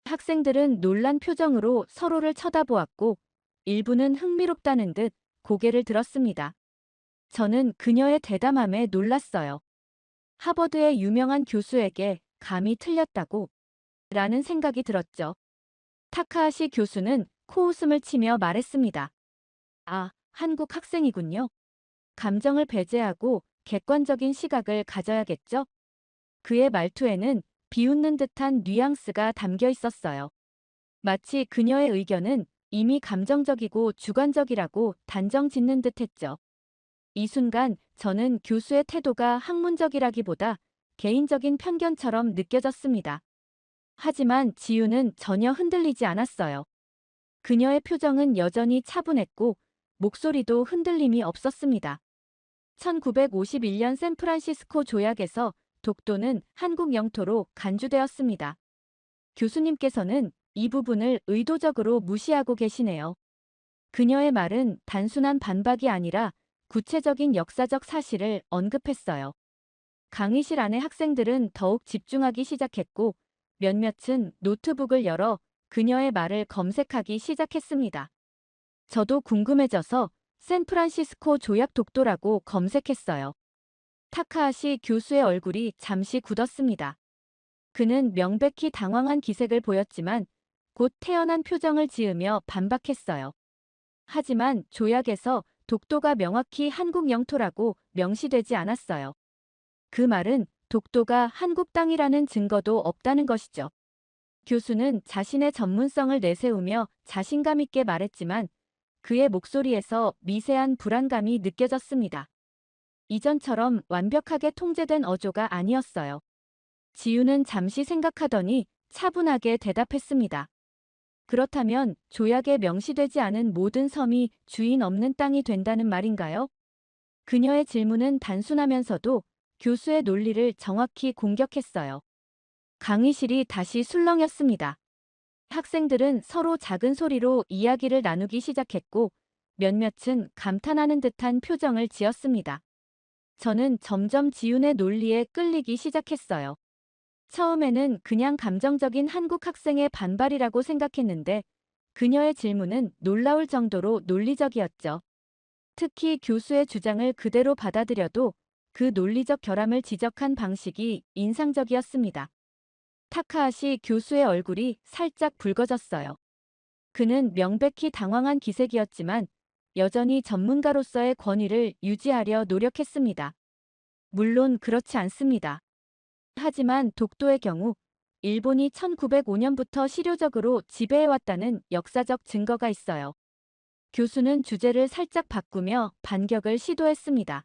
학생들은 놀란 표정으로 서로를 쳐다보았고 일부는 흥미롭다는 듯 고개를 들었습니다. 저는 그녀의 대담함에 놀랐어요. 하버드의 유명한 교수에게 감히 틀렸다고 라는 생각이 들었죠. 타카하시 교수는 코웃음을 치며 말했습니다. 아, 한국 학생이군요. 감정을 배제하고 객관적인 시각을 가져야겠죠? 그의 말투에는 비웃는 듯한 뉘앙스가 담겨 있었어요. 마치 그녀의 의견은 이미 감정적이고 주관적이라고 단정 짓는 듯했죠. 이 순간 저는 교수의 태도가 학문적이라기보다 개인적인 편견처럼 느껴졌습니다. 하지만 지유는 전혀 흔들리지 않았어요. 그녀의 표정은 여전히 차분했고 목소리도 흔들림이 없었습니다. 1951년 샌프란시스코 조약에서 독도는 한국 영토로 간주되었습니다. 교수님께서는 이 부분을 의도적으로 무시하고 계시네요. 그녀의 말은 단순한 반박이 아니라 구체적인 역사적 사실을 언급했어요. 강의실 안의 학생들은 더욱 집중하기 시작했고 몇몇은 노트북을 열어 그녀의 말을 검색하기 시작했습니다. 저도 궁금해져서 샌프란시스코 조약 독도라고 검색했어요. 타카하시 교수의 얼굴이 잠시 굳었습니다. 그는 명백히 당황한 기색을 보였지만 곧 태연한 표정을 지으며 반박했어요. 하지만 조약에서 독도가 명확히 한국 영토라고 명시되지 않았어요. 그 말은 독도가 한국 땅이라는 증거도 없다는 것이죠. 교수는 자신의 전문성을 내세우며 자신감 있게 말했지만 그의 목소리에서 미세한 불안감이 느껴졌습니다. 이전처럼 완벽하게 통제된 어조가 아니었어요. 지유는 잠시 생각하더니 차분하게 대답했습니다. 그렇다면 조약에 명시되지 않은 모든 섬이 주인 없는 땅이 된다는 말인가요? 그녀의 질문은 단순하면서도 교수의 논리를 정확히 공격했어요. 강의실이 다시 술렁였습니다. 학생들은 서로 작은 소리로 이야기를 나누기 시작했고 몇몇은 감탄하는 듯한 표정을 지었습니다. 저는 점점 지윤의 논리에 끌리기 시작했어요. 처음에는 그냥 감정적인 한국 학생의 반발이라고 생각했는데 그녀의 질문은 놀라울 정도로 논리적이었죠. 특히 교수의 주장을 그대로 받아들여도 그 논리적 결함을 지적한 방식이 인상적이었습니다. 타카하시 교수의 얼굴이 살짝 붉어졌어요. 그는 명백히 당황한 기색이었지만 여전히 전문가로서의 권위를 유지하려 노력했습니다. 물론 그렇지 않습니다. 하지만 독도의 경우 일본이 1905년부터 실효적으로 지배해왔다는 역사적 증거가 있어요. 교수는 주제를 살짝 바꾸며 반격을 시도했습니다.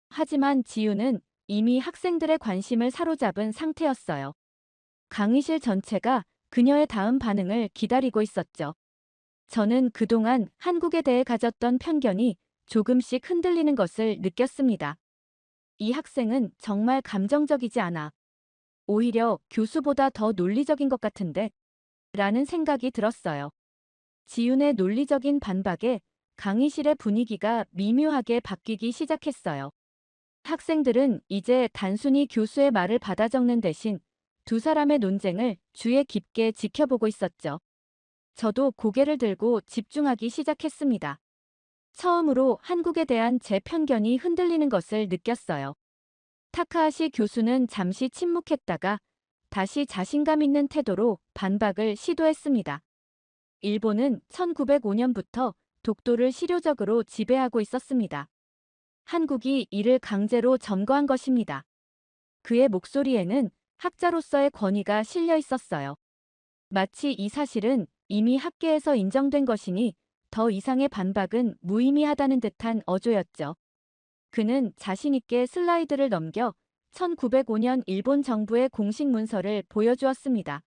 하지만 지유는 이미 학생들의 관심을 사로잡은 상태였어요. 강의실 전체가 그녀의 다음 반응을 기다리고 있었죠. 저는 그동안 한국에 대해 가졌던 편견이 조금씩 흔들리는 것을 느꼈습니다. 이 학생은 정말 감정적이지 않아. 오히려 교수보다 더 논리적인 것 같은데? 라는 생각이 들었어요. 지윤의 논리적인 반박에 강의실의 분위기가 미묘하게 바뀌기 시작했어요. 학생들은 이제 단순히 교수의 말을 받아 적는 대신 두 사람의 논쟁을 주의 깊게 지켜보고 있었죠. 저도 고개를 들고 집중하기 시작했습니다. 처음으로 한국에 대한 제 편견이 흔들리는 것을 느꼈어요. 타카하시 교수는 잠시 침묵했다가 다시 자신감 있는 태도로 반박을 시도했습니다. 일본은 1905년부터 독도를 실효적으로 지배하고 있었습니다. 한국이 이를 강제로 점거한 것입니다. 그의 목소리에는 학자로서의 권위가 실려 있었어요. 마치 이 사실은 이미 학계에서 인정된 것이니 더 이상의 반박은 무의미하다는 듯한 어조였죠. 그는 자신있게 슬라이드를 넘겨 1905년 일본 정부의 공식 문서를 보여주었습니다.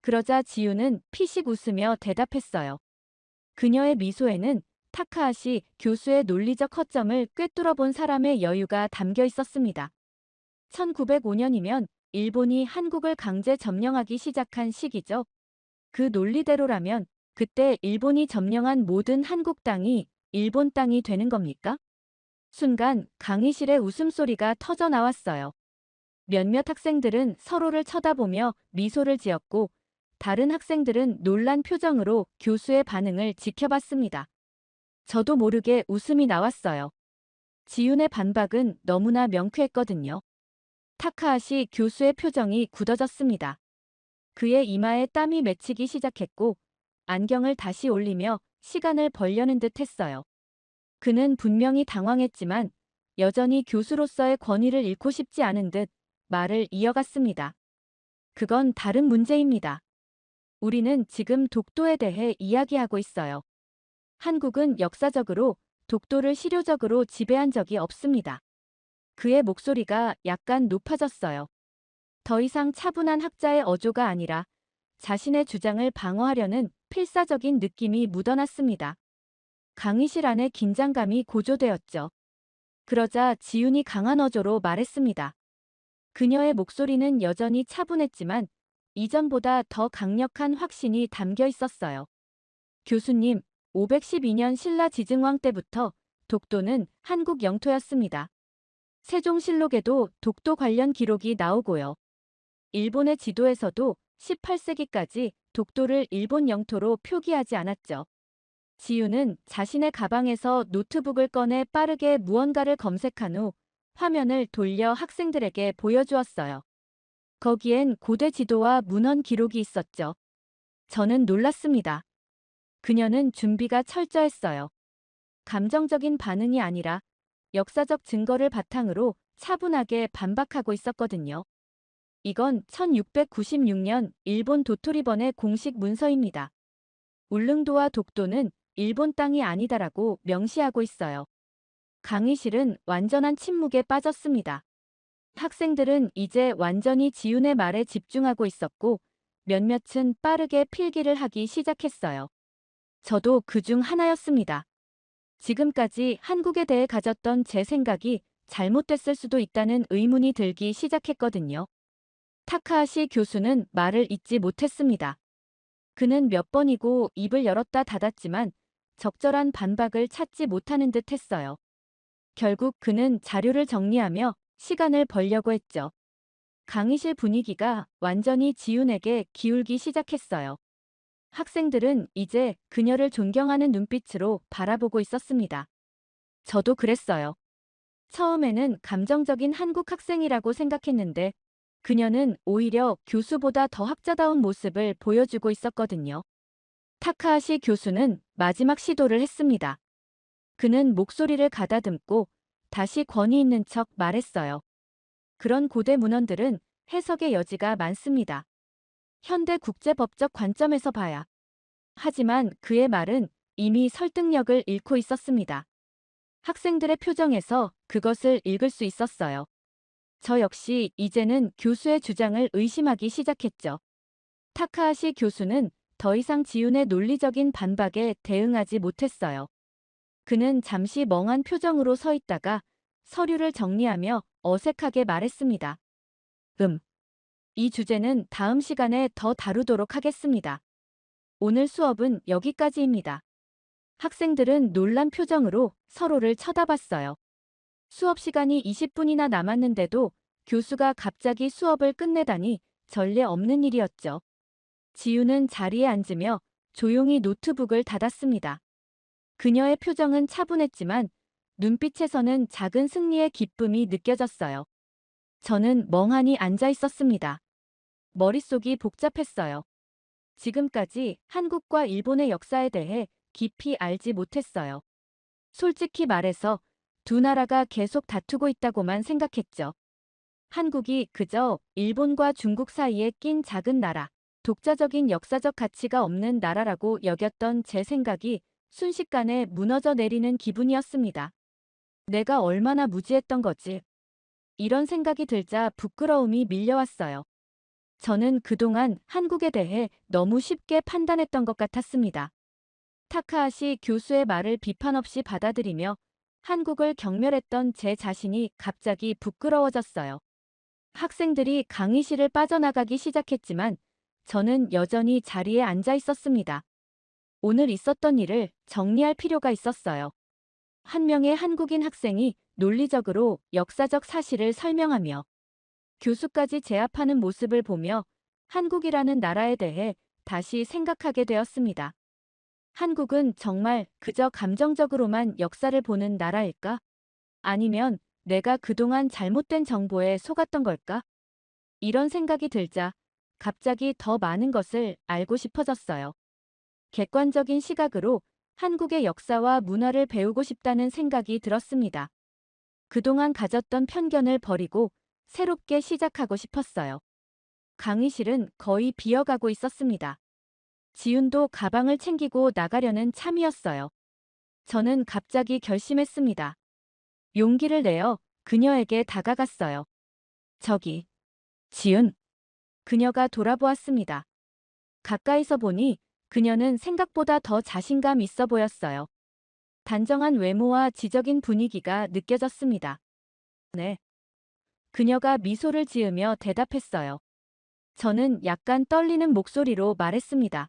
그러자 지유는 피식 웃으며 대답했어요. 그녀의 미소에는 타카하시 교수의 논리적 허점을 꿰뚫어 본 사람의 여유가 담겨 있었습니다. 1905년이면 일본이 한국을 강제 점령하기 시작한 시기죠. 그 논리대로라면 그때 일본이 점령한 모든 한국 땅이 일본 땅이 되는 겁니까? 순간 강의실의 웃음소리가 터져 나왔어요. 몇몇 학생들은 서로를 쳐다보며 미소를 지었고 다른 학생들은 놀란 표정으로 교수의 반응을 지켜봤습니다. 저도 모르게 웃음이 나왔어요. 지윤의 반박은 너무나 명쾌했거든요. 타카하시 교수의 표정이 굳어졌습니다. 그의 이마에 땀이 맺히기 시작했고 안경을 다시 올리며 시간을 벌려는 듯 했어요. 그는 분명히 당황했지만 여전히 교수로서의 권위를 잃고 싶지 않은 듯 말을 이어갔습니다. 그건 다른 문제입니다. 우리는 지금 독도에 대해 이야기하고 있어요. 한국은 역사적으로 독도를 실효적으로 지배한 적이 없습니다. 그의 목소리가 약간 높아졌어요. 더 이상 차분한 학자의 어조가 아니라 자신의 주장을 방어하려는 필사적인 느낌이 묻어났습니다. 강의실 안에 긴장감이 고조되었죠. 그러자 지윤이 강한 어조로 말했습니다. 그녀의 목소리는 여전히 차분했지만 이전보다 더 강력한 확신이 담겨 있었어요. 교수님, 512년 신라 지증왕 때부터 독도는 한국 영토였습니다. 세종실록에도 독도 관련 기록이 나오고요. 일본의 지도에서도 18세기까지 독도를 일본 영토로 표기하지 않았죠. 지유는 자신의 가방에서 노트북을 꺼내 빠르게 무언가를 검색한 후 화면을 돌려 학생들에게 보여주었어요. 거기엔 고대 지도와 문헌 기록이 있었죠. 저는 놀랐습니다. 그녀는 준비가 철저했어요. 감정적인 반응이 아니라 역사적 증거를 바탕으로 차분하게 반박하고 있었거든요. 이건 1696년 일본 도토리번의 공식 문서입니다. 울릉도와 독도는 일본 땅이 아니다라고 명시하고 있어요. 강의실은 완전한 침묵에 빠졌습니다. 학생들은 이제 완전히 지윤의 말에 집중하고 있었고 몇몇은 빠르게 필기를 하기 시작했어요. 저도 그중 하나였습니다. 지금까지 한국에 대해 가졌던 제 생각이 잘못됐을 수도 있다는 의문이 들기 시작했거든요. 타카하시 교수는 말을 잇지 못했습니다. 그는 몇 번이고 입을 열었다 닫았지만 적절한 반박을 찾지 못하는 듯 했어요. 결국 그는 자료를 정리하며 시간을 벌려고 했죠. 강의실 분위기가 완전히 지윤에게 기울기 시작했어요. 학생들은 이제 그녀를 존경하는 눈빛으로 바라보고 있었습니다. 저도 그랬어요. 처음에는 감정적인 한국 학생이라고 생각했는데 그녀는 오히려 교수보다 더 학자다운 모습을 보여주고 있었거든요. 타카하시 교수는 마지막 시도를 했습니다. 그는 목소리를 가다듬고 다시 권위 있는 척 말했어요. 그런 고대 문헌들은 해석의 여지가 많습니다. 현대 국제법적 관점에서 봐야. 하지만 그의 말은 이미 설득력을 잃고 있었습니다. 학생들의 표정에서 그것을 읽을 수 있었어요. 저 역시 이제는 교수의 주장을 의심하기 시작했죠. 타카하시 교수는 더 이상 지윤의 논리적인 반박에 대응하지 못했어요. 그는 잠시 멍한 표정으로 서 있다가 서류를 정리하며 어색하게 말했습니다. 이 주제는 다음 시간에 더 다루도록 하겠습니다. 오늘 수업은 여기까지입니다. 학생들은 놀란 표정으로 서로를 쳐다봤어요. 수업 시간이 20분이나 남았는데도 교수가 갑자기 수업을 끝내다니 전례 없는 일이었죠. 지유는 자리에 앉으며 조용히 노트북을 닫았습니다. 그녀의 표정은 차분했지만 눈빛에서는 작은 승리의 기쁨이 느껴졌어요. 저는 멍하니 앉아 있었습니다. 머릿속이 복잡했어요. 지금까지 한국과 일본의 역사에 대해 깊이 알지 못했어요. 솔직히 말해서 두 나라가 계속 다투고 있다고만 생각했죠. 한국이 그저 일본과 중국 사이에 낀 작은 나라, 독자적인 역사적 가치가 없는 나라라고 여겼던 제 생각이 순식간에 무너져 내리는 기분이었습니다. 내가 얼마나 무지했던 거지? 이런 생각이 들자 부끄러움이 밀려왔어요. 저는 그동안 한국에 대해 너무 쉽게 판단했던 것 같았습니다. 타카하시 교수의 말을 비판 없이 받아들이며 한국을 경멸했던 제 자신이 갑자기 부끄러워졌어요. 학생들이 강의실을 빠져나가기 시작했지만 저는 여전히 자리에 앉아 있었습니다. 오늘 있었던 일을 정리할 필요가 있었어요. 한 명의 한국인 학생이 논리적으로 역사적 사실을 설명하며 교수까지 제압하는 모습을 보며 한국이라는 나라에 대해 다시 생각하게 되었습니다. 한국은 정말 그저 감정적으로만 역사를 보는 나라일까? 아니면 내가 그동안 잘못된 정보에 속았던 걸까? 이런 생각이 들자 갑자기 더 많은 것을 알고 싶어졌어요. 객관적인 시각으로 한국의 역사와 문화를 배우고 싶다는 생각이 들었습니다. 그동안 가졌던 편견을 버리고 새롭게 시작하고 싶었어요. 강의실은 거의 비어가고 있었습니다. 지윤도 가방을 챙기고 나가려는 참이었어요. 저는 갑자기 결심했습니다. 용기를 내어 그녀에게 다가갔어요. 저기, 지윤. 그녀가 돌아보았습니다. 가까이서 보니 그녀는 생각보다 더 자신감 있어 보였어요. 단정한 외모와 지적인 분위기가 느껴졌습니다. 네. 그녀가 미소를 지으며 대답했어요. 저는 약간 떨리는 목소리로 말했습니다.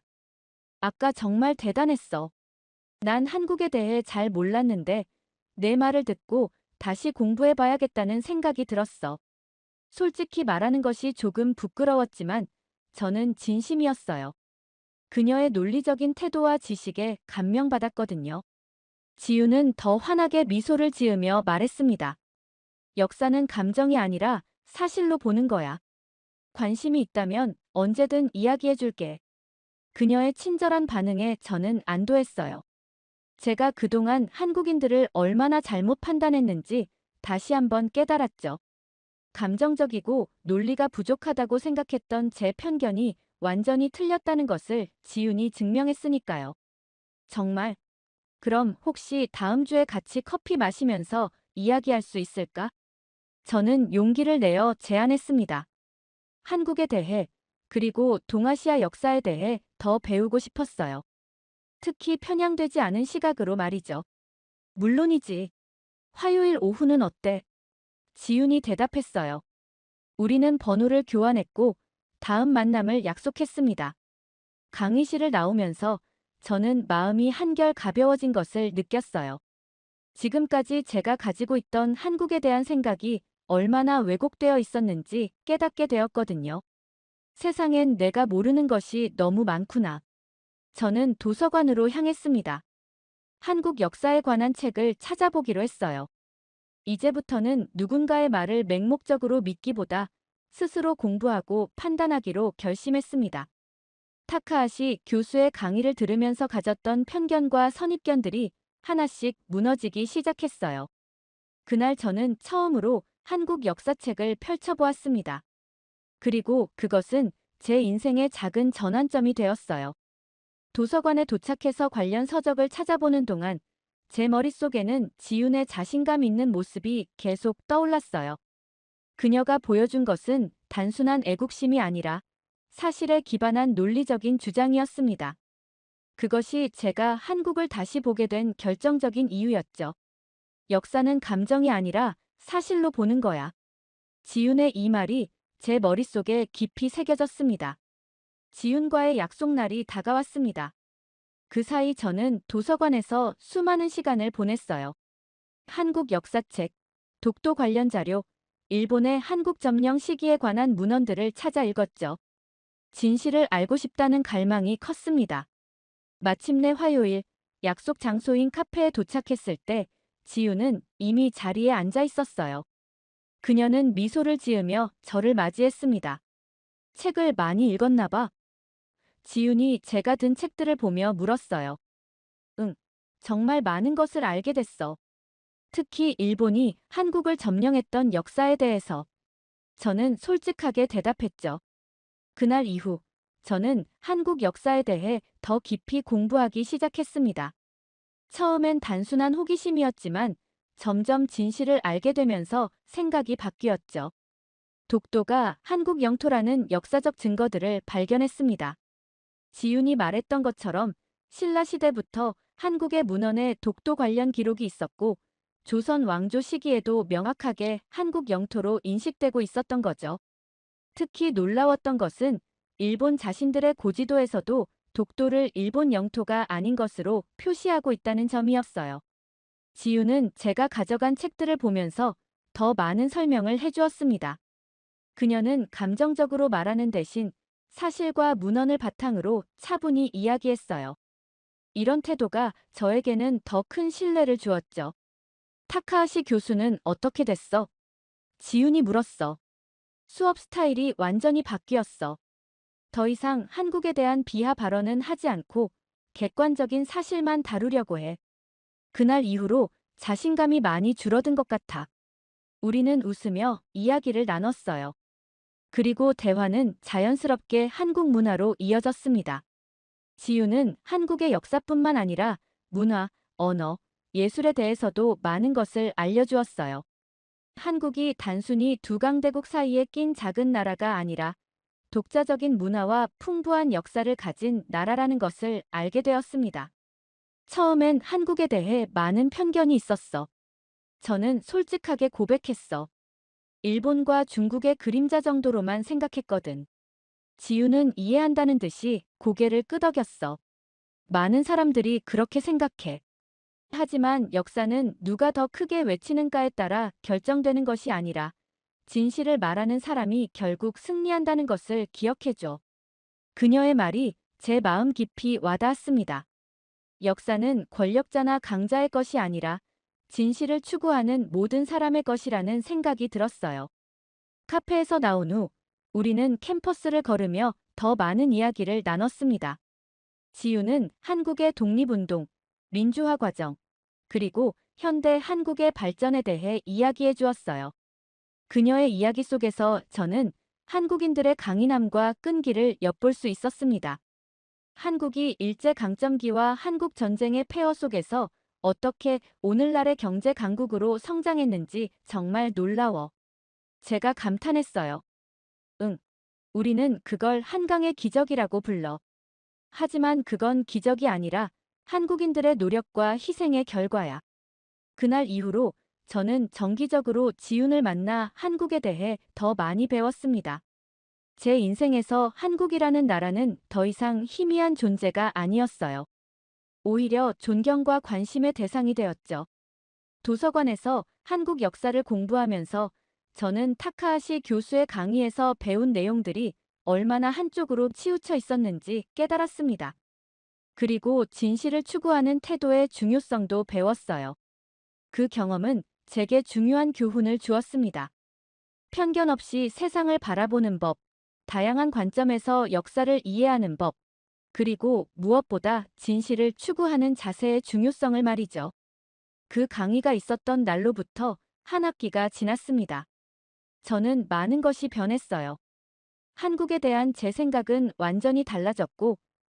아까 정말 대단했어. 난 한국에 대해 잘 몰랐는데 내 말을 듣고 다시 공부해봐야겠다는 생각이 들었어. 솔직히 말하는 것이 조금 부끄러웠지만 저는 진심이었어요. 그녀의 논리적인 태도와 지식에 감명받았거든요. 지유는 더 환하게 미소를 지으며 말했습니다. 역사는 감정이 아니라 사실로 보는 거야. 관심이 있다면 언제든 이야기해줄게. 그녀의 친절한 반응에 저는 안도했어요. 제가 그동안 한국인들을 얼마나 잘못 판단했는지 다시 한번 깨달았죠. 감정적이고 논리가 부족하다고 생각했던 제 편견이 완전히 틀렸다는 것을 지윤이 증명했으니까요. 정말? 그럼 혹시 다음 주에 같이 커피 마시면서 이야기할 수 있을까? 저는 용기를 내어 제안했습니다. 한국에 대해, 그리고 동아시아 역사에 대해 더 배우고 싶었어요. 특히 편향되지 않은 시각으로 말이죠. 물론이지. 화요일 오후는 어때? 지윤이 대답했어요. 우리는 번호를 교환했고 다음 만남을 약속했습니다. 강의실을 나오면서 저는 마음이 한결 가벼워진 것을 느꼈어요. 지금까지 제가 가지고 있던 한국에 대한 생각이 얼마나 왜곡되어 있었는지 깨닫게 되었거든요. 세상엔 내가 모르는 것이 너무 많구나. 저는 도서관으로 향했습니다. 한국 역사에 관한 책을 찾아보기로 했어요. 이제부터는 누군가의 말을 맹목적으로 믿기보다 스스로 공부하고 판단하기로 결심했습니다. 타카하시 교수의 강의를 들으면서 가졌던 편견과 선입견들이 하나씩 무너지기 시작했어요. 그날 저는 처음으로 한국 역사책을 펼쳐보았습니다. 그리고 그것은 제 인생의 작은 전환점이 되었어요. 도서관에 도착해서 관련 서적을 찾아보는 동안 제 머릿속에는 지윤의 자신감 있는 모습이 계속 떠올랐어요. 그녀가 보여준 것은 단순한 애국심이 아니라 사실에 기반한 논리적인 주장이었습니다. 그것이 제가 한국을 다시 보게 된 결정적인 이유였죠. 역사는 감정이 아니라 사실로 보는 거야. 지윤의 이 말이 제 머릿속에 깊이 새겨졌습니다. 지윤과의 약속날이 다가왔습니다. 그 사이 저는 도서관에서 수많은 시간을 보냈어요. 한국 역사책, 독도 관련 자료, 일본의 한국 점령 시기에 관한 문헌들을 찾아 읽었죠. 진실을 알고 싶다는 갈망이 컸습니다. 마침내 화요일, 약속 장소인 카페에 도착했을 때 지윤은 이미 자리에 앉아 있었어요. 그녀는 미소를 지으며 저를 맞이했습니다. 책을 많이 읽었나 봐. 지윤이 제가 든 책들을 보며 물었어요. 응, 정말 많은 것을 알게 됐어. 특히 일본이 한국을 점령했던 역사에 대해서. 저는 솔직하게 대답했죠. 그날 이후 저는 한국 역사에 대해 더 깊이 공부하기 시작했습니다. 처음엔 단순한 호기심이었지만 점점 진실을 알게 되면서 생각이 바뀌었죠. 독도가 한국 영토라는 역사적 증거들을 발견했습니다. 지윤이 말했던 것처럼 신라 시대부터 한국의 문헌에 독도 관련 기록이 있었고 조선 왕조 시기에도 명확하게 한국 영토로 인식되고 있었던 거죠. 특히 놀라웠던 것은 일본 자신들의 고지도에서도 독도를 일본 영토가 아닌 것으로 표시하고 있다는 점이었어요. 지윤은 제가 가져간 책들을 보면서 더 많은 설명을 해주었습니다. 그녀는 감정적으로 말하는 대신 사실과 문헌을 바탕으로 차분히 이야기했어요. 이런 태도가 저에게는 더 큰 신뢰를 주었죠. 타카하시 교수는 어떻게 됐어? 지윤이 물었어. 수업 스타일이 완전히 바뀌었어. 더 이상 한국에 대한 비하 발언은 하지 않고 객관적인 사실만 다루려고 해. 그날 이후로 자신감이 많이 줄어든 것 같아. 우리는 웃으며 이야기를 나눴어요. 그리고 대화는 자연스럽게 한국 문화로 이어졌습니다. 지윤은 한국의 역사뿐만 아니라 문화, 언어, 예술에 대해서도 많은 것을 알려주었어요. 한국이 단순히 두 강대국 사이에 낀 작은 나라가 아니라 독자적인 문화와 풍부한 역사를 가진 나라라는 것을 알게 되었습니다. 처음엔 한국에 대해 많은 편견이 있었어. 저는 솔직하게 고백했어. 일본과 중국의 그림자 정도로만 생각했거든. 지윤은 이해한다는 듯이 고개를 끄덕였어. 많은 사람들이 그렇게 생각해. 하지만 역사는 누가 더 크게 외치는가에 따라 결정되는 것이 아니라 진실을 말하는 사람이 결국 승리한다는 것을 기억해줘. 그녀의 말이 제 마음 깊이 와닿았습니다. 역사는 권력자나 강자의 것이 아니라 진실을 추구하는 모든 사람의 것이라는 생각이 들었어요. 카페에서 나온 후 우리는 캠퍼스를 걸으며 더 많은 이야기를 나눴습니다. 지윤은 한국의 독립운동, 민주화 과정, 그리고 현대 한국의 발전에 대해 이야기해 주었어요. 그녀의 이야기 속에서 저는 한국인들의 강인함과 끈기를 엿볼 수 있었습니다. 한국이 일제강점기와 한국전쟁의 폐허 속에서 어떻게 오늘날의 경제 강국으로 성장했는지 정말 놀라워. 제가 감탄했어요. 응, 우리는 그걸 한강의 기적이라고 불러. 하지만 그건 기적이 아니라 한국인들의 노력과 희생의 결과야. 그날 이후로 저는 정기적으로 지윤을 만나 한국에 대해 더 많이 배웠습니다. 제 인생에서 한국이라는 나라는 더 이상 희미한 존재가 아니었어요. 오히려 존경과 관심의 대상이 되었죠. 도서관에서 한국 역사를 공부하면서 저는 타카하시 교수의 강의에서 배운 내용들이 얼마나 한쪽으로 치우쳐 있었는지 깨달았습니다. 그리고 진실을 추구하는 태도의 중요성도 배웠어요. 그 경험은 제게 중요한 교훈을 주었습니다. 편견 없이 세상을 바라보는 법, 다양한 관점에서 역사를 이해하는 법, 그리고 무엇보다 진실을 추구하는 자세의 중요성을 말이죠. 그 강의가 있었던 날로부터 한 학기가 지났습니다. 저는 많은 것이 변했어요. 한국에 대한 제 생각은 완전히 달라졌고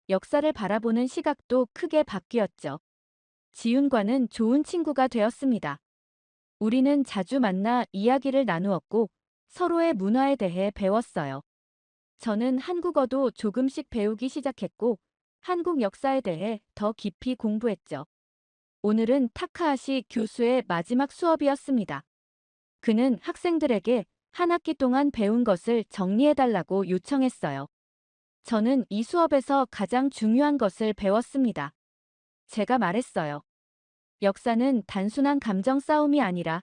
역사를 바라보는 시각도 크게 바뀌었죠. 지윤과는 좋은 친구가 되었습니다. 우리는 자주 만나 이야기를 나누었고 서로의 문화에 대해 배웠어요. 저는 한국어도 조금씩 배우기 시작했고 한국 역사에 대해 더 깊이 공부했죠. 오늘은 타카하시 교수의 마지막 수업이었습니다. 그는 학생들에게 한 학기 동안 배운 것을 정리해달라고 요청했어요. 저는 이 수업에서 가장 중요한 것을 배웠습니다. 제가 말했어요. 역사는 단순한 감정 싸움이 아니라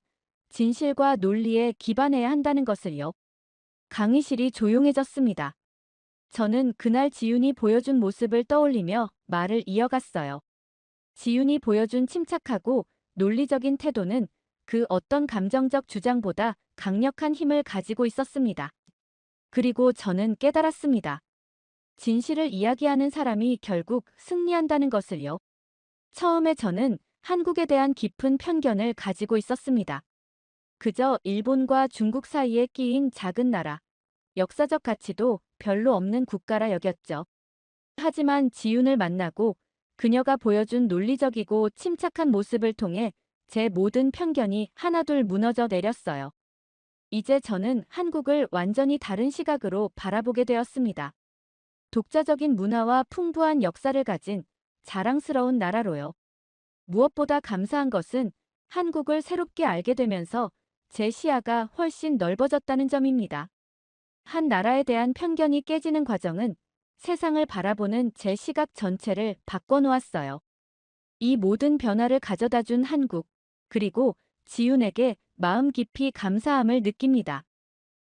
진실과 논리에 기반해야 한다는 것을요. 강의실이 조용해졌습니다. 저는 그날 지윤이 보여준 모습을 떠올리며 말을 이어갔어요. 지윤이 보여준 침착하고 논리적인 태도는 그 어떤 감정적 주장보다 강력한 힘을 가지고 있었습니다. 그리고 저는 깨달았습니다. 진실을 이야기하는 사람이 결국 승리한다는 것을요. 처음에 저는 한국에 대한 깊은 편견을 가지고 있었습니다. 그저 일본과 중국 사이에 끼인 작은 나라, 역사적 가치도 별로 없는 국가라 여겼죠. 하지만 지윤을 만나고 그녀가 보여준 논리적이고 침착한 모습을 통해 제 모든 편견이 하나둘 무너져 내렸어요. 이제 저는 한국을 완전히 다른 시각으로 바라보게 되었습니다. 독자적인 문화와 풍부한 역사를 가진 자랑스러운 나라로요. 무엇보다 감사한 것은 한국을 새롭게 알게 되면서 제 시야가 훨씬 넓어졌다는 점입니다. 한 나라에 대한 편견이 깨지는 과정은 세상을 바라보는 제 시각 전체를 바꿔놓았어요. 이 모든 변화를 가져다 준 한국, 그리고 지훈에게 마음 깊이 감사함을 느낍니다.